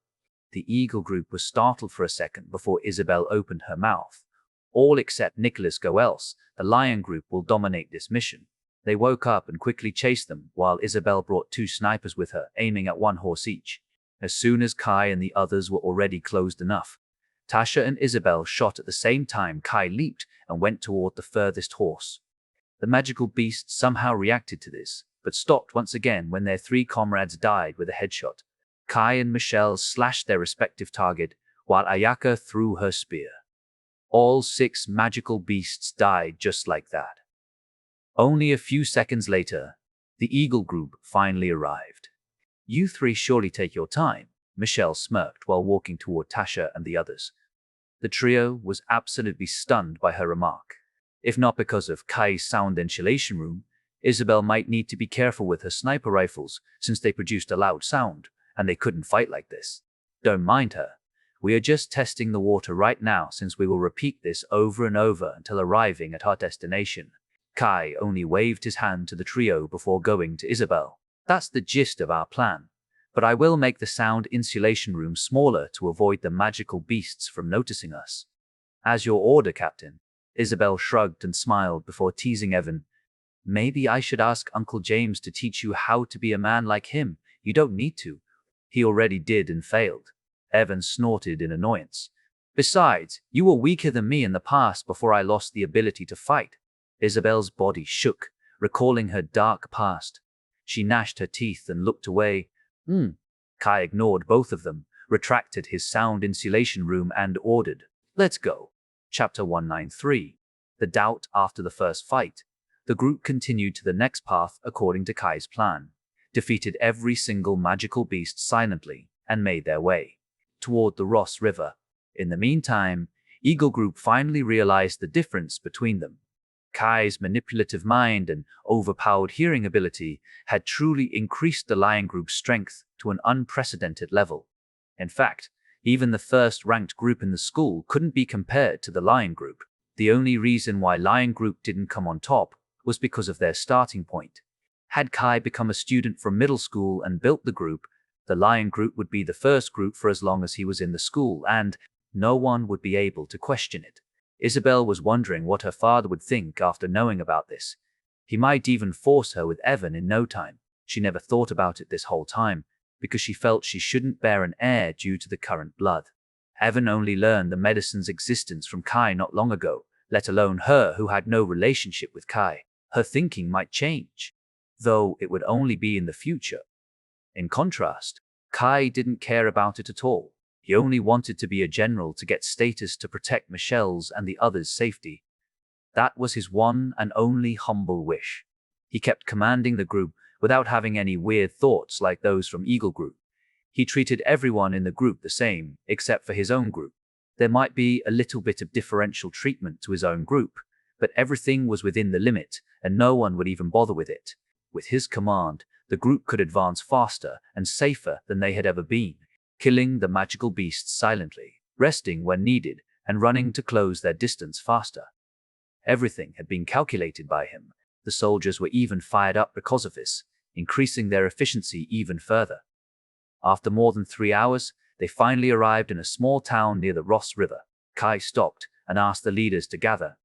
The eagle group was startled for a second before Isabel opened her mouth. All except Nicholas go else, the lion group will dominate this mission. They woke up and quickly chased them, while Isabel brought 2 snipers with her, aiming at 1 horse each. As soon as Kai and the others were already close enough, Tasha and Isabel shot at the same time. Kai leaped and went toward the furthest horse. The magical beast somehow reacted to this, but stopped once again when their 3 comrades died with a headshot. Kai and Michelle slashed their respective target, while Ayaka threw her spear. All 6 magical beasts died just like that. Only a few seconds later, the eagle group finally arrived. "You 3 surely take your time," Michelle smirked while walking toward Tasha and the others. The trio was absolutely stunned by her remark. If not because of Kai's sound insulation room, Isabel might need to be careful with her sniper rifles since they produced a loud sound, and they couldn't fight like this. "Don't mind her. We are just testing the water right now since we will repeat this over and over until arriving at our destination." Kai only waved his hand to the trio before going to Isabel. "That's the gist of our plan, but I will make the sound insulation room smaller to avoid the magical beasts from noticing us." "As your order, Captain." Isabel shrugged and smiled before teasing Evan. "Maybe I should ask Uncle James to teach you how to be a man like him. You don't need to. He already did and failed." Evan snorted in annoyance. "Besides, you were weaker than me in the past before I lost the ability to fight." Isabel's body shook, recalling her dark past. She gnashed her teeth and looked away. Kai ignored both of them, retracted his sound insulation room and ordered, "Let's go." Chapter 193. The doubt after the first fight. The group continued to the next path according to Kai's plan, defeated every single magical beast silently, and made their way toward the Ross River. In the meantime, Eagle Group finally realized the difference between them. Kai's manipulative mind and overpowered hearing ability had truly increased the Lion Group's strength to an unprecedented level. In fact, even the first-ranked group in the school couldn't be compared to the Lion Group. The only reason why Lion Group didn't come on top was because of their starting point. Had Kai become a student from middle school and built the group, the Lion Group would be the first group for as long as he was in the school, and no one would be able to question it. Isabel was wondering what her father would think after knowing about this. He might even force her with Evan in no time. She never thought about it this whole time, because she felt she shouldn't bear an heir due to the current blood. Evan only learned the medicine's existence from Kai not long ago, let alone her who had no relationship with Kai. Her thinking might change, though it would only be in the future. In contrast, Kai didn't care about it at all. He only wanted to be a general to get status to protect Michelle's and the others' safety. That was his one and only humble wish. He kept commanding the group without having any weird thoughts like those from Eagle Group. He treated everyone in the group the same, except for his own group. There might be a little bit of differential treatment to his own group, but everything was within the limit, and no one would even bother with it. With his command, the group could advance faster and safer than they had ever been, killing the magical beasts silently, resting when needed, and running to close their distance faster. Everything had been calculated by him. The soldiers were even fired up because of this, increasing their efficiency even further. After more than 3 hours, They finally arrived in a small town near the Ross River. Kai stopped and asked the leaders to gather.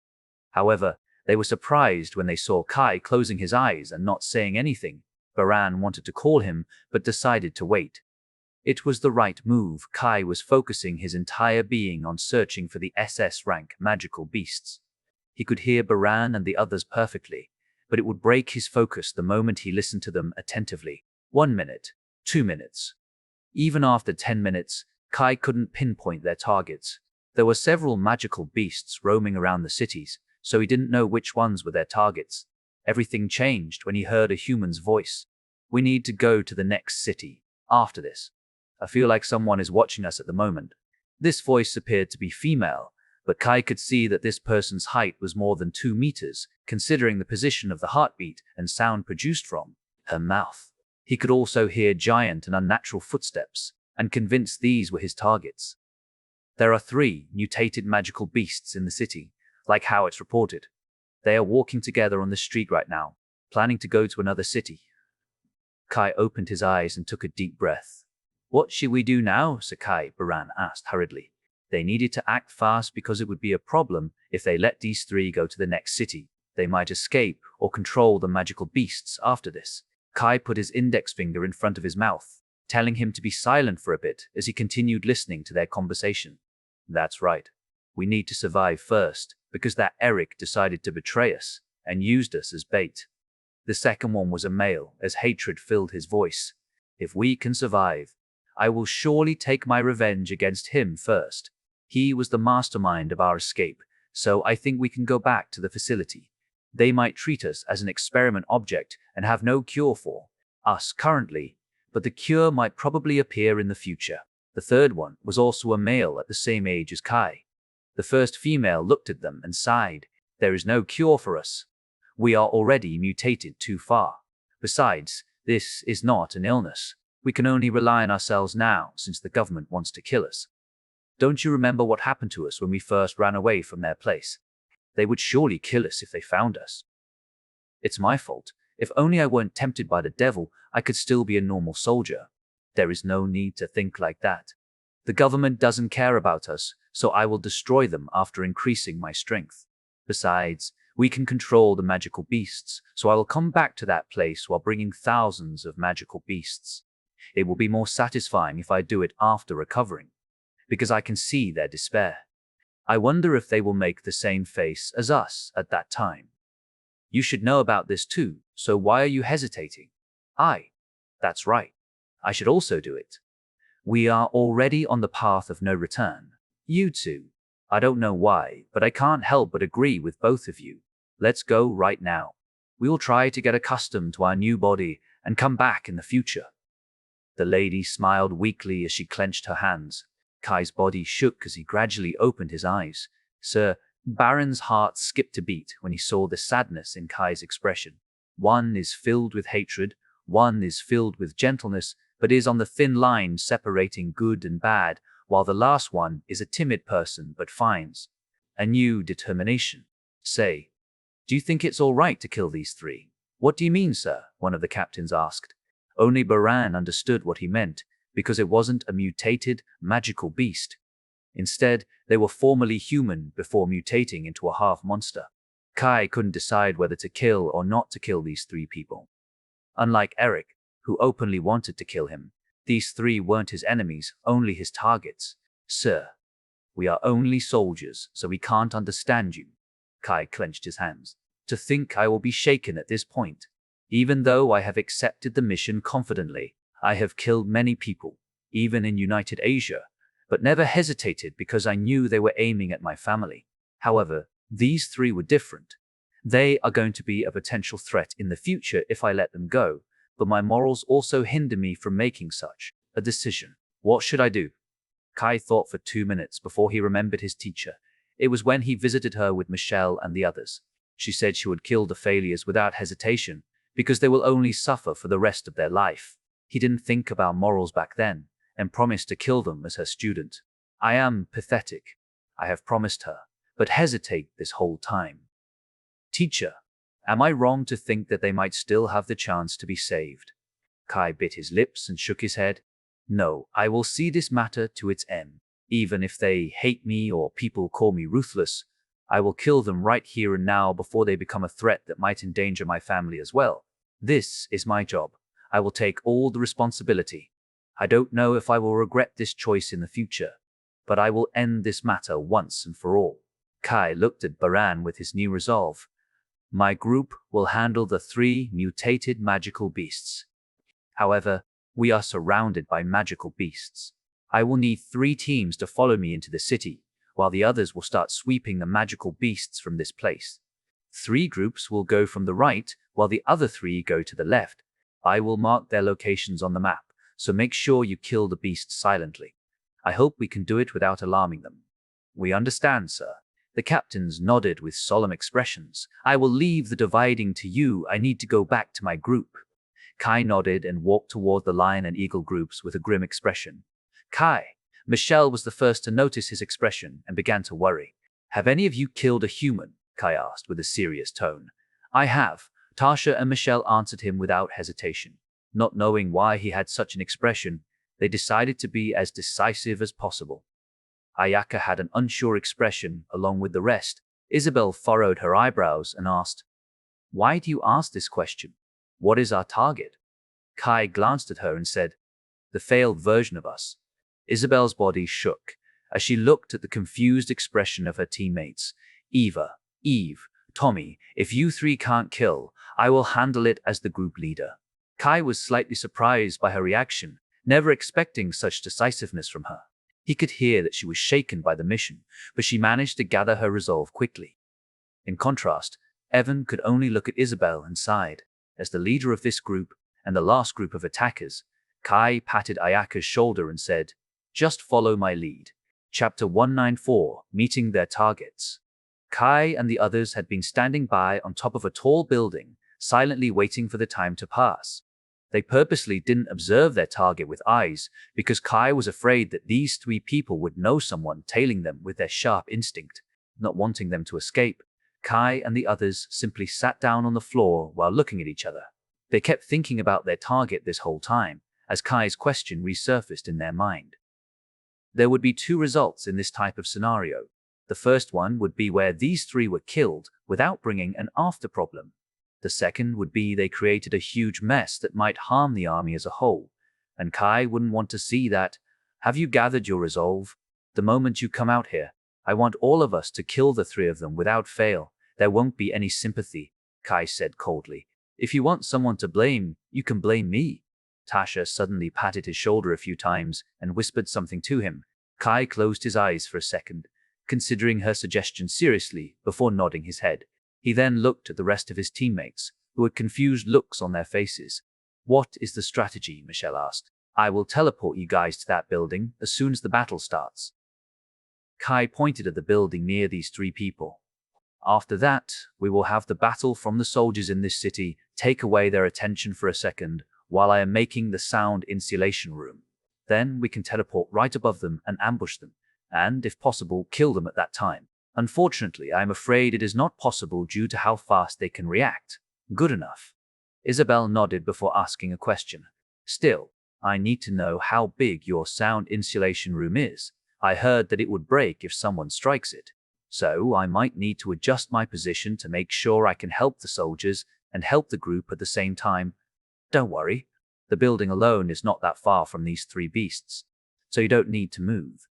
However, they were surprised when they saw Kai closing his eyes and not saying anything. Baran wanted to call him, but decided to wait. It was the right move. Kai was focusing his entire being on searching for the SS rank magical beasts. He could hear Baran and the others perfectly, but it would break his focus the moment he listened to them attentively. 1 minute, 2 minutes. Even after 10 minutes, Kai couldn't pinpoint their targets. There were several magical beasts roaming around the cities, so he didn't know which ones were their targets. Everything changed when he heard a human's voice. "We need to go to the next city. After this. I feel like someone is watching us at the moment." This voice appeared to be female, but Kai could see that this person's height was more than 2 meters, considering the position of the heartbeat and sound produced from her mouth. He could also hear giant and unnatural footsteps, and convinced these were his targets. There are 3 mutated magical beasts in the city, like how it's reported. They are walking together on the street right now, planning to go to another city. Kai opened his eyes and took a deep breath. "What should we do now?" Sakai Baran asked hurriedly. They needed to act fast because it would be a problem if they let these 3 go to the next city. They might escape or control the magical beasts after this. Kai put his index finger in front of his mouth, telling him to be silent for a bit as he continued listening to their conversation. "That's right. We need to survive first, because that Eric decided to betray us and used us as bait." The second one was a male, as hatred filled his voice. "If we can survive, I will surely take my revenge against him first. He was the mastermind of our escape, so I think we can go back to the facility. They might treat us as an experiment object and have no cure for us currently, but the cure might probably appear in the future." The third one was also a male at the same age as Kai. The first female looked at them and sighed. "There is no cure for us. We are already mutated too far. Besides, this is not an illness. We can only rely on ourselves now since the government wants to kill us. Don't you remember what happened to us when we first ran away from their place? They would surely kill us if they found us. It's my fault. If only I weren't tempted by the devil, I could still be a normal soldier. There is no need to think like that. The government doesn't care about us, so I will destroy them after increasing my strength. Besides, we can control the magical beasts, so I will come back to that place while bringing thousands of magical beasts. It will be more satisfying if I do it after recovering, because I can see their despair. I wonder if they will make the same face as us at that time. You should know about this too, so why are you hesitating?" That's right. I should also do it. We are already on the path of no return. You two. I don't know why, but I can't help but agree with both of you. Let's go right now. We will try to get accustomed to our new body and come back in the future." The lady smiled weakly as she clenched her hands. Kai's body shook as he gradually opened his eyes. Sir Baron's heart skipped a beat when he saw the sadness in Kai's expression. One is filled with hatred, one is filled with gentleness, but is on the thin line separating good and bad, while the last one is a timid person but finds a new determination. "Say, do you think it's all right to kill these 3? "What do you mean, sir?" one of the captains asked. Only Baran understood what he meant, because it wasn't a mutated, magical beast. Instead, they were formerly human before mutating into a half-monster. Kai couldn't decide whether to kill or not to kill these 3 people. Unlike Eric, who openly wanted to kill him, these 3 weren't his enemies, only his targets. "Sir, we are only soldiers, so we can't understand you." Kai clenched his hands. "To think I will be shaken at this point. Even though I have accepted the mission confidently, I have killed many people, even in United Asia, but never hesitated because I knew they were aiming at my family. However, these 3 were different. They are going to be a potential threat in the future if I let them go, but my morals also hinder me from making such a decision. What should I do?" Kai thought for 2 minutes before he remembered his teacher. It was when he visited her with Michelle and the others. She said she would kill the failures without hesitation, because they will only suffer for the rest of their life. He didn't think about morals back then, and promised to kill them as her student. "I am pathetic. I have promised her, but hesitate this whole time. Teacher, am I wrong to think that they might still have the chance to be saved?" Kai bit his lips and shook his head. No, I will see this matter to its end. Even if they hate me or people call me ruthless, I will kill them right here and now before they become a threat that might endanger my family as well. This is my job. I will take all the responsibility. I don't know if I will regret this choice in the future, but I will end this matter once and for all. Kai looked at Baran with his new resolve. My group will handle the 3 mutated magical beasts. However, we are surrounded by magical beasts. I will need 3 teams to follow me into the city, while the others will start sweeping the magical beasts from this place. 3 groups will go from the right, while the other 3 go to the left. I will mark their locations on the map, so make sure you kill the beasts silently. I hope we can do it without alarming them. We understand, sir. The captains nodded with solemn expressions. I will leave the dividing to you. I need to go back to my group. Kai nodded and walked toward the lion and eagle groups with a grim expression. Kai. Michelle was the first to notice his expression and began to worry. Have any of you killed a human? Kai asked with a serious tone. I have. Tasha and Michelle answered him without hesitation. Not knowing why he had such an expression, they decided to be as decisive as possible. Ayaka had an unsure expression along with the rest. Isabel furrowed her eyebrows and asked, Why do you ask this question? What is our target? Kai glanced at her and said, The failed version of us. Isabel's body shook as she looked at the confused expression of her teammates. Eve, Tommy, if you 3 can't kill, I will handle it as the group leader. Kai was slightly surprised by her reaction, never expecting such decisiveness from her. He could hear that she was shaken by the mission, but she managed to gather her resolve quickly. In contrast, Evan could only look at Isabel and sighed. As the leader of this group and the last group of attackers, Kai patted Ayaka's shoulder and said, Just follow my lead. Chapter 194, Meeting Their Targets. Kai and the others had been standing by on top of a tall building, silently waiting for the time to pass. They purposely didn't observe their target with eyes because Kai was afraid that these 3 people would know someone tailing them with their sharp instinct. Not wanting them to escape, Kai and the others simply sat down on the floor while looking at each other. They kept thinking about their target this whole time, as Kai's question resurfaced in their mind. There would be 2 results in this type of scenario. The first one would be where these 3 were killed without bringing an after problem. The second would be they created a huge mess that might harm the army as a whole, and Kai wouldn't want to see that. Have you gathered your resolve? The moment you come out here, I want all of us to kill the 3 of them without fail. There won't be any sympathy, Kai said coldly. If you want someone to blame, you can blame me. Tasha suddenly patted his shoulder a few times and whispered something to him. Kai closed his eyes for a second, considering her suggestion seriously before nodding his head. He then looked at the rest of his teammates, who had confused looks on their faces. What is the strategy? Michelle asked. I will teleport you guys to that building as soon as the battle starts. Kai pointed at the building near these 3 people. After that, we will have the battle from the soldiers in this city take away their attention for a second while I am making the sound insulation room. Then we can teleport right above them and ambush them, and, if possible, kill them at that time. Unfortunately, I am afraid it is not possible due to how fast they can react. Good enough. Isabel nodded before asking a question. Still, I need to know how big your sound insulation room is. I heard that it would break if someone strikes it. So I might need to adjust my position to make sure I can help the soldiers and help the group at the same time. Don't worry. The building alone is not that far from these 3 beasts, so you don't need to move.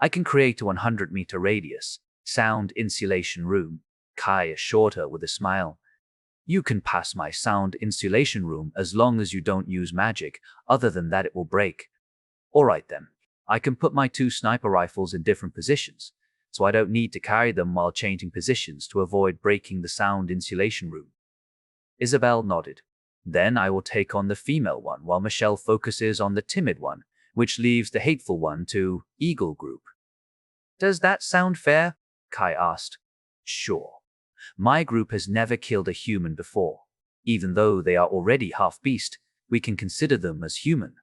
I can create a 100-meter radius sound insulation room, Kai assured her with a smile. You can pass my sound insulation room as long as you don't use magic. Other than that, it will break. All right then. I can put my 2 sniper rifles in different positions, so I don't need to carry them while changing positions to avoid breaking the sound insulation room. Isabel nodded. Then I will take on the female one while Michelle focuses on the timid one, which leaves the hateful one to Eagle Group. Does that sound fair? Kai asked. Sure. My group has never killed a human before. Even though they are already half-beast, we can consider them as human.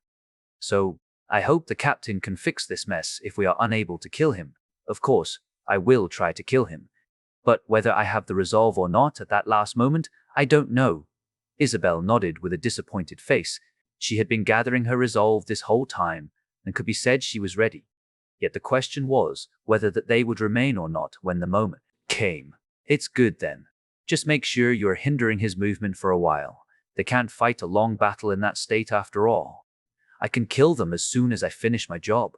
So, I hope the captain can fix this mess if we are unable to kill him. Of course, I will try to kill him. But whether I have the resolve or not at that last moment, I don't know. Isabel nodded with a disappointed face. She had been gathering her resolve this whole time, and could be said she was ready. Yet the question was whether that they would remain or not when the moment came. It's good then. Just make sure you're hindering his movement for a while. They can't fight a long battle in that state after all. I can kill them as soon as I finish my job.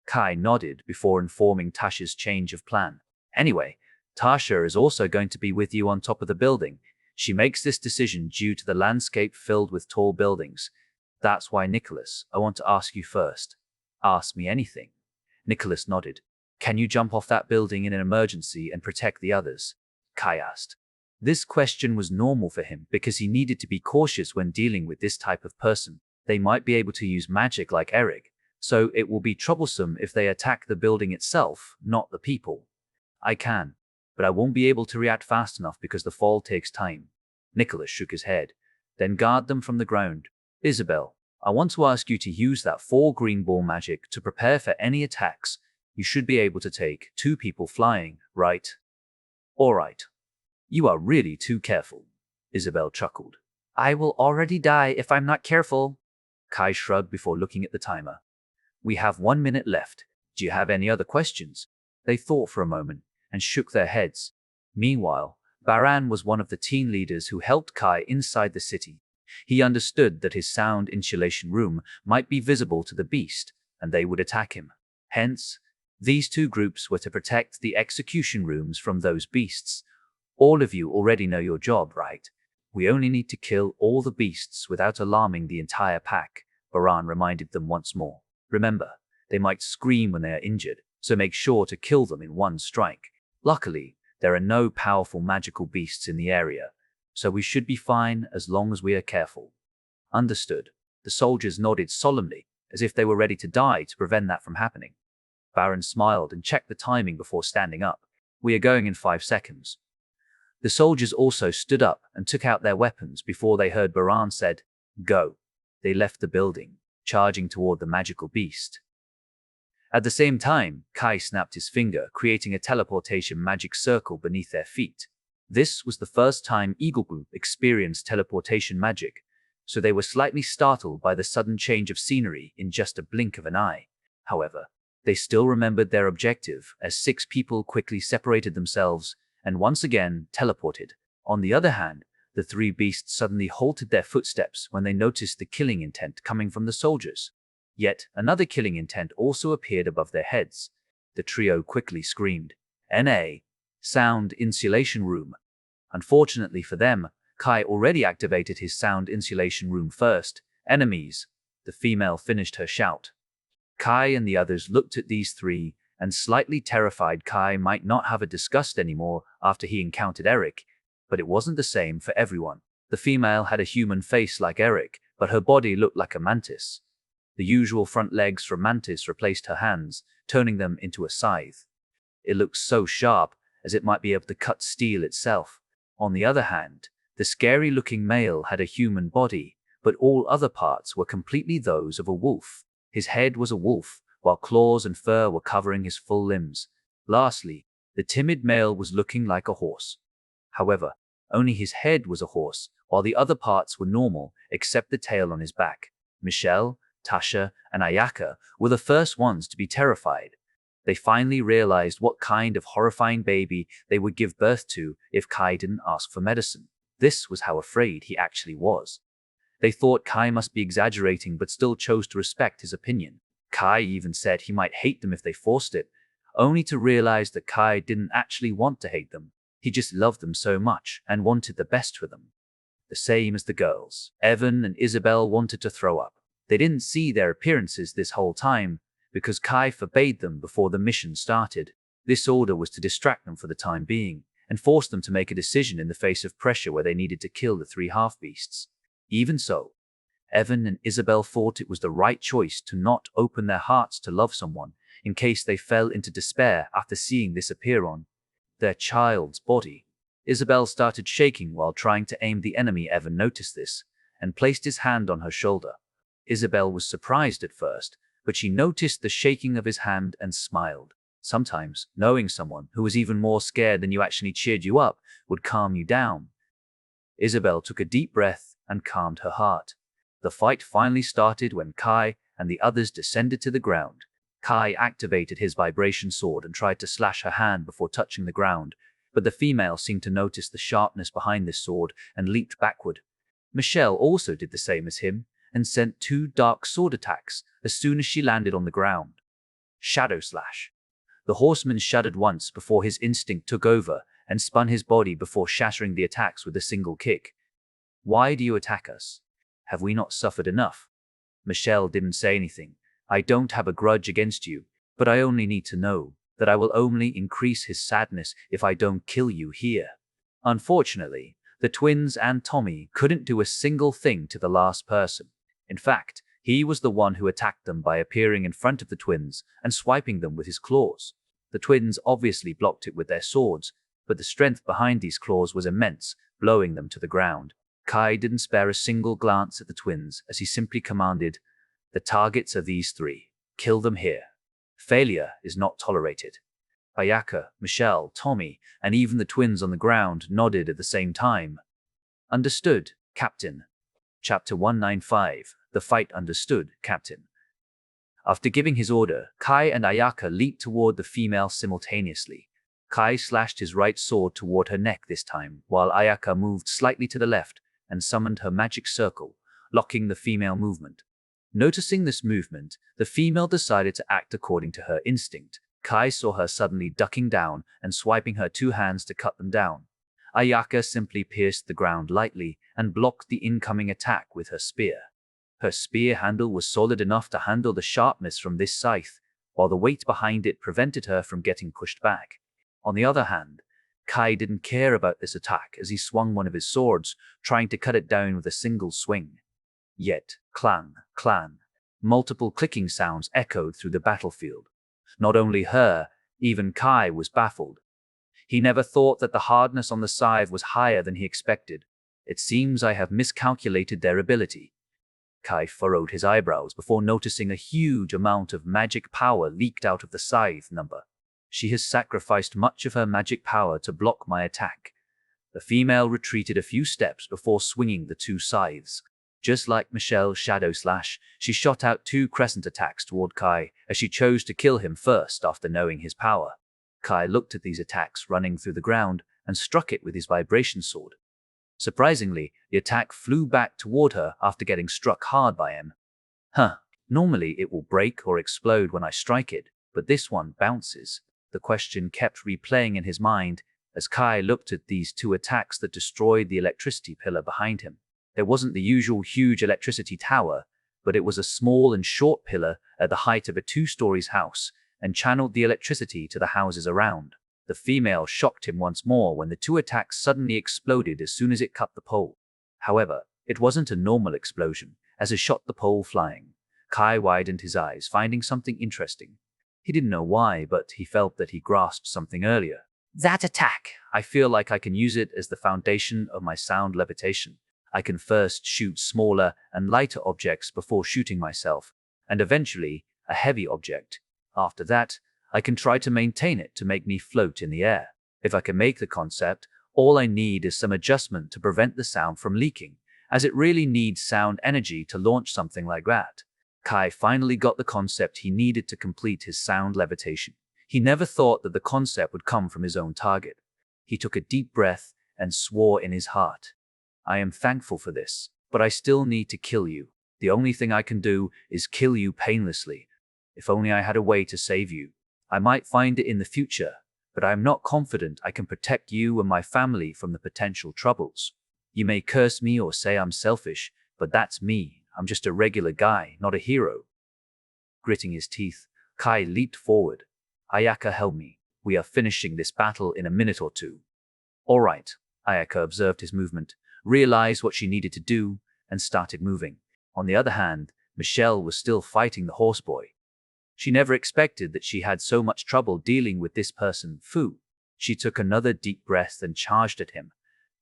Kai nodded before informing Tasha's change of plan. Anyway, Tasha is also going to be with you on top of the building. She makes this decision due to the landscape filled with tall buildings. That's why, Nicholas, I want to ask you first. Ask me anything. Nicholas nodded. Can you jump off that building in an emergency and protect the others? Kai asked. This question was normal for him because he needed to be cautious when dealing with this type of person. They might be able to use magic like Eric, so it will be troublesome if they attack the building itself, not the people. I can, but I won't be able to react fast enough because the fall takes time. Nicholas shook his head. Then guard them from the ground. Isabel, I want to ask you to use that 4 green ball magic to prepare for any attacks. You should be able to take 2 people flying, right? All right. You are really too careful, Isabel chuckled. I will already die if I'm not careful. Kai shrugged before looking at the timer. We have 1 minute left. Do you have any other questions? They thought for a moment and shook their heads. Meanwhile, Baran was one of the team leaders who helped Kai inside the city. He understood that his sound insulation room might be visible to the beast, and they would attack him. Hence, these 2 groups were to protect the execution rooms from those beasts. All of you already know your job, right? We only need to kill all the beasts without alarming the entire pack, Baran reminded them once more. Remember, they might scream when they are injured, so make sure to kill them in one strike. Luckily, there are no powerful magical beasts in the area, so we should be fine as long as we are careful. Understood. The soldiers nodded solemnly, as if they were ready to die to prevent that from happening. Baron smiled and checked the timing before standing up. We are going in 5 seconds. The soldiers also stood up and took out their weapons before they heard Baran said, "Go." They left the building, charging toward the magical beast. At the same time, Kai snapped his finger, creating a teleportation magic circle beneath their feet. This was the first time Eagle Group experienced teleportation magic, so they were slightly startled by the sudden change of scenery in just a blink of an eye. However, they still remembered their objective as 6 people quickly separated themselves and once again teleported. On the other hand, the 3 beasts suddenly halted their footsteps when they noticed the killing intent coming from the soldiers. Yet another killing intent also appeared above their heads. The trio quickly screamed, "NA! Sound insulation room!" Unfortunately for them, Kai already activated his sound insulation room first. "Enemies!" The female finished her shout. Kai and the others looked at these 3, and slightly terrified. Kai might not have a disgust anymore after he encountered Eric, but it wasn't the same for everyone. The female had a human face like Eric, but her body looked like a mantis. The usual front legs from mantis replaced her hands, turning them into a scythe. It looked so sharp, as it might be able to cut steel itself. On the other hand, the scary-looking male had a human body, but all other parts were completely those of a wolf. His head was a wolf, while claws and fur were covering his full limbs. Lastly, the timid male was looking like a horse. However, only his head was a horse, while the other parts were normal, except the tail on his back. Michelle, Tasha, and Ayaka were the first ones to be terrified. They finally realized what kind of horrifying baby they would give birth to if Kai didn't ask for medicine. This was how afraid he actually was. They thought Kai must be exaggerating but still chose to respect his opinion. Kai even said he might hate them if they forced it, only to realize that Kai didn't actually want to hate them. He just loved them so much and wanted the best for them. The same as the girls. Evan and Isabel wanted to throw up. They didn't see their appearances this whole time because Kai forbade them before the mission started. This order was to distract them for the time being and force them to make a decision in the face of pressure where they needed to kill the 3 half-beasts. Even so, Evan and Isabel thought it was the right choice to not open their hearts to love someone in case they fell into despair after seeing this appear on their child's body. Isabel started shaking while trying to aim the enemy. Evan noticed this and placed his hand on her shoulder. Isabel was surprised at first, but she noticed the shaking of his hand and smiled. Sometimes, knowing someone who was even more scared than you actually cheered you up would calm you down. Isabel took a deep breath and calmed her heart. The fight finally started when Kai and the others descended to the ground. Kai activated his vibration sword and tried to slash her hand before touching the ground, but the female seemed to notice the sharpness behind this sword and leaped backward. Michelle also did the same as him and sent 2 dark sword attacks as soon as she landed on the ground. Shadow Slash. The horseman shuddered once before his instinct took over and spun his body before shattering the attacks with a single kick. Why do you attack us? Have we not suffered enough? Michelle didn't say anything. I don't have a grudge against you, but I only need to know that I will only increase his sadness if I don't kill you here. Unfortunately, the twins and Tommy couldn't do a single thing to the last person. In fact, he was the one who attacked them by appearing in front of the twins and swiping them with his claws. The twins obviously blocked it with their swords, but the strength behind these claws was immense, blowing them to the ground. Kai didn't spare a single glance at the twins as he simply commanded, "The targets are these 3. Kill them here. Failure is not tolerated." Ayaka, Michelle, Tommy, and even the twins on the ground nodded at the same time. Understood, Captain. Chapter 195. The Fight. Understood, Captain. After giving his order, Kai and Ayaka leaped toward the female simultaneously. Kai slashed his right sword toward her neck this time, while Ayaka moved slightly to the left and summoned her magic circle, locking the female movement. Noticing this movement, the female decided to act according to her instinct. Kai saw her suddenly ducking down and swiping her 2 hands to cut them down. Ayaka simply pierced the ground lightly and blocked the incoming attack with her spear. Her spear handle was solid enough to handle the sharpness from this scythe, while the weight behind it prevented her from getting pushed back. On the other hand, Kai didn't care about this attack as he swung one of his swords, trying to cut it down with a single swing. Yet, clang, clang, multiple clicking sounds echoed through the battlefield. Not only her, even Kai was baffled. He never thought that the hardness on the scythe was higher than he expected. It seems I have miscalculated their ability. Kai furrowed his eyebrows before noticing a huge amount of magic power leaked out of the scythe number. She has sacrificed much of her magic power to block my attack. The female retreated a few steps before swinging the 2 scythes. Just like Michelle's Shadow Slash, she shot out 2 crescent attacks toward Kai as she chose to kill him first after knowing his power. Kai looked at these attacks running through the ground and struck it with his vibration sword. Surprisingly, the attack flew back toward her after getting struck hard by him. Normally it will break or explode when I strike it, but this one bounces. The question kept replaying in his mind as Kai looked at these 2 attacks that destroyed the electricity pillar behind him. There wasn't the usual huge electricity tower, but it was a small and short pillar at the height of a 2-story house and channeled the electricity to the houses around. The female shocked him once more when the 2 attacks suddenly exploded as soon as it cut the pole. However, it wasn't a normal explosion, as it shot the pole flying. Kai widened his eyes, finding something interesting. He didn't know why, but he felt that he grasped something earlier. That attack! I feel like I can use it as the foundation of my sound levitation. I can first shoot smaller and lighter objects before shooting myself, and eventually a heavy object. After that, I can try to maintain it to make me float in the air. If I can make the concept, all I need is some adjustment to prevent the sound from leaking, as it really needs sound energy to launch something like that. Kai finally got the concept he needed to complete his sound levitation. He never thought that the concept would come from his own target. He took a deep breath and swore in his heart. I am thankful for this, but I still need to kill you. The only thing I can do is kill you painlessly. If only I had a way to save you. I might find it in the future, but I am not confident I can protect you and my family from the potential troubles. You may curse me or say I'm selfish, but that's me. I'm just a regular guy, not a hero. Gritting his teeth, Kai leaped forward. Ayaka, help me. We are finishing this battle in a minute or 2. All right. Ayaka observed his movement, realized what she needed to do, and started moving. On the other hand, Michelle was still fighting the horseboy. She never expected that she had so much trouble dealing with this person, Fu. She took another deep breath and charged at him.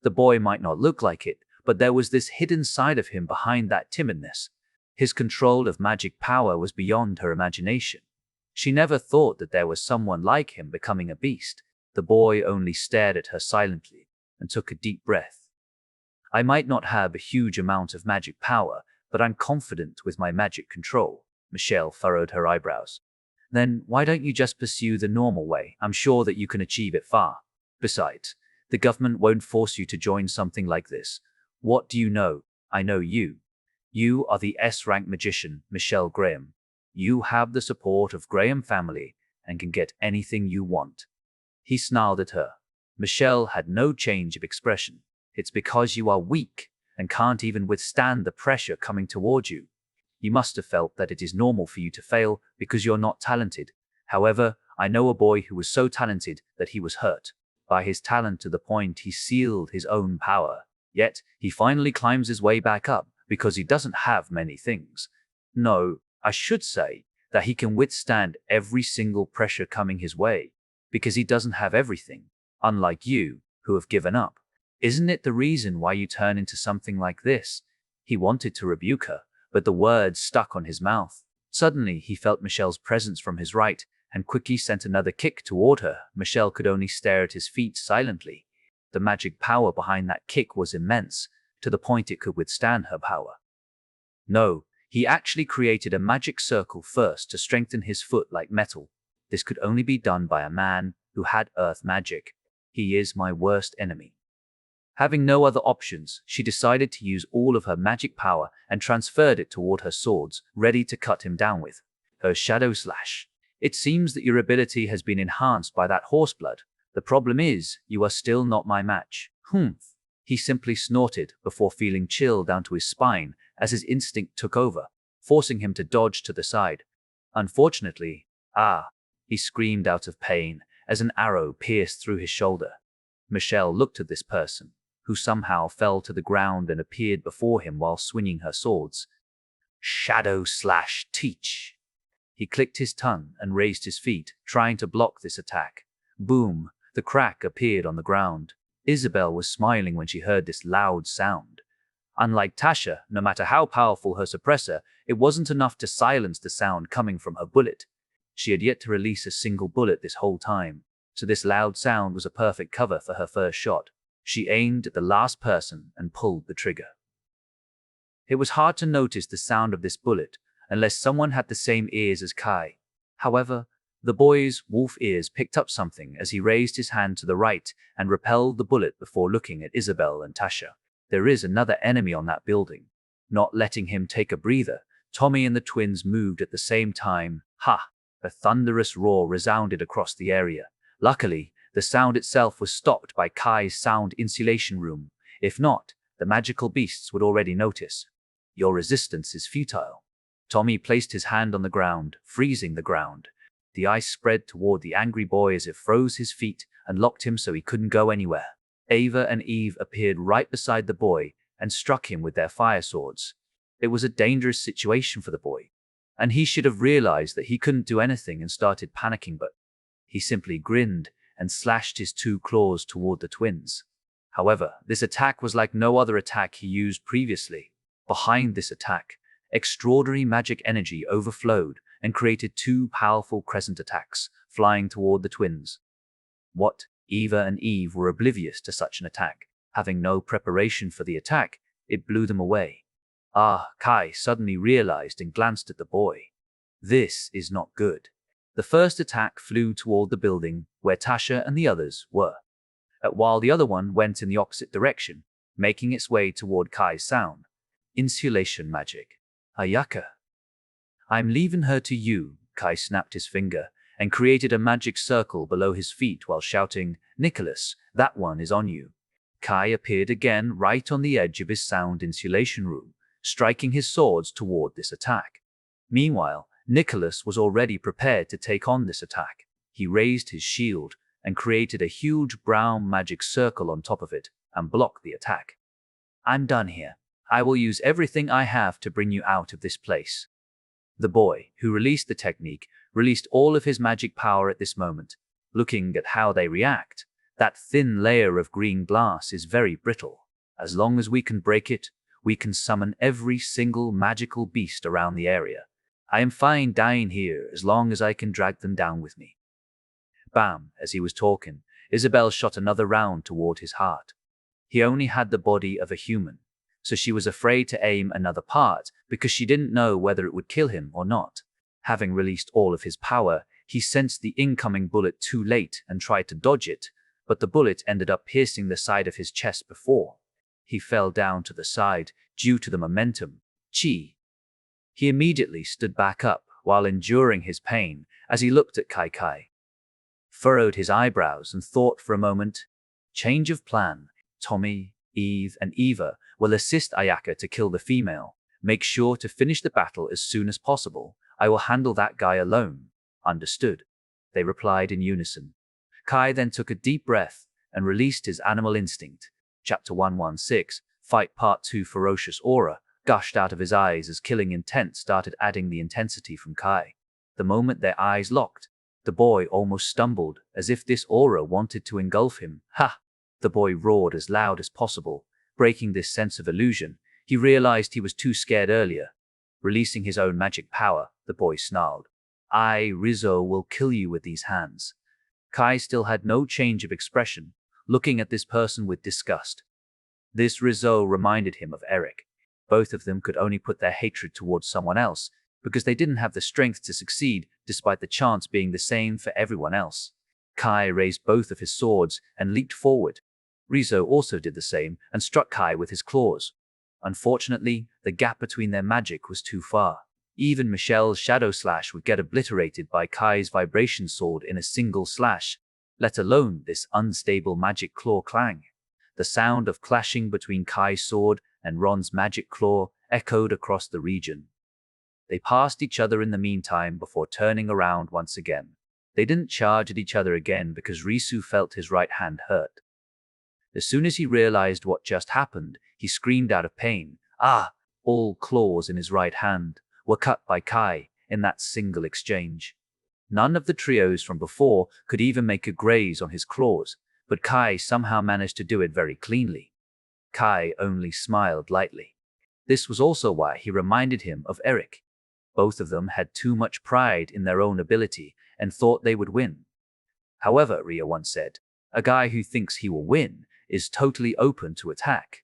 The boy might not look like it, but there was this hidden side of him behind that timidness. His control of magic power was beyond her imagination. She never thought that there was someone like him becoming a beast. The boy only stared at her silently and took a deep breath. I might not have a huge amount of magic power, but I'm confident with my magic control. Michelle furrowed her eyebrows. Then why don't you just pursue the normal way? I'm sure that you can achieve it far. Besides, the government won't force you to join something like this. What do you know? I know you. You are the S-rank magician, Michelle Graham. You have the support of Graham family and can get anything you want. He snarled at her. Michelle had no change of expression. It's because you are weak and can't even withstand the pressure coming towards you. You must have felt that it is normal for you to fail because you're not talented. However, I know a boy who was so talented that he was hurt by his talent to the point he sealed his own power. Yet, he finally climbs his way back up because he doesn't have many things. No, I should say that he can withstand every single pressure coming his way because he doesn't have everything, unlike you, who have given up. Isn't it the reason why you turn into something like this? He wanted to rebuke her, but the words stuck on his mouth. Suddenly, he felt Michelle's presence from his right and quickly sent another kick toward her. Michelle could only stare at his feet silently. The magic power behind that kick was immense, to the point it could withstand her power. No, he actually created a magic circle first to strengthen his foot like metal. This could only be done by a man who had earth magic. He is my worst enemy. Having no other options, she decided to use all of her magic power and transferred it toward her swords, ready to cut him down with her shadow slash. It seems that your ability has been enhanced by that horseblood. The problem is, you are still not my match. Humph. He simply snorted before feeling chill down to his spine as his instinct took over, forcing him to dodge to the side. Unfortunately, he screamed out of pain as an arrow pierced through his shoulder. Michelle looked at this person, who somehow fell to the ground and appeared before him while swinging her swords. Shadow slash teach. He clicked his tongue and raised his feet, trying to block this attack. Boom, the crack appeared on the ground. Isabel was smiling when she heard this loud sound. Unlike Tasha, no matter how powerful her suppressor, it wasn't enough to silence the sound coming from her bullet. She had yet to release a single bullet this whole time, so this loud sound was a perfect cover for her first shot. She aimed at the last person and pulled the trigger. It was hard to notice the sound of this bullet unless someone had the same ears as Kai. However, the boy's wolf ears picked up something as he raised his hand to the right and repelled the bullet before looking at Isabel and Tasha. There is another enemy on that building. Not letting him take a breather, Tommy and the twins moved at the same time. Ha! A thunderous roar resounded across the area. Luckily, the sound itself was stopped by Kai's sound insulation room. If not, the magical beasts would already notice. Your resistance is futile. Tommy placed his hand on the ground, freezing the ground. The ice spread toward the angry boy as it froze his feet and locked him so he couldn't go anywhere. Ava and Eve appeared right beside the boy and struck him with their fire swords. It was a dangerous situation for the boy, and he should have realized that he couldn't do anything and started panicking, but he simply grinned and slashed his two claws toward the twins. However, this attack was like no other attack he used previously. Behind this attack, extraordinary magic energy overflowed and created two powerful crescent attacks, flying toward the twins. What? Eva and Eve were oblivious to such an attack. Having no preparation for the attack, it blew them away. Kai suddenly realized and glanced at the boy. This is not good. The first attack flew toward the building where Tasha and the others were, while the other one went in the opposite direction, making its way toward Kai's sound. Insulation magic. Ayaka. I'm leaving her to you. Kai snapped his finger and created a magic circle below his feet while shouting, Nicholas, that one is on you. Kai appeared again right on the edge of his sound insulation room, striking his swords toward this attack. Meanwhile, Nicholas was already prepared to take on this attack. He raised his shield and created a huge brown magic circle on top of it and blocked the attack. I'm done here. I will use everything I have to bring you out of this place. The boy, who released the technique, released all of his magic power at this moment. Looking at how they react, that thin layer of green glass is very brittle. As long as we can break it, we can summon every single magical beast around the area. I am fine dying here as long as I can drag them down with me. Bam! As he was talking, Isabel shot another round toward his heart. He only had the body of a human, so she was afraid to aim another part because she didn't know whether it would kill him or not. Having released all of his power, he sensed the incoming bullet too late and tried to dodge it, but the bullet ended up piercing the side of his chest before. He fell down to the side due to the momentum. Chi. He immediately stood back up while enduring his pain as he looked at Kai, furrowed his eyebrows and thought for a moment. Change of plan. Tommy, Eve, and Eva will assist Ayaka to kill the female. Make sure to finish the battle as soon as possible. I will handle that guy alone. Understood. They replied in unison. Kai then took a deep breath and released his animal instinct. Chapter 116, Fight Part 2. Ferocious aura gushed out of his eyes as killing intent started adding the intensity from Kai. The moment their eyes locked, the boy almost stumbled as if this aura wanted to engulf him. Ha! The boy roared as loud as possible. Breaking this sense of illusion, he realized he was too scared earlier. Releasing his own magic power, the boy snarled. Rizzo will kill you with these hands. Kai still had no change of expression, looking at this person with disgust. This Rizzo reminded him of Eric. Both of them could only put their hatred towards someone else because they didn't have the strength to succeed despite the chance being the same for everyone else. Kai raised both of his swords and leaped forward. Rizzo also did the same and struck Kai with his claws. Unfortunately, the gap between their magic was too far. Even Michelle's shadow slash would get obliterated by Kai's vibration sword in a single slash, let alone this unstable magic claw clang. The sound of clashing between Kai's sword and Ron's magic claw echoed across the region. They passed each other in the meantime before turning around once again. They didn't charge at each other again because Risu felt his right hand hurt. As soon as he realized what just happened, he screamed out of pain. All claws in his right hand were cut by Kai in that single exchange. None of the trios from before could even make a graze on his claws, but Kai somehow managed to do it very cleanly. Kai only smiled lightly. This was also why he reminded him of Eric. Both of them had too much pride in their own ability and thought they would win. However, Ria once said, a guy who thinks he will win is totally open to attack.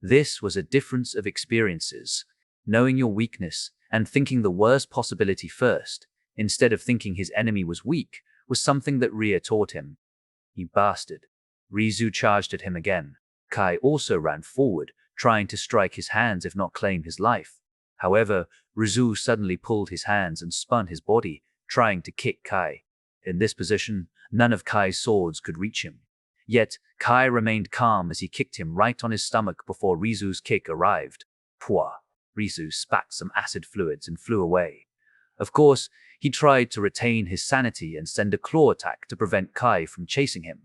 This was a difference of experiences. Knowing your weakness and thinking the worst possibility first, instead of thinking his enemy was weak, was something that Ria taught him. You bastard. Rizu charged at him again. Kai also ran forward, trying to strike his hands if not claim his life. However, Rizu suddenly pulled his hands and spun his body, trying to kick Kai. In this position, none of Kai's swords could reach him. Yet, Kai remained calm as he kicked him right on his stomach before Rizu's kick arrived. Pwah! Rizu spat some acid fluids and flew away. Of course, he tried to retain his sanity and send a claw attack to prevent Kai from chasing him.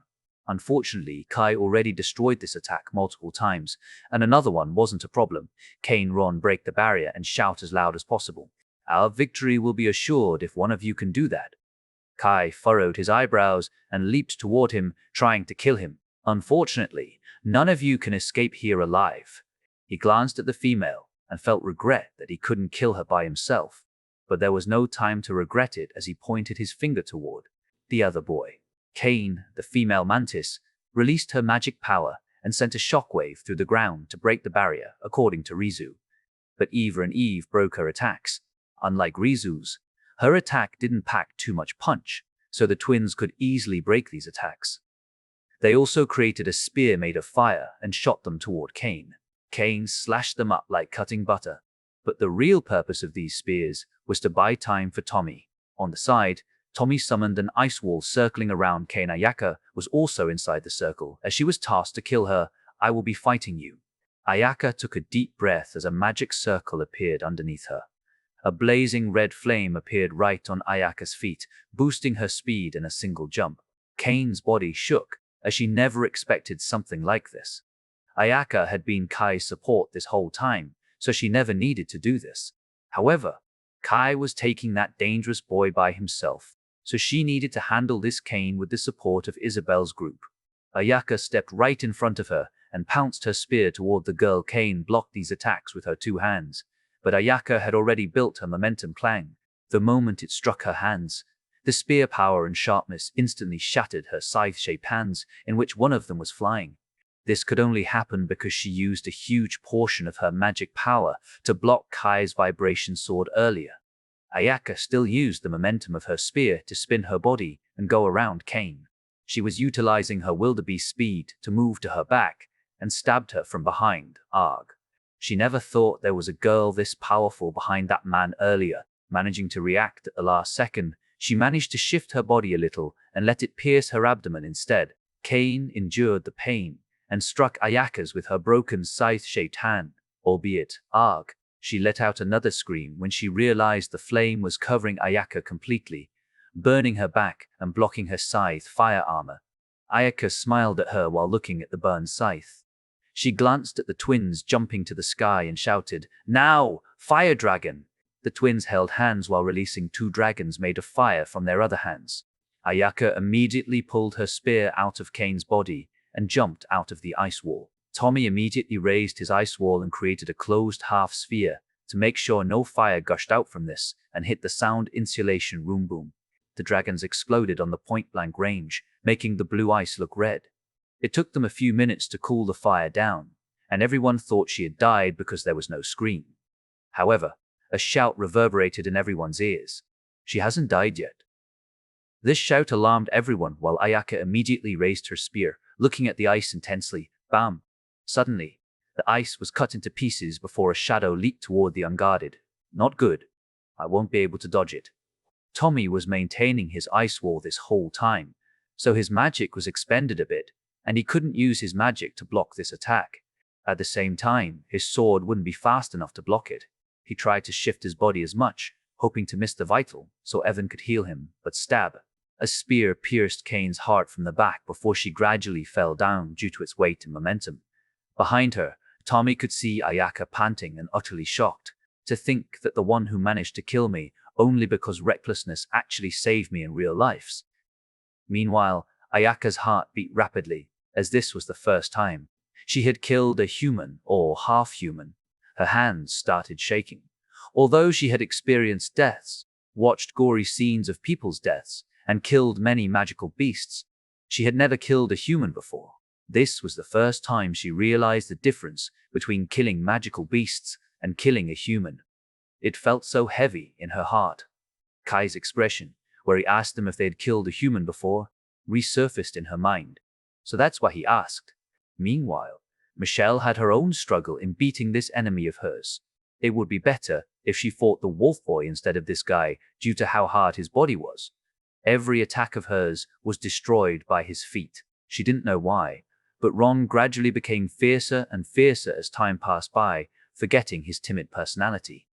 Unfortunately, Kai already destroyed this attack multiple times, and another one wasn't a problem. Kane Ron break the barrier and shout as loud as possible. Our victory will be assured if one of you can do that. Kai furrowed his eyebrows and leaped toward him, trying to kill him. Unfortunately, none of you can escape here alive. He glanced at the female and felt regret that he couldn't kill her by himself. But there was no time to regret it as he pointed his finger toward the other boy. Kane, the female mantis, released her magic power and sent a shockwave through the ground to break the barrier, according to Rizu. But Eva and Eve broke her attacks. Unlike Rizu's, her attack didn't pack too much punch, so the twins could easily break these attacks. They also created a spear made of fire and shot them toward Kane. Kane slashed them up like cutting butter. But the real purpose of these spears was to buy time for Tommy. On the side, Tommy summoned an ice wall circling around Kane. Ayaka was also inside the circle, as she was tasked to kill her. I will be fighting you. Ayaka took a deep breath as a magic circle appeared underneath her. A blazing red flame appeared right on Ayaka's feet, boosting her speed in a single jump. Kane's body shook, as she never expected something like this. Ayaka had been Kai's support this whole time, so she never needed to do this. However, Kai was taking that dangerous boy by himself, so she needed to handle this Kane with the support of Isabel's group. Ayaka stepped right in front of her and pounced her spear toward the girl. Kane blocked these attacks with her two hands, but Ayaka had already built her momentum clang. The moment it struck her hands, the spear power and sharpness instantly shattered her scythe-shaped hands, in which one of them was flying. This could only happen because she used a huge portion of her magic power to block Kai's vibration sword earlier. Ayaka still used the momentum of her spear to spin her body and go around Kane. She was utilizing her wildebeest speed to move to her back and stabbed her from behind. Arg. She never thought there was a girl this powerful behind that man earlier. Managing to react at the last second, she managed to shift her body a little and let it pierce her abdomen instead. Kane endured the pain and struck Ayaka's with her broken scythe-shaped hand, albeit, arg. She let out another scream when she realized the flame was covering Ayaka completely, burning her back and blocking her scythe fire armor. Ayaka smiled at her while looking at the burned scythe. She glanced at the twins jumping to the sky and shouted, "Now, fire dragon!" The twins held hands while releasing 2 dragons made of fire from their other hands. Ayaka immediately pulled her spear out of Kane's body and jumped out of the ice wall. Tommy immediately raised his ice wall and created a closed half sphere to make sure no fire gushed out from this and hit the sound insulation room boom. The dragons exploded on the point-blank range, making the blue ice look red. It took them a few minutes to cool the fire down, and everyone thought she had died because there was no scream. However, a shout reverberated in everyone's ears. "She hasn't died yet." This shout alarmed everyone while Ayaka immediately raised her spear, looking at the ice intensely. Bam! Suddenly, the ice was cut into pieces before a shadow leaped toward the unguarded. Not good. I won't be able to dodge it. Tommy was maintaining his ice wall this whole time, so his magic was expended a bit, and he couldn't use his magic to block this attack. At the same time, his sword wouldn't be fast enough to block it. He tried to shift his body as much, hoping to miss the vital, so Evan could heal him, but stab. A spear pierced Kane's heart from the back before she gradually fell down due to its weight and momentum. Behind her, Tommy could see Ayaka panting and utterly shocked. To think that the one who managed to kill me only because recklessness actually saved me in real life. Meanwhile, Ayaka's heart beat rapidly, as this was the first time she had killed a human or half-human. Her hands started shaking. Although she had experienced deaths, watched gory scenes of people's deaths, and killed many magical beasts, she had never killed a human before. This was the first time she realized the difference between killing magical beasts and killing a human. It felt so heavy in her heart. Kai's expression, where he asked them if they had killed a human before, resurfaced in her mind. So that's why he asked. Meanwhile, Michelle had her own struggle in beating this enemy of hers. It would be better if she fought the wolf boy instead of this guy due to how hard his body was. Every attack of hers was destroyed by his feet. She didn't know why, but Ron gradually became fiercer and fiercer as time passed by, forgetting his timid personality.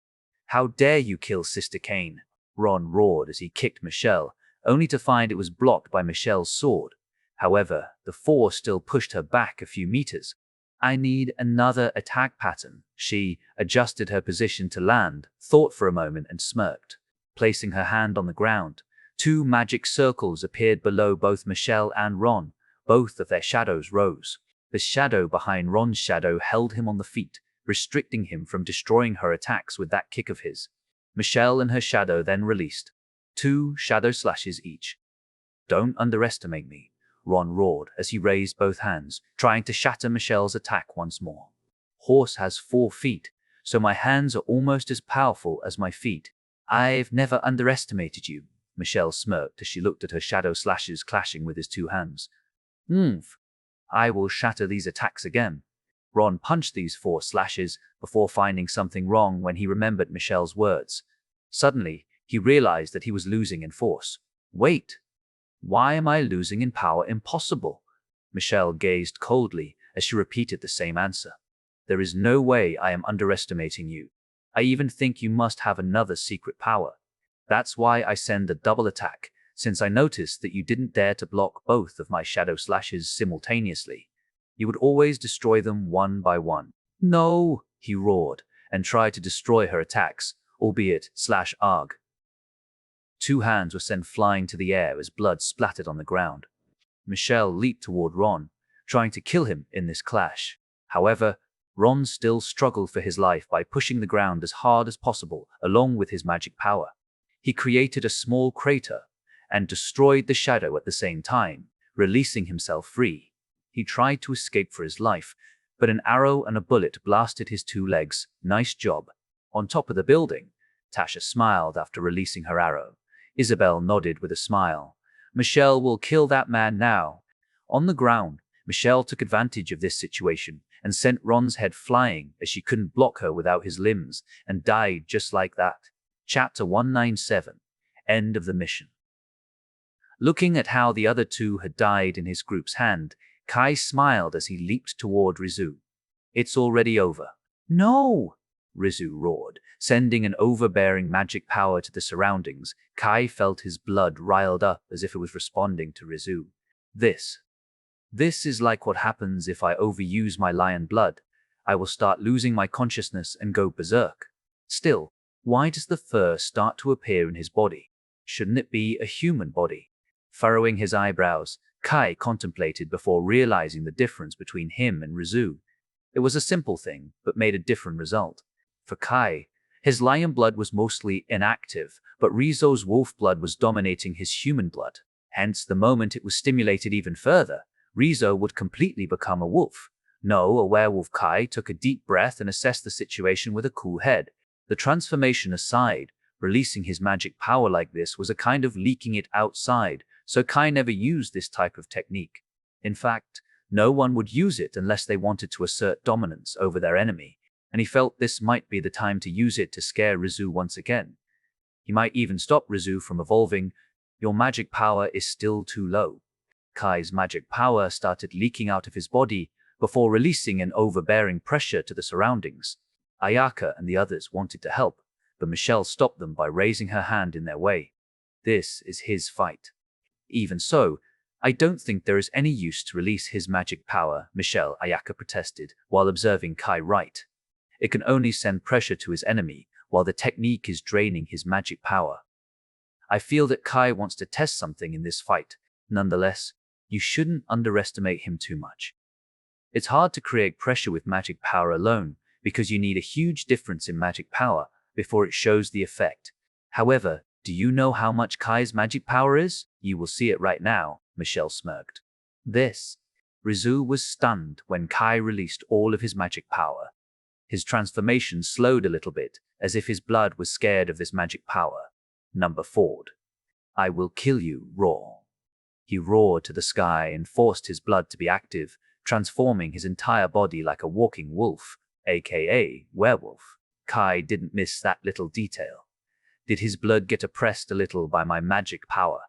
"How dare you kill Sister Kane?" Ron roared as he kicked Michelle, only to find it was blocked by Michelle's sword. However, the force still pushed her back a few meters. "I need another attack pattern." She adjusted her position to land, thought for a moment and smirked. Placing her hand on the ground, 2 magic circles appeared below both Michelle and Ron. Both of their shadows rose. The shadow behind Ron's shadow held him on the feet, restricting him from destroying her attacks with that kick of his. Michelle and her shadow then released 2 shadow slashes each. "Don't underestimate me," Ron roared as he raised both hands, trying to shatter Michelle's attack once more. "Horse has 4 feet, so my hands are almost as powerful as my feet. I've never underestimated you." Michelle smirked as she looked at her shadow slashes clashing with his 2 hands. I will shatter these attacks again." Ron punched these 4 slashes before finding something wrong when he remembered Michelle's words. Suddenly, he realized that he was losing in force. "Wait, why am I losing in power? Impossible." Michelle gazed coldly as she repeated the same answer. "There is no way I am underestimating you. I even think you must have another secret power. That's why I send a double attack, since I noticed that you didn't dare to block both of my shadow slashes simultaneously. You would always destroy them one by one." "No!" he roared, and tried to destroy her attacks, albeit /arg. 2 hands were sent flying to the air as blood splattered on the ground. Michelle leaped toward Ron, trying to kill him in this clash. However, Ron still struggled for his life by pushing the ground as hard as possible along with his magic power. He created a small crater and destroyed the shadow at the same time, releasing himself free. He tried to escape for his life, but an arrow and a bullet blasted his two legs. Nice job. On top of the building, Tasha smiled after releasing her arrow. Isabel nodded with a smile. Michelle will kill that man now. On the ground, Michelle took advantage of this situation and sent Ron's head flying as she couldn't block her without his limbs, and died just like that. Chapter 197. End of the mission. Looking at how the other two had died in his group's hand, Kai smiled as he leaped toward Rizu. It's already over. No! Rizu roared, sending an overbearing magic power to the surroundings. Kai felt his blood riled up as if it was responding to Rizu. This is like what happens if I overuse my lion blood. I will start losing my consciousness and go berserk. Still, why does the fur start to appear in his body? Shouldn't it be a human body? Furrowing his eyebrows, Kai contemplated before realizing the difference between him and Rizu. It was a simple thing, but made a different result. For Kai, his lion blood was mostly inactive, but Rizu's wolf blood was dominating his human blood. Hence, the moment it was stimulated even further, Rizu would completely become a wolf. No, a werewolf. Kai took a deep breath and assessed the situation with a cool head. The transformation aside, releasing his magic power like this was a kind of leaking it outside, so Kai never used this type of technique. In fact, no one would use it unless they wanted to assert dominance over their enemy, and he felt this might be the time to use it to scare Rizu once again. He might even stop Rizu from evolving. Your magic power is still too low. Kai's magic power started leaking out of his body before releasing an overbearing pressure to the surroundings. Ayaka and the others wanted to help, but Michelle stopped them by raising her hand in their way. This is his fight. Even so, I don't think there is any use to release his magic power, Michelle, Ayaka protested, while observing Kai right. It can only send pressure to his enemy, while the technique is draining his magic power. I feel that Kai wants to test something in this fight. Nonetheless, you shouldn't underestimate him too much. It's hard to create pressure with magic power alone, because you need a huge difference in magic power before it shows the effect. However, do you know how much Kai's magic power is? You will see it right now, Michelle smirked. Rizu was stunned when Kai released all of his magic power. His transformation slowed a little bit, as if his blood was scared of this magic power. Number 4. I will kill you, roar. He roared to the sky and forced his blood to be active, transforming his entire body like a walking wolf, aka werewolf. Kai didn't miss that little detail. Did his blood get oppressed a little by my magic power?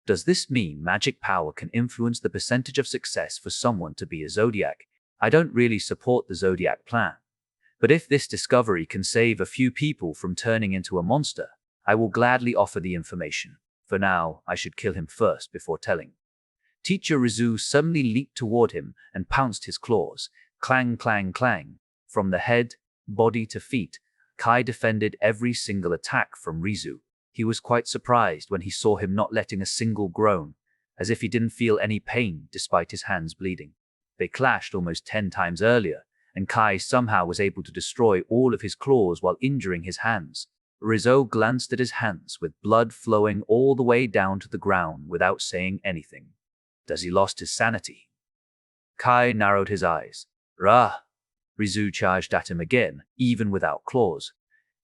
Does this mean magic power can influence the percentage of success for someone to be a Zodiac? I don't really support the Zodiac plan. But if this discovery can save a few people from turning into a monster, I will gladly offer the information. For now, I should kill him first before telling. Teacher Rizu suddenly leaped toward him and pounced his claws. Clang, clang, clang. From the head, body to feet, Kai defended every single attack from Rizu. He was quite surprised when he saw him not letting a single groan, as if he didn't feel any pain despite his hands bleeding. They clashed almost 10 times earlier, and Kai somehow was able to destroy all of his claws while injuring his hands. Rizu glanced at his hands with blood flowing all the way down to the ground without saying anything. Does he lost his sanity? Kai narrowed his eyes. Rah! Rizu charged at him again, even without claws.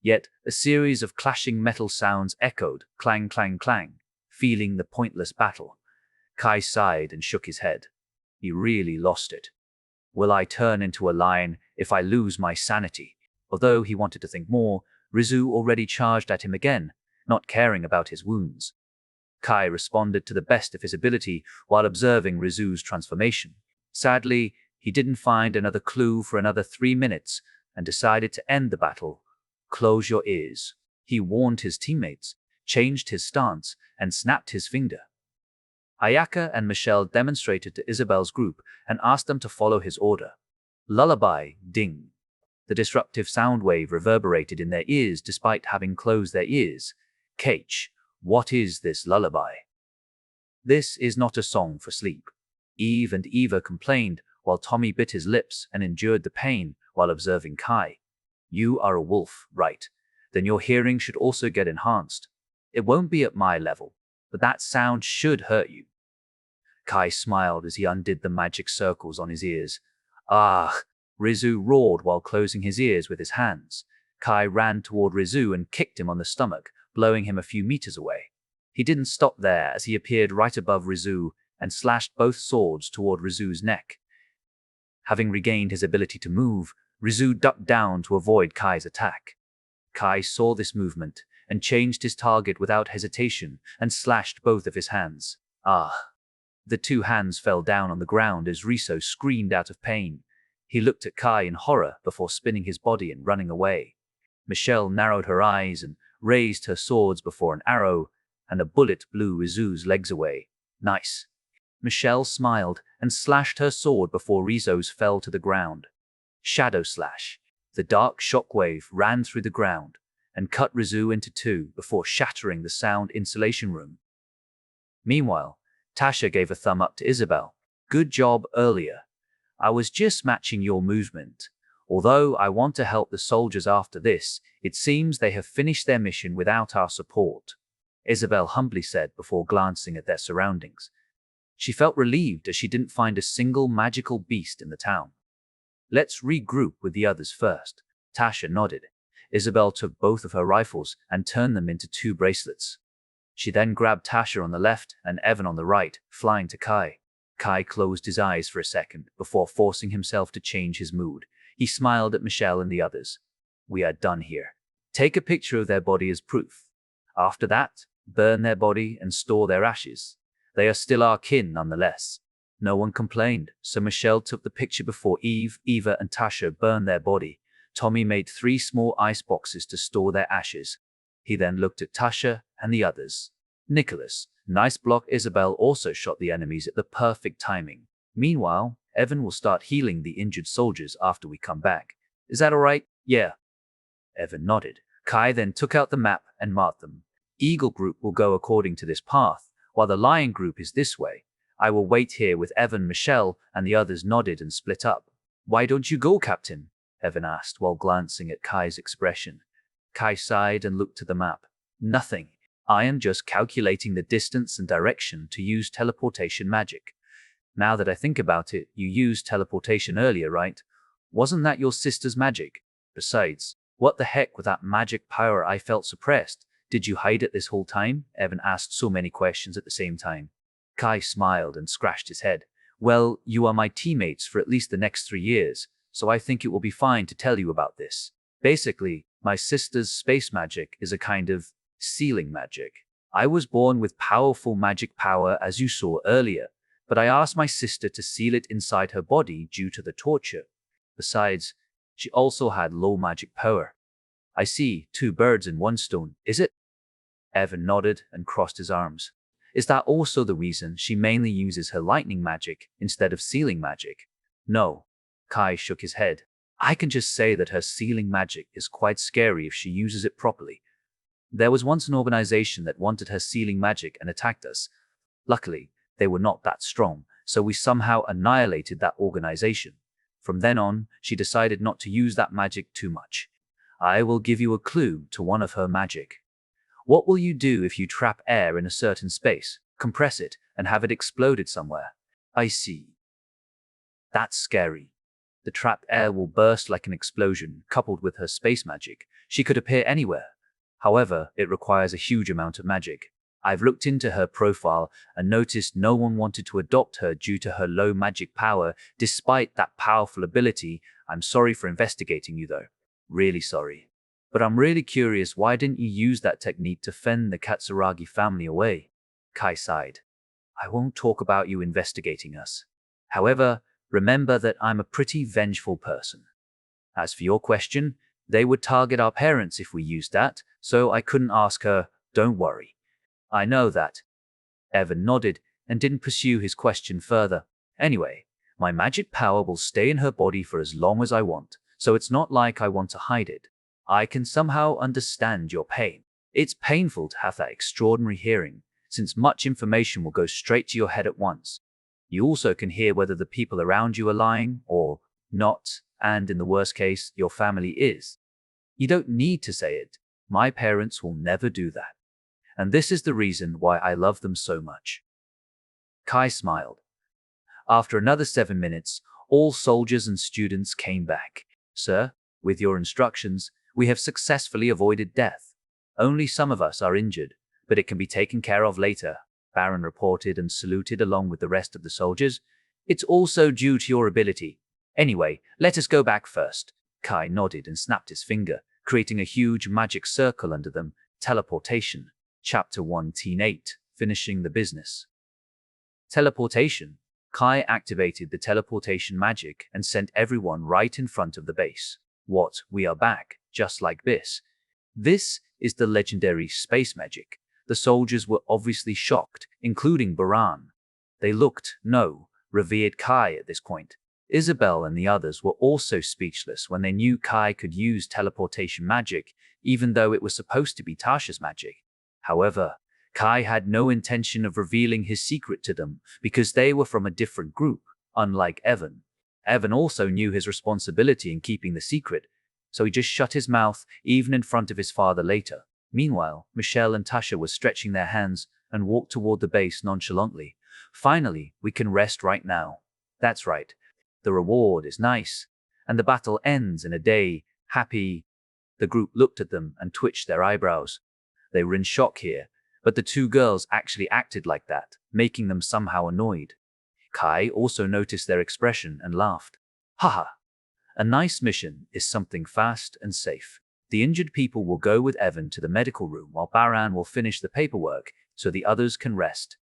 Yet a series of clashing metal sounds echoed, clang, clang, clang. Feeling the pointless battle, Kai sighed and shook his head. He really lost it. Will I turn into a lion if I lose my sanity? Although he wanted to think more, Rizu already charged at him again, not caring about his wounds. Kai responded to the best of his ability while observing Rizu's transformation. Sadly, he didn't find another clue for another 3 minutes and decided to end the battle. Close your ears. He warned his teammates, changed his stance, and snapped his finger. Ayaka and Michelle demonstrated to Isabel's group and asked them to follow his order. Lullaby, ding. The disruptive sound wave reverberated in their ears despite having closed their ears. Cage, what is this lullaby? This is not a song for sleep. Eve and Eva complained while Tommy bit his lips and endured the pain while observing Kai. You are a wolf, right? Then your hearing should also get enhanced. It won't be at my level, but that sound should hurt you. Kai smiled as he undid the magic circles on his ears. Ah! Rizu roared while closing his ears with his hands. Kai ran toward Rizu and kicked him on the stomach, blowing him a few meters away. He didn't stop there as he appeared right above Rizu and slashed both swords toward Rizu's neck. Having regained his ability to move, Rizu ducked down to avoid Kai's attack. Kai saw this movement and changed his target without hesitation and slashed both of his hands. Ah! The two hands fell down on the ground as Riso screamed out of pain. He looked at Kai in horror before spinning his body and running away. Michelle narrowed her eyes and raised her swords before an arrow, and a bullet blew Rizu's legs away. Nice. Michelle smiled and slashed her sword before Rizo's fell to the ground. Shadow slash. The dark shockwave ran through the ground and cut Rizu into two before shattering the sound insulation room. Meanwhile, Tasha gave a thumb up to Isabel. Good job earlier. I was just matching your movement. Although I want to help the soldiers after this, it seems they have finished their mission without our support, Isabel humbly said before glancing at their surroundings. She felt relieved as she didn't find a single magical beast in the town. Let's regroup with the others first. Tasha nodded. Isabel took both of her rifles and turned them into two bracelets. She then grabbed Tasha on the left and Evan on the right, flying to Kai. Kai closed his eyes for a second before forcing himself to change his mood. He smiled at Michelle and the others. We are done here. Take a picture of their body as proof. After that, burn their body and store their ashes. They are still our kin nonetheless. No one complained, so Michelle took the picture before Eve, Eva, and Tasha burned their body. Tommy made 3 small ice boxes to store their ashes. He then looked at Tasha and the others. Nicholas, nice block. Isabel also shot the enemies at the perfect timing. Meanwhile, Evan will start healing the injured soldiers after we come back. Is that all right? Yeah. Evan nodded. Kai then took out the map and marked them. Eagle Group will go according to this path, while the Lion Group is this way. I will wait here with Evan, Michelle, and the others nodded and split up. Why don't you go, Captain? Evan asked while glancing at Kai's expression. Kai sighed and looked at the map. Nothing. I am just calculating the distance and direction to use teleportation magic. Now that I think about it, you used teleportation earlier, right? Wasn't that your sister's magic? Besides, what the heck with that magic power? I felt suppressed. Did you hide it this whole time? Evan asked so many questions at the same time. Kai smiled and scratched his head. Well, you are my teammates for at least the next 3 years, so I think it will be fine to tell you about this. Basically, my sister's space magic is a kind of sealing magic. I was born with powerful magic power, as you saw earlier, but I asked my sister to seal it inside her body due to the torture. Besides, she also had low magic power. I see, 2 birds in 1 stone, is it? Evan nodded and crossed his arms. Is that also the reason she mainly uses her lightning magic instead of sealing magic? No. Kai shook his head. I can just say that her sealing magic is quite scary if she uses it properly. There was once an organization that wanted her sealing magic and attacked us. Luckily, they were not that strong, so we somehow annihilated that organization. From then on, she decided not to use that magic too much. I will give you a clue to one of her magic. What will you do if you trap air in a certain space, compress it, and have it exploded somewhere? I see. That's scary. The trapped air will burst like an explosion. Coupled with her space magic, she could appear anywhere. However, it requires a huge amount of magic. I've looked into her profile and noticed no one wanted to adopt her due to her low magic power. Despite that powerful ability, I'm sorry for investigating you though. Really sorry. But I'm really curious, why didn't you use that technique to fend the Katsuragi family away? Kai sighed. I won't talk about you investigating us. However, remember that I'm a pretty vengeful person. As for your question, they would target our parents if we used that, so I couldn't ask her. Don't worry. I know that. Evan nodded and didn't pursue his question further. Anyway, my magic power will stay in her body for as long as I want, so it's not like I want to hide it. I can somehow understand your pain. It's painful to have that extraordinary hearing, since much information will go straight to your head at once. You also can hear whether the people around you are lying or not, and in the worst case, your family is. You don't need to say it. My parents will never do that. And this is the reason why I love them so much. Kai smiled. After another 7 minutes, all soldiers and students came back. Sir, with your instructions, we have successfully avoided death. Only some of us are injured, but it can be taken care of later, Baron reported and saluted along with the rest of the soldiers. It's also due to your ability. Anyway, let us go back first. Kai nodded and snapped his finger, creating a huge magic circle under them. Teleportation. Chapter 1 Teen 8. Finishing the business. Teleportation. Kai activated the teleportation magic and sent everyone right in front of the base. What? We are back, just like this. This is the legendary space magic. The soldiers were obviously shocked, including Baran. They looked, revered Kai at this point. Isabel and the others were also speechless when they knew Kai could use teleportation magic, even though it was supposed to be Tasha's magic. However, Kai had no intention of revealing his secret to them because they were from a different group, unlike Evan. Evan also knew his responsibility in keeping the secret, so he just shut his mouth, even in front of his father later. Meanwhile, Michelle and Tasha were stretching their hands and walked toward the base nonchalantly. Finally, we can rest right now. That's right. The reward is nice, and the battle ends in a day. Happy. The group looked at them and twitched their eyebrows. They were in shock here, but the two girls actually acted like that, making them somehow annoyed. Kai also noticed their expression and laughed. Haha. A nice mission is something fast and safe. The injured people will go with Evan to the medical room while Baran will finish the paperwork so the others can rest.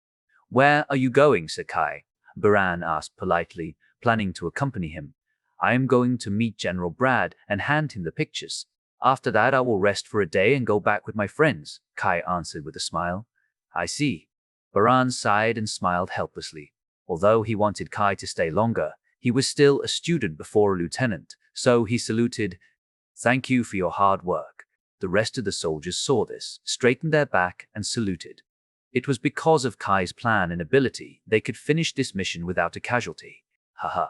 Where are you going? Said Kai. Baran asked politely, planning to accompany him. I am going to meet General Brad and hand him the pictures. After that I will rest for a day and go back with my friends, Kai answered with a smile. I see. Baran sighed and smiled helplessly. Although he wanted Kai to stay longer, he was still a student before a lieutenant, so he saluted. Thank you for your hard work. The rest of the soldiers saw this, straightened their back, and saluted. It was because of Kai's plan and ability they could finish this mission without a casualty. Haha.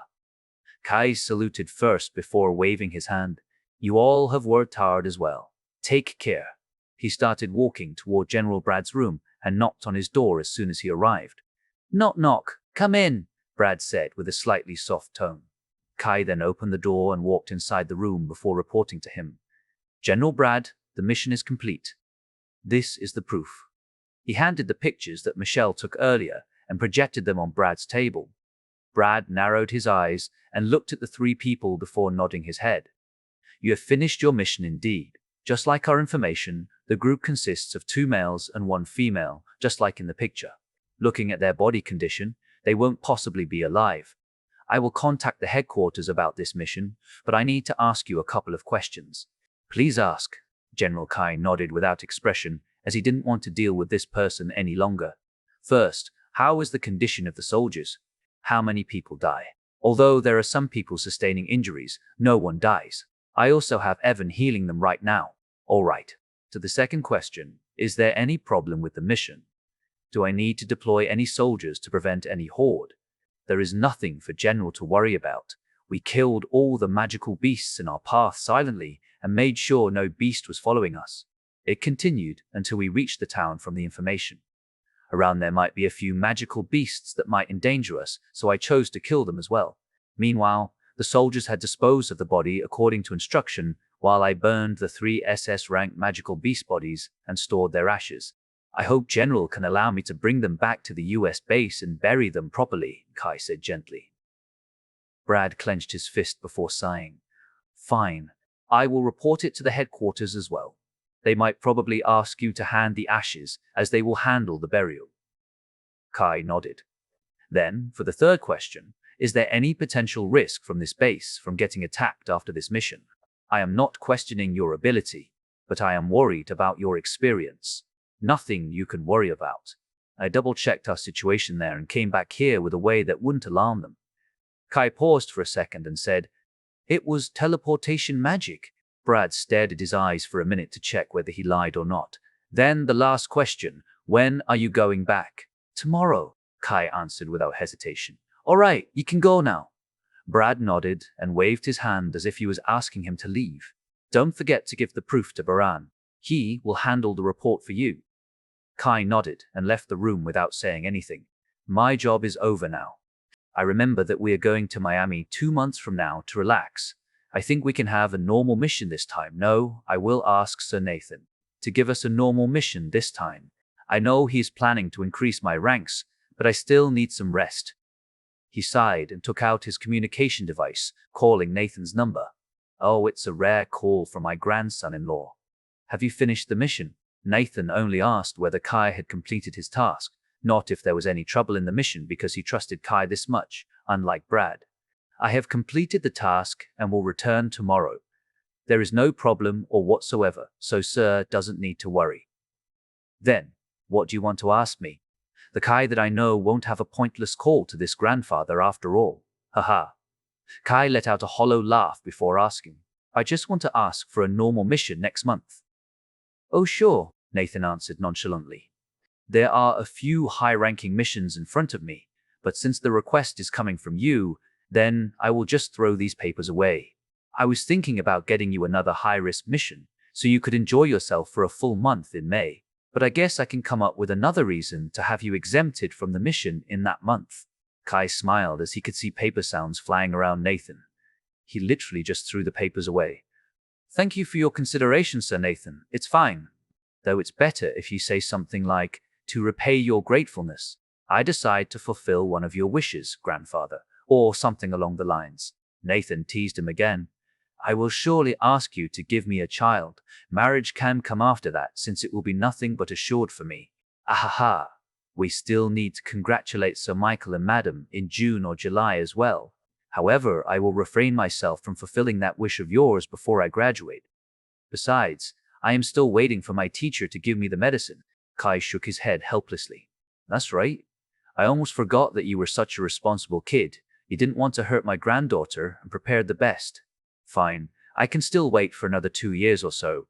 Kai saluted first before waving his hand. You all have worked hard as well. Take care. He started walking toward General Brad's room and knocked on his door as soon as he arrived. Knock, knock. Come in, Brad said with a slightly soft tone. Kai then opened the door and walked inside the room before reporting to him. General Brad, the mission is complete. This is the proof. He handed the pictures that Michelle took earlier and projected them on Brad's table. Brad narrowed his eyes and looked at the three people before nodding his head. You have finished your mission indeed. Just like our information, the group consists of 2 males and 1 female, just like in the picture. Looking at their body condition, they won't possibly be alive. I will contact the headquarters about this mission, but I need to ask you a couple of questions. Please ask. General Kai nodded without expression, as he didn't want to deal with this person any longer. First, how is the condition of the soldiers? How many people die? Although there are some people sustaining injuries, no one dies. I also have Evan healing them right now. All right. To the second question, is there any problem with the mission? Do I need to deploy any soldiers to prevent any horde? There is nothing for General to worry about. We killed all the magical beasts in our path silently and made sure no beast was following us. It continued until we reached the town from the information. Around there might be a few magical beasts that might endanger us, so I chose to kill them as well. Meanwhile, the soldiers had disposed of the body according to instruction, while I burned the 3 SS-ranked magical beast bodies and stored their ashes. I hope General can allow me to bring them back to the US base and bury them properly, Kai said gently. Brad clenched his fist before sighing. Fine. I will report it to the headquarters as well. They might probably ask you to hand the ashes, as they will handle the burial. Kai nodded. Then, for the third question, is there any potential risk from this base from getting attacked after this mission? I am not questioning your ability, but I am worried about your experience. Nothing you can worry about. I double-checked our situation there and came back here with a way that wouldn't alarm them. Kai paused for a second and said, It was teleportation magic. Brad stared at his eyes for a minute to check whether he lied or not. Then the last question, when are you going back? Tomorrow, Kai answered without hesitation. All right, you can go now. Brad nodded and waved his hand as if he was asking him to leave. Don't forget to give the proof to Baran. He will handle the report for you. Kai nodded and left the room without saying anything. My job is over now. I remember that we are going to Miami 2 months from now to relax. I think we can have a normal mission this time. No, I will ask Sir Nathan to give us a normal mission this time. I know he is planning to increase my ranks, but I still need some rest. He sighed and took out his communication device, calling Nathan's number. Oh, it's a rare call from my grandson-in-law. Have you finished the mission? Nathan only asked whether Kai had completed his task, not if there was any trouble in the mission, because he trusted Kai this much, unlike Brad. I have completed the task and will return tomorrow. There is no problem or whatsoever, so Sir doesn't need to worry. Then, what do you want to ask me? The Kai that I know won't have a pointless call to this grandfather after all. Haha. Kai let out a hollow laugh before asking, I just want to ask for a normal mission next month. Oh sure, Nathan answered nonchalantly. There are a few high-ranking missions in front of me, but since the request is coming from you, then I will just throw these papers away. I was thinking about getting you another high-risk mission, so you could enjoy yourself for a full month in May, but I guess I can come up with another reason to have you exempted from the mission in that month. Kai smiled as he could see paper sounds flying around Nathan. He literally just threw the papers away. Thank you for your consideration, Sir Nathan. It's fine. Though it's better if you say something like, to repay your gratefulness, I decide to fulfill one of your wishes, grandfather, or something along the lines. Nathan teased him again. I will surely ask you to give me a child. Marriage can come after that, since it will be nothing but assured for me. Ahaha. We still need to congratulate Sir Michael and Madam in June or July as well. However, I will refrain myself from fulfilling that wish of yours before I graduate. Besides, I am still waiting for my teacher to give me the medicine. Kai shook his head helplessly. That's right. I almost forgot that you were such a responsible kid. You didn't want to hurt my granddaughter and prepared the best. Fine, I can still wait for another 2 years or so.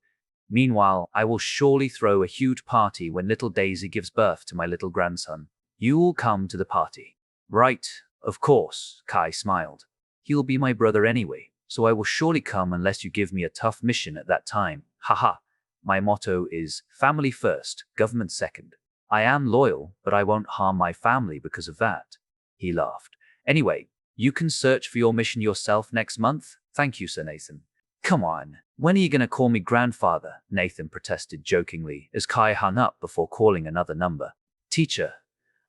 Meanwhile, I will surely throw a huge party when little Daisy gives birth to my little grandson. You will come to the party. Right, of course, Kai smiled. He'll be my brother anyway, so I will surely come unless you give me a tough mission at that time. Haha. My motto is family first, government second. I am loyal, but I won't harm my family because of that. He laughed. Anyway, you can search for your mission yourself next month. Thank you, Sir Nathan. Come on, when are you going to call me grandfather? Nathan protested jokingly as Kai hung up before calling another number. Teacher,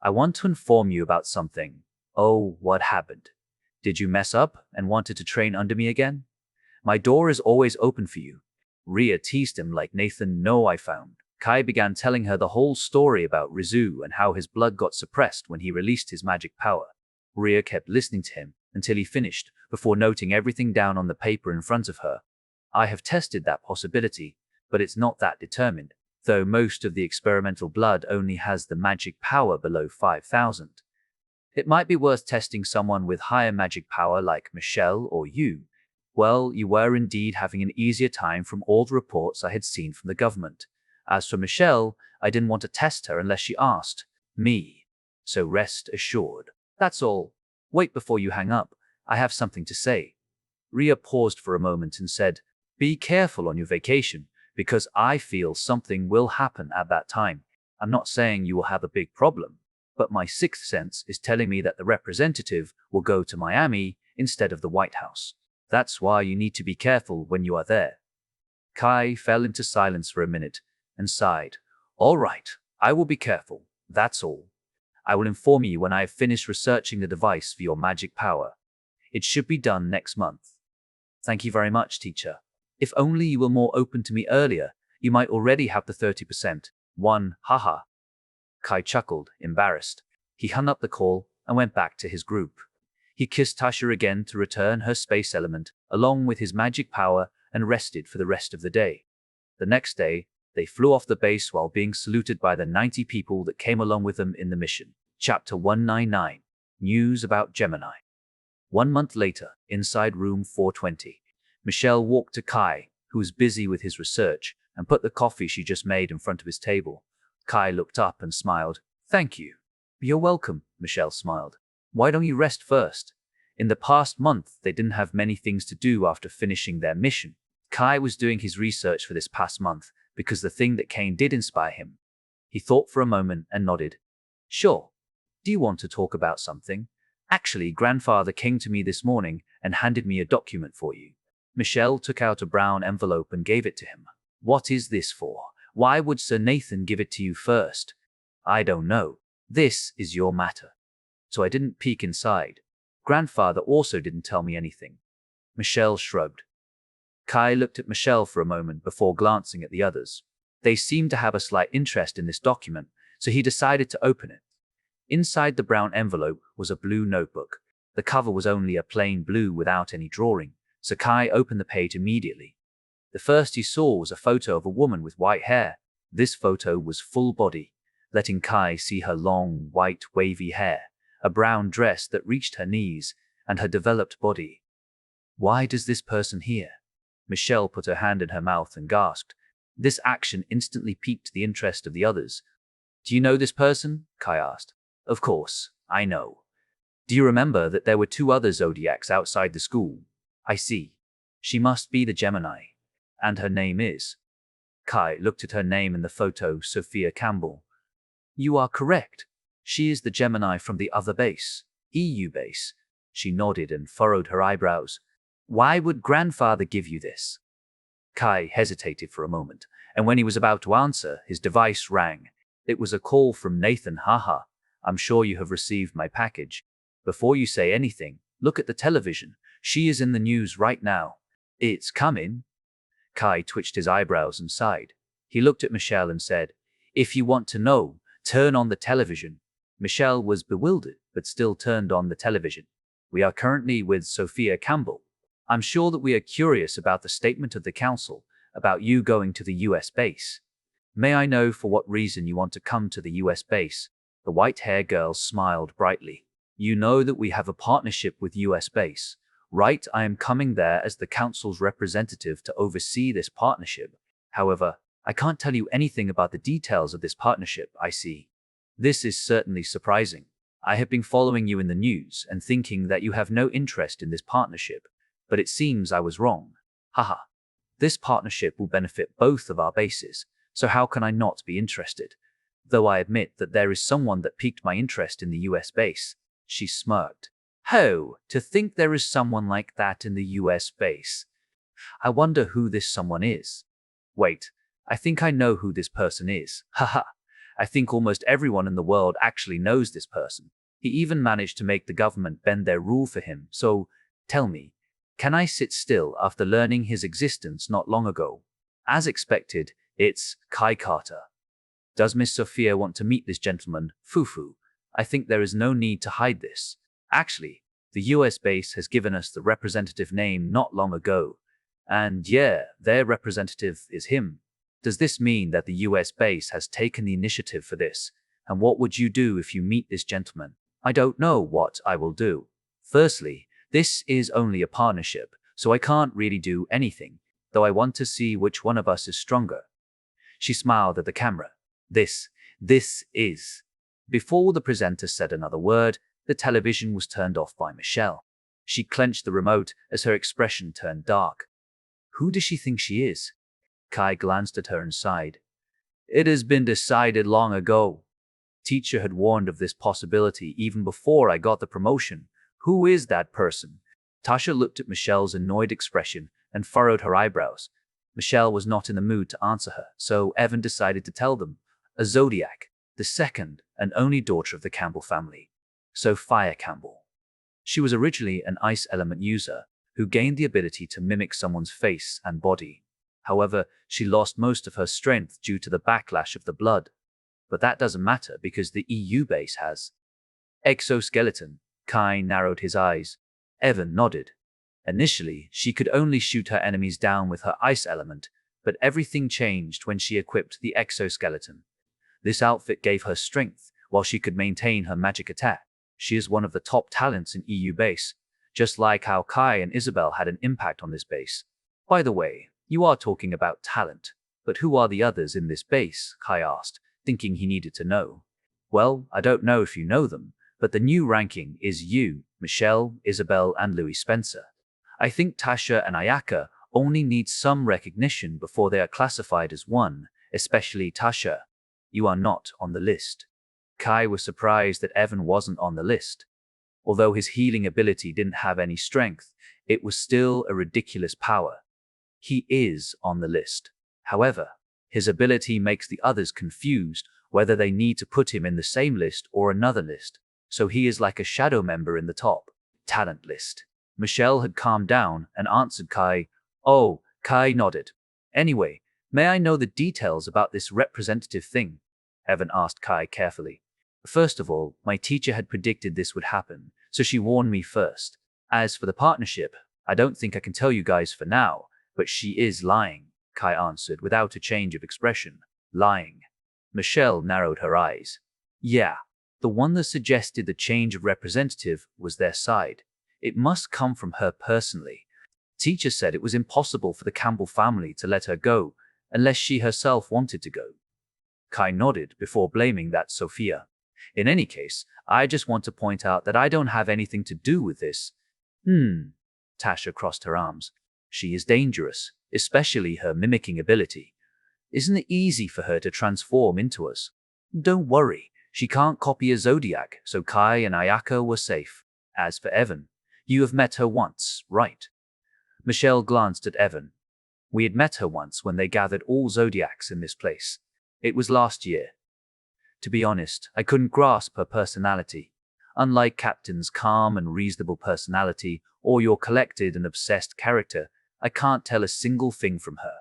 I want to inform you about something. Oh, what happened? Did you mess up and wanted to train under me again? My door is always open for you. Rhea teased him like Nathan. No, I found. Kai began telling her the whole story about Rizu and how his blood got suppressed when he released his magic power. Rhea kept listening to him until he finished, before noting everything down on the paper in front of her. I have tested that possibility, but it's not that determined, though most of the experimental blood only has the magic power below 5,000. It might be worth testing someone with higher magic power like Michelle or you. Well, you were indeed having an easier time from all the reports I had seen from the government. As for Michelle, I didn't want to test her unless she asked me. So rest assured. That's all. Wait before you hang up. I have something to say. Rhea paused for a moment and said, Be careful on your vacation, because I feel something will happen at that time. I'm not saying you will have a big problem, but my sixth sense is telling me that the representative will go to Miami instead of the White House. That's why you need to be careful when you are there. Kai fell into silence for a minute and sighed. All right, I will be careful. That's all. I will inform you when I have finished researching the device for your magic power. It should be done next month. Thank you very much, teacher. If only you were more open to me earlier, you might already have the 30%. Haha. Kai chuckled, embarrassed. He hung up the call and went back to his group. He kissed Tasha again to return her space element, along with his magic power, and rested for the rest of the day. The next day, they flew off the base while being saluted by the 90 people that came along with them in the mission. Chapter 199. News about Gemini. 1 month later, inside room 420, Michelle walked to Kai, who was busy with his research, and put the coffee she just made in front of his table. Kai looked up and smiled. Thank you. You're welcome, Michelle smiled. Why don't you rest first? In the past month, they didn't have many things to do after finishing their mission. Kai was doing his research for this past month because the thing that Kane did inspire him. He thought for a moment and nodded. Sure. Do you want to talk about something? Actually, grandfather came to me this morning and handed me a document for you. Michelle took out a brown envelope and gave it to him. What is this for? Why would Sir Nathan give it to you first? I don't know. This is your matter. So I didn't peek inside. Grandfather also didn't tell me anything. Michelle shrugged. Kai looked at Michelle for a moment before glancing at the others. They seemed to have a slight interest in this document, so he decided to open it. Inside the brown envelope was a blue notebook. The cover was only a plain blue without any drawing, so Kai opened the page immediately. The first he saw was a photo of a woman with white hair. This photo was full body, letting Kai see her long, white, wavy hair, a brown dress that reached her knees, and her developed body. Why does this person here? Michelle put her hand in her mouth and gasped. This action instantly piqued the interest of the others. Do you know this person? Kai asked. Of course, I know. Do you remember that there were 2 other zodiacs outside the school? I see. She must be the Gemini. And her name is? Kai looked at her name in the photo, Sophia Campbell. You are correct. She is the Gemini from the other base, EU base. She nodded and furrowed her eyebrows. Why would grandfather give you this? Kai hesitated for a moment, and when he was about to answer, his device rang. It was a call from Nathan. Haha. I'm sure you have received my package. Before you say anything, look at the television. She is in the news right now. It's coming. Kai twitched his eyebrows and sighed. He looked at Michelle and said, If you want to know, turn on the television. Michelle was bewildered, but still turned on the television. We are currently with Sophia Campbell. I'm sure that we are curious about the statement of the council about you going to the US base. May I know for what reason you want to come to the US base? The white-haired girl smiled brightly. You know that we have a partnership with US base, right? I am coming there as the council's representative to oversee this partnership. However, I can't tell you anything about the details of this partnership. I see. This is certainly surprising. I have been following you in the news and thinking that you have no interest in this partnership, but it seems I was wrong. Haha. This partnership will benefit both of our bases, so how can I not be interested? Though I admit that there is someone that piqued my interest in the US base. She smirked. Ho, to think there is someone like that in the US base. I wonder who this someone is. Wait, I think I know who this person is. Haha. I think almost everyone in the world actually knows this person. He even managed to make the government bend their rule for him. So, tell me, can I sit still after learning his existence not long ago? As expected, it's Kai Carter. Does Miss Sophia want to meet this gentleman? Fufu. I think there is no need to hide this. Actually, the US base has given us the representative name not long ago. And yeah, their representative is him. Does this mean that the US base has taken the initiative for this? And what would you do if you meet this gentleman? I don't know what I will do. Firstly, this is only a partnership, so I can't really do anything, though I want to see which one of us is stronger. She smiled at the camera. This is. Before the presenter said another word, the television was turned off by Michelle. She clenched the remote as her expression turned dark. Who does she think she is? Kai glanced at her and sighed. It has been decided long ago. Teacher had warned of this possibility even before I got the promotion. Who is that person? Tasha looked at Michelle's annoyed expression and furrowed her eyebrows. Michelle was not in the mood to answer her, so Evan decided to tell them. A zodiac, the second and only daughter of the Campbell family, Sophia Campbell. She was originally an ice element user who gained the ability to mimic someone's face and body. However, she lost most of her strength due to the backlash of the blood. But that doesn't matter because the EU base has exoskeleton. Kai narrowed his eyes. Evan nodded. Initially, she could only shoot her enemies down with her ice element, but everything changed when she equipped the exoskeleton. This outfit gave her strength, while she could maintain her magic attack. She is one of the top talents in EU base, just like how Kai and Isabel had an impact on this base. By the way, you are talking about talent, but who are the others in this base? Kai asked, thinking he needed to know. Well, I don't know if you know them, but the new ranking is you, Michelle, Isabel, and Louis Spencer. I think Tasha and Ayaka only need some recognition before they are classified as one, especially Tasha. You are not on the list. Kai was surprised that Evan wasn't on the list. Although his healing ability didn't have any strength, it was still a ridiculous power. He is on the list. However, his ability makes the others confused whether they need to put him in the same list or another list, so he is like a shadow member in the top talent list. Michelle had calmed down and answered Kai. Oh, Kai nodded. Anyway, may I know the details about this representative thing? Evan asked Kai carefully. First of all, my teacher had predicted this would happen, so she warned me first. As for the partnership, I don't think I can tell you guys for now, but she is lying, Kai answered without a change of expression. Lying. Michelle narrowed her eyes. Yeah, the one that suggested the change of representative was their side. It must come from her personally. Teacher said it was impossible for the Campbell family to let her go unless she herself wanted to go. Kai nodded before blaming that Sophia. In any case, I just want to point out that I don't have anything to do with this. Tasha crossed her arms. She is dangerous, especially her mimicking ability. Isn't it easy for her to transform into us? Don't worry, she can't copy a zodiac, so Kai and Ayaka were safe. As for Evan, you have met her once, right? Michelle glanced at Evan. We had met her once when they gathered all zodiacs in this place. It was last year. To be honest, I couldn't grasp her personality. Unlike Captain's calm and reasonable personality or your collected and obsessed character, I can't tell a single thing from her.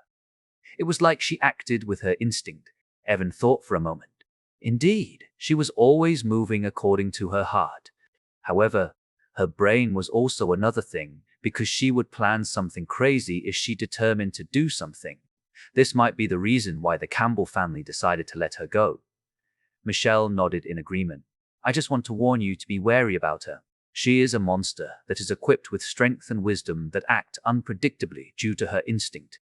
It was like she acted with her instinct. Evan thought for a moment. Indeed, she was always moving according to her heart. However, her brain was also another thing, because she would plan something crazy if she determined to do something. This might be the reason why the Campbell family decided to let her go. Michelle nodded in agreement. I just want to warn you to be wary about her. She is a monster that is equipped with strength and wisdom that act unpredictably due to her instinct.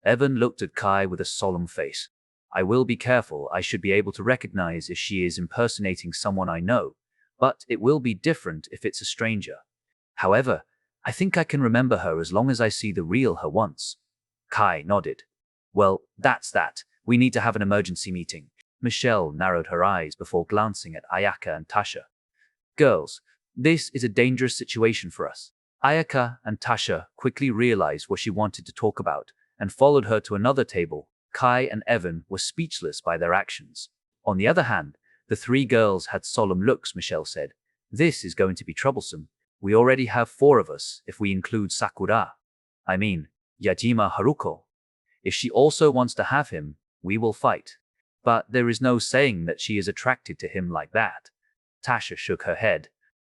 Evan looked at Kai with a solemn face. I will be careful. I should be able to recognize if she is impersonating someone I know, but it will be different if it's a stranger. However, I think I can remember her as long as I see the real her once. Kai nodded. Well, that's that. We need to have an emergency meeting. Michelle narrowed her eyes before glancing at Ayaka and Tasha. Girls, this is a dangerous situation for us. Ayaka and Tasha quickly realized what she wanted to talk about and followed her to another table. Kai and Evan were speechless by their actions. On the other hand, the three girls had solemn looks. Michelle said, This is going to be troublesome. We already have 4 of us if we include Sakura. I mean, Yajima Haruko. If she also wants to have him, we will fight. But there is no saying that she is attracted to him like that. Tasha shook her head.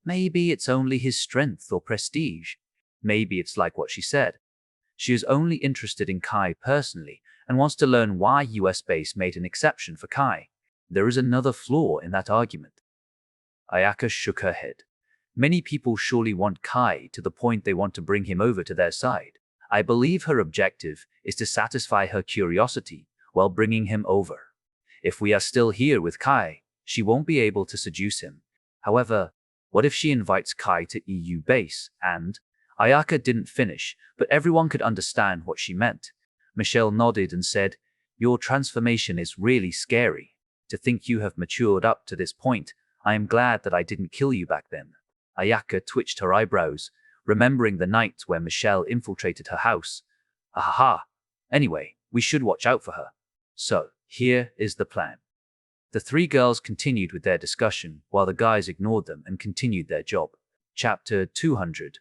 Maybe it's only his strength or prestige. Maybe it's like what she said. She is only interested in Kai personally and wants to learn why US Base made an exception for Kai. There is another flaw in that argument. Ayaka shook her head. Many people surely want Kai to the point they want to bring him over to their side. I believe her objective is to satisfy her curiosity while bringing him over. If we are still here with Kai, she won't be able to seduce him. However, what if she invites Kai to EU base and… Ayaka didn't finish, but everyone could understand what she meant. Michelle nodded and said, Your transformation is really scary. To think you have matured up to this point, I am glad that I didn't kill you back then. Ayaka twitched her eyebrows, remembering the night where Michelle infiltrated her house. Ahaha. Anyway, we should watch out for her. So, here is the plan. The 3 girls continued with their discussion while the guys ignored them and continued their job. Chapter 200.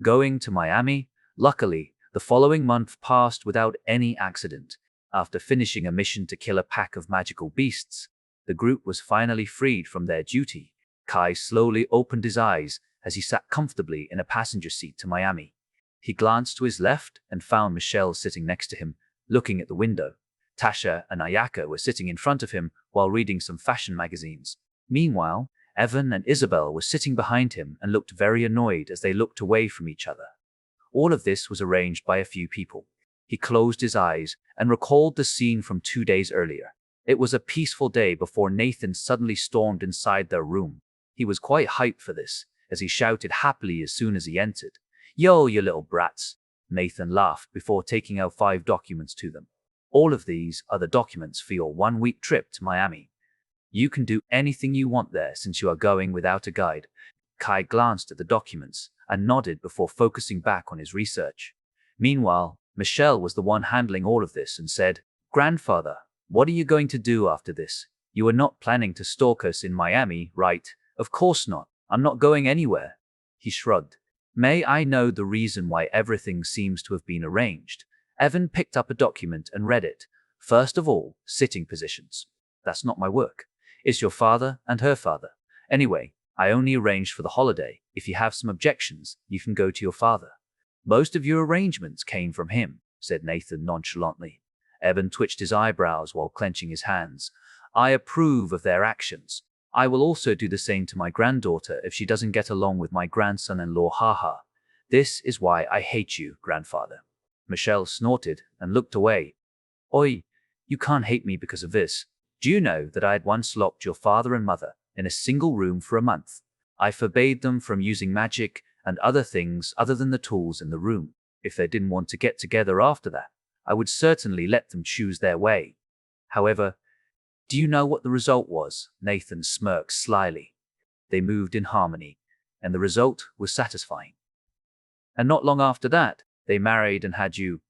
Going to Miami. Luckily, the following month passed without any accident. After finishing a mission to kill a pack of magical beasts, the group was finally freed from their duty. Kai slowly opened his eyes as he sat comfortably in a passenger seat to Miami. He glanced to his left and found Michelle sitting next to him, looking at the window. Tasha and Ayaka were sitting in front of him while reading some fashion magazines. Meanwhile, Evan and Isabel were sitting behind him and looked very annoyed as they looked away from each other. All of this was arranged by a few people. He closed his eyes and recalled the scene from 2 days earlier. It was a peaceful day before Nathan suddenly stormed inside their room. He was quite hyped for this, as he shouted happily as soon as he entered. Yo, you little brats! Nathan laughed before taking out 5 documents to them. All of these are the documents for your 1-week trip to Miami. You can do anything you want there since you are going without a guide. Kai glanced at the documents and nodded before focusing back on his research. Meanwhile, Michelle was the one handling all of this and said, "Grandfather, what are you going to do after this? You are not planning to stalk us in Miami, right?" "Of course not. I'm not going anywhere." He shrugged. "May I know the reason why everything seems to have been arranged?" Evan picked up a document and read it. "First of all, sitting positions. That's not my work. It's your father and her father. Anyway, I only arranged for the holiday. If you have some objections, you can go to your father." "Most of your arrangements came from him," said Nathan nonchalantly. Evan twitched his eyebrows while clenching his hands. "I approve of their actions. I will also do the same to my granddaughter if she doesn't get along with my grandson-in-law, haha. This is why I hate you, grandfather." Michelle snorted and looked away. "Oi, you can't hate me because of this. Do you know that I had once locked your father and mother in a single room for a month? I forbade them from using magic and other things other than the tools in the room. If they didn't want to get together after that, I would certainly let them choose their way. However, do you know what the result was?" Nathan smirked slyly. "They moved in harmony, and the result was satisfying. And not long after that, they married and had you.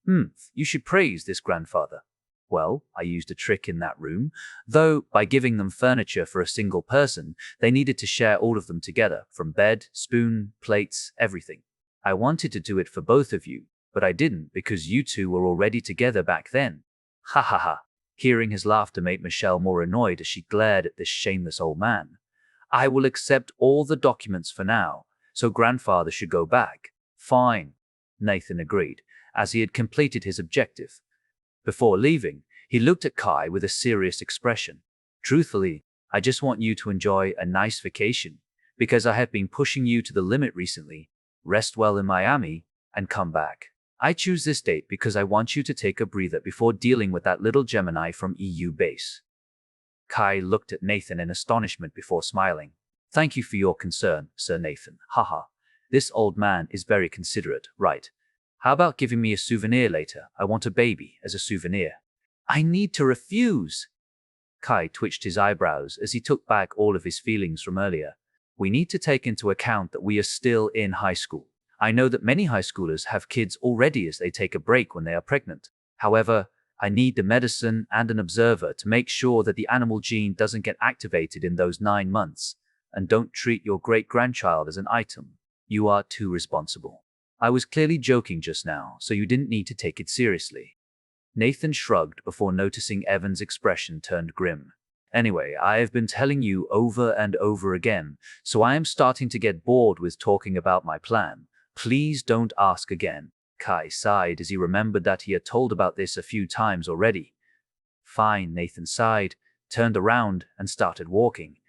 You should praise this grandfather. Well, I used a trick in that room, though by giving them furniture for a single person, they needed to share all of them together, from bed, spoon, plates, everything. I wanted to do it for both of you, but I didn't because you two were already together back then. Ha ha ha." Hearing his laughter made Michelle more annoyed as she glared at this shameless old man. "I will accept all the documents for now, so grandfather should go back." "Fine," Nathan agreed, as he had completed his objective. Before leaving, he looked at Kai with a serious expression. "Truthfully, I just want you to enjoy a nice vacation, because I have been pushing you to the limit recently. Rest well in Miami, and come back. I choose this date because I want you to take a breather before dealing with that little Gemini from EU base." Kai looked at Nathan in astonishment before smiling. "Thank you for your concern, Sir Nathan. Haha. This old man is very considerate, right? How about giving me a souvenir later? I want a baby as a souvenir." "I need to refuse." Kai twitched his eyebrows as he took back all of his feelings from earlier. "We need to take into account that we are still in high school. I know that many high schoolers have kids already as they take a break when they are pregnant. However, I need the medicine and an observer to make sure that the animal gene doesn't get activated in those 9 months. And don't treat your great-grandchild as an item. You are too responsible." "I was clearly joking just now, so you didn't need to take it seriously." Nathan shrugged before noticing Evan's expression turned grim. "Anyway, I have been telling you over and over again, so I am starting to get bored with talking about my plan. Please don't ask again." Kai sighed as he remembered that he had told about this a few times already. "Fine," Nathan sighed, turned around, and started walking.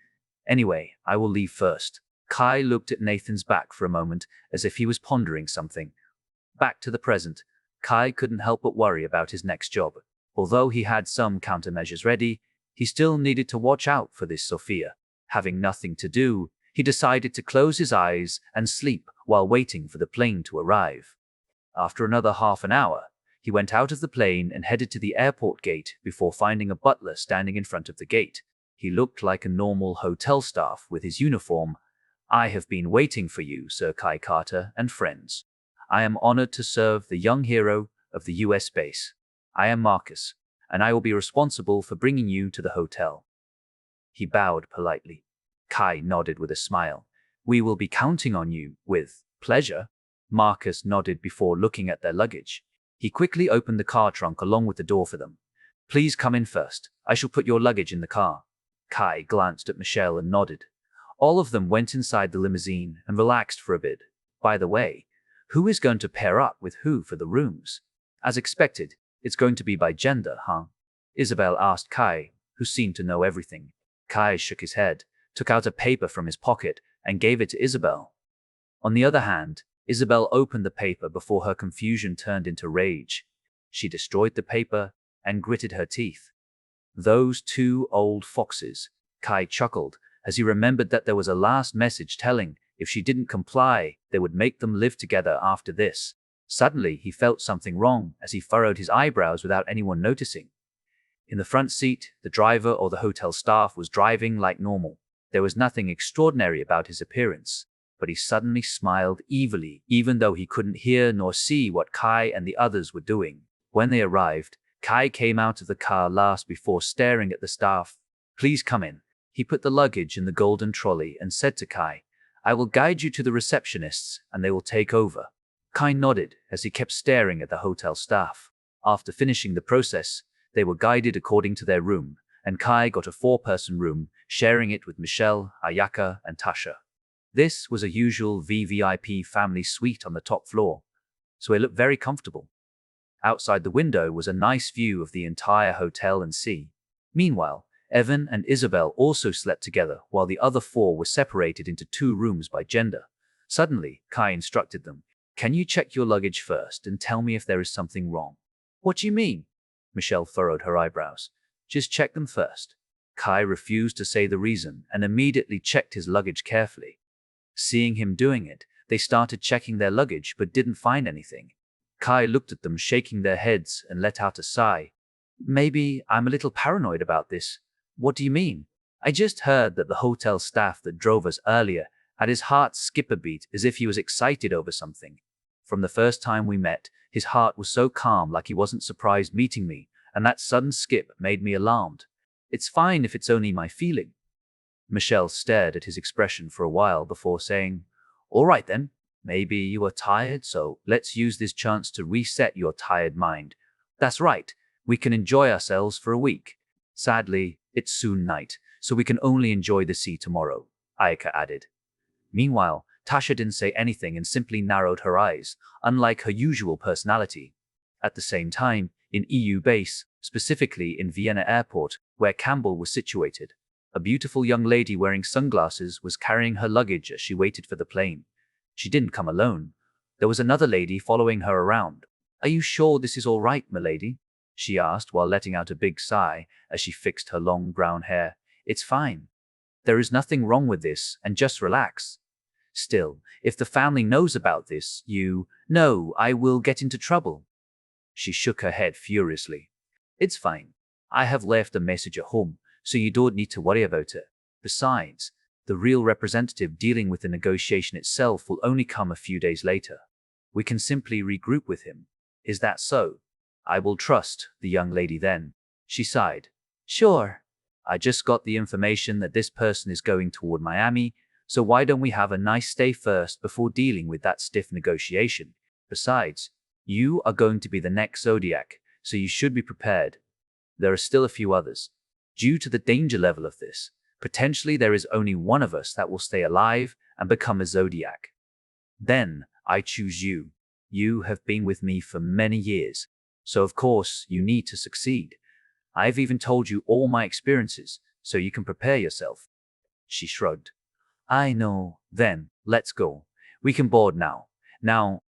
"Anyway, I will leave first." Kai looked at Nathan's back for a moment as if he was pondering something. Back to the present, Kai couldn't help but worry about his next job. Although he had some countermeasures ready, he still needed to watch out for this Sophia. Having nothing to do, he decided to close his eyes and sleep while waiting for the plane to arrive. After another half an hour, he went out of the plane and headed to the airport gate before finding a butler standing in front of the gate. He looked like a normal hotel staff with his uniform. "I have been waiting for you, Sir Kai Carter and friends. I am honored to serve the young hero of the US base. I am Marcus, and I will be responsible for bringing you to the hotel." He bowed politely. Kai nodded with a smile. "We will be counting on you, with pleasure." Marcus nodded before looking at their luggage. He quickly opened the car trunk along with the door for them. "Please come in first. I shall put your luggage in the car." Kai glanced at Michelle and nodded. All of them went inside the limousine and relaxed for a bit. "By the way, who is going to pair up with who for the rooms?" "As expected, it's going to be by gender, huh?" Isabel asked Kai, who seemed to know everything. Kai shook his head, took out a paper from his pocket, and gave it to Isabel. On the other hand, Isabel opened the paper before her confusion turned into rage. She destroyed the paper and gritted her teeth. "Those two old foxes," Kai chuckled, as he remembered that there was a last message telling if she didn't comply, they would make them live together after this. Suddenly, he felt something wrong as he furrowed his eyebrows without anyone noticing. In the front seat, the driver or the hotel staff was driving like normal. There was nothing extraordinary about his appearance, but he suddenly smiled evilly, even though he couldn't hear nor see what Kai and the others were doing. When they arrived, Kai came out of the car last before staring at the staff. "Please come in." He put the luggage in the golden trolley and said to Kai, "I will guide you to the receptionists and they will take over." Kai nodded as he kept staring at the hotel staff. After finishing the process, they were guided according to their room, and Kai got a 4-person room, sharing it with Michelle, Ayaka, and Tasha. This was a usual VVIP family suite on the top floor, so it looked very comfortable. Outside the window was a nice view of the entire hotel and sea. Meanwhile, Evan and Isabel also slept together while the other 4 were separated into 2 rooms by gender. Suddenly, Kai instructed them, "Can you check your luggage first and tell me if there is something wrong?" "What do you mean?" Michelle furrowed her eyebrows. "Just check them first." Kai refused to say the reason and immediately checked his luggage carefully. Seeing him doing it, they started checking their luggage but didn't find anything. Kai looked at them shaking their heads and let out a sigh. "Maybe I'm a little paranoid about this." "What do you mean?" "I just heard that the hotel staff that drove us earlier had his heart skip a beat as if he was excited over something. From the first time we met, his heart was so calm like he wasn't surprised meeting me, and that sudden skip made me alarmed. It's fine if it's only my feeling." Michelle stared at his expression for a while before saying, "All right then, maybe you are tired, so let's use this chance to reset your tired mind. That's right, we can enjoy ourselves for a week. Sadly, it's soon night, so we can only enjoy the sea tomorrow," Ayaka added. Meanwhile, Tasha didn't say anything and simply narrowed her eyes, unlike her usual personality. At the same time, in EU base, specifically in Vienna airport, where Campbell was situated, a beautiful young lady wearing sunglasses was carrying her luggage as she waited for the plane. She didn't come alone. There was another lady following her around. "Are you sure this is all right, milady?" she asked while letting out a big sigh as she fixed her long brown hair. "It's fine. There is nothing wrong with this, and just relax. Still, if the family knows about this, No, I will get into trouble." She shook her head furiously. "It's fine. I have left a message at home, so you don't need to worry about it. Besides, the real representative dealing with the negotiation itself will only come a few days later. We can simply regroup with him. Is that so?" "I will trust the young lady then." She sighed. "Sure. I just got the information that this person is going toward Miami, so why don't we have a nice stay first before dealing with that stiff negotiation? Besides, you are going to be the next Zodiac, so you should be prepared. There are still a few others. Due to the danger level of this, potentially there is only one of us that will stay alive and become a Zodiac. Then I choose you. You have been with me for many years, so of course you need to succeed. I've even told you all my experiences, so you can prepare yourself." She shrugged. "I know. Then, let's go. We can board now. Now,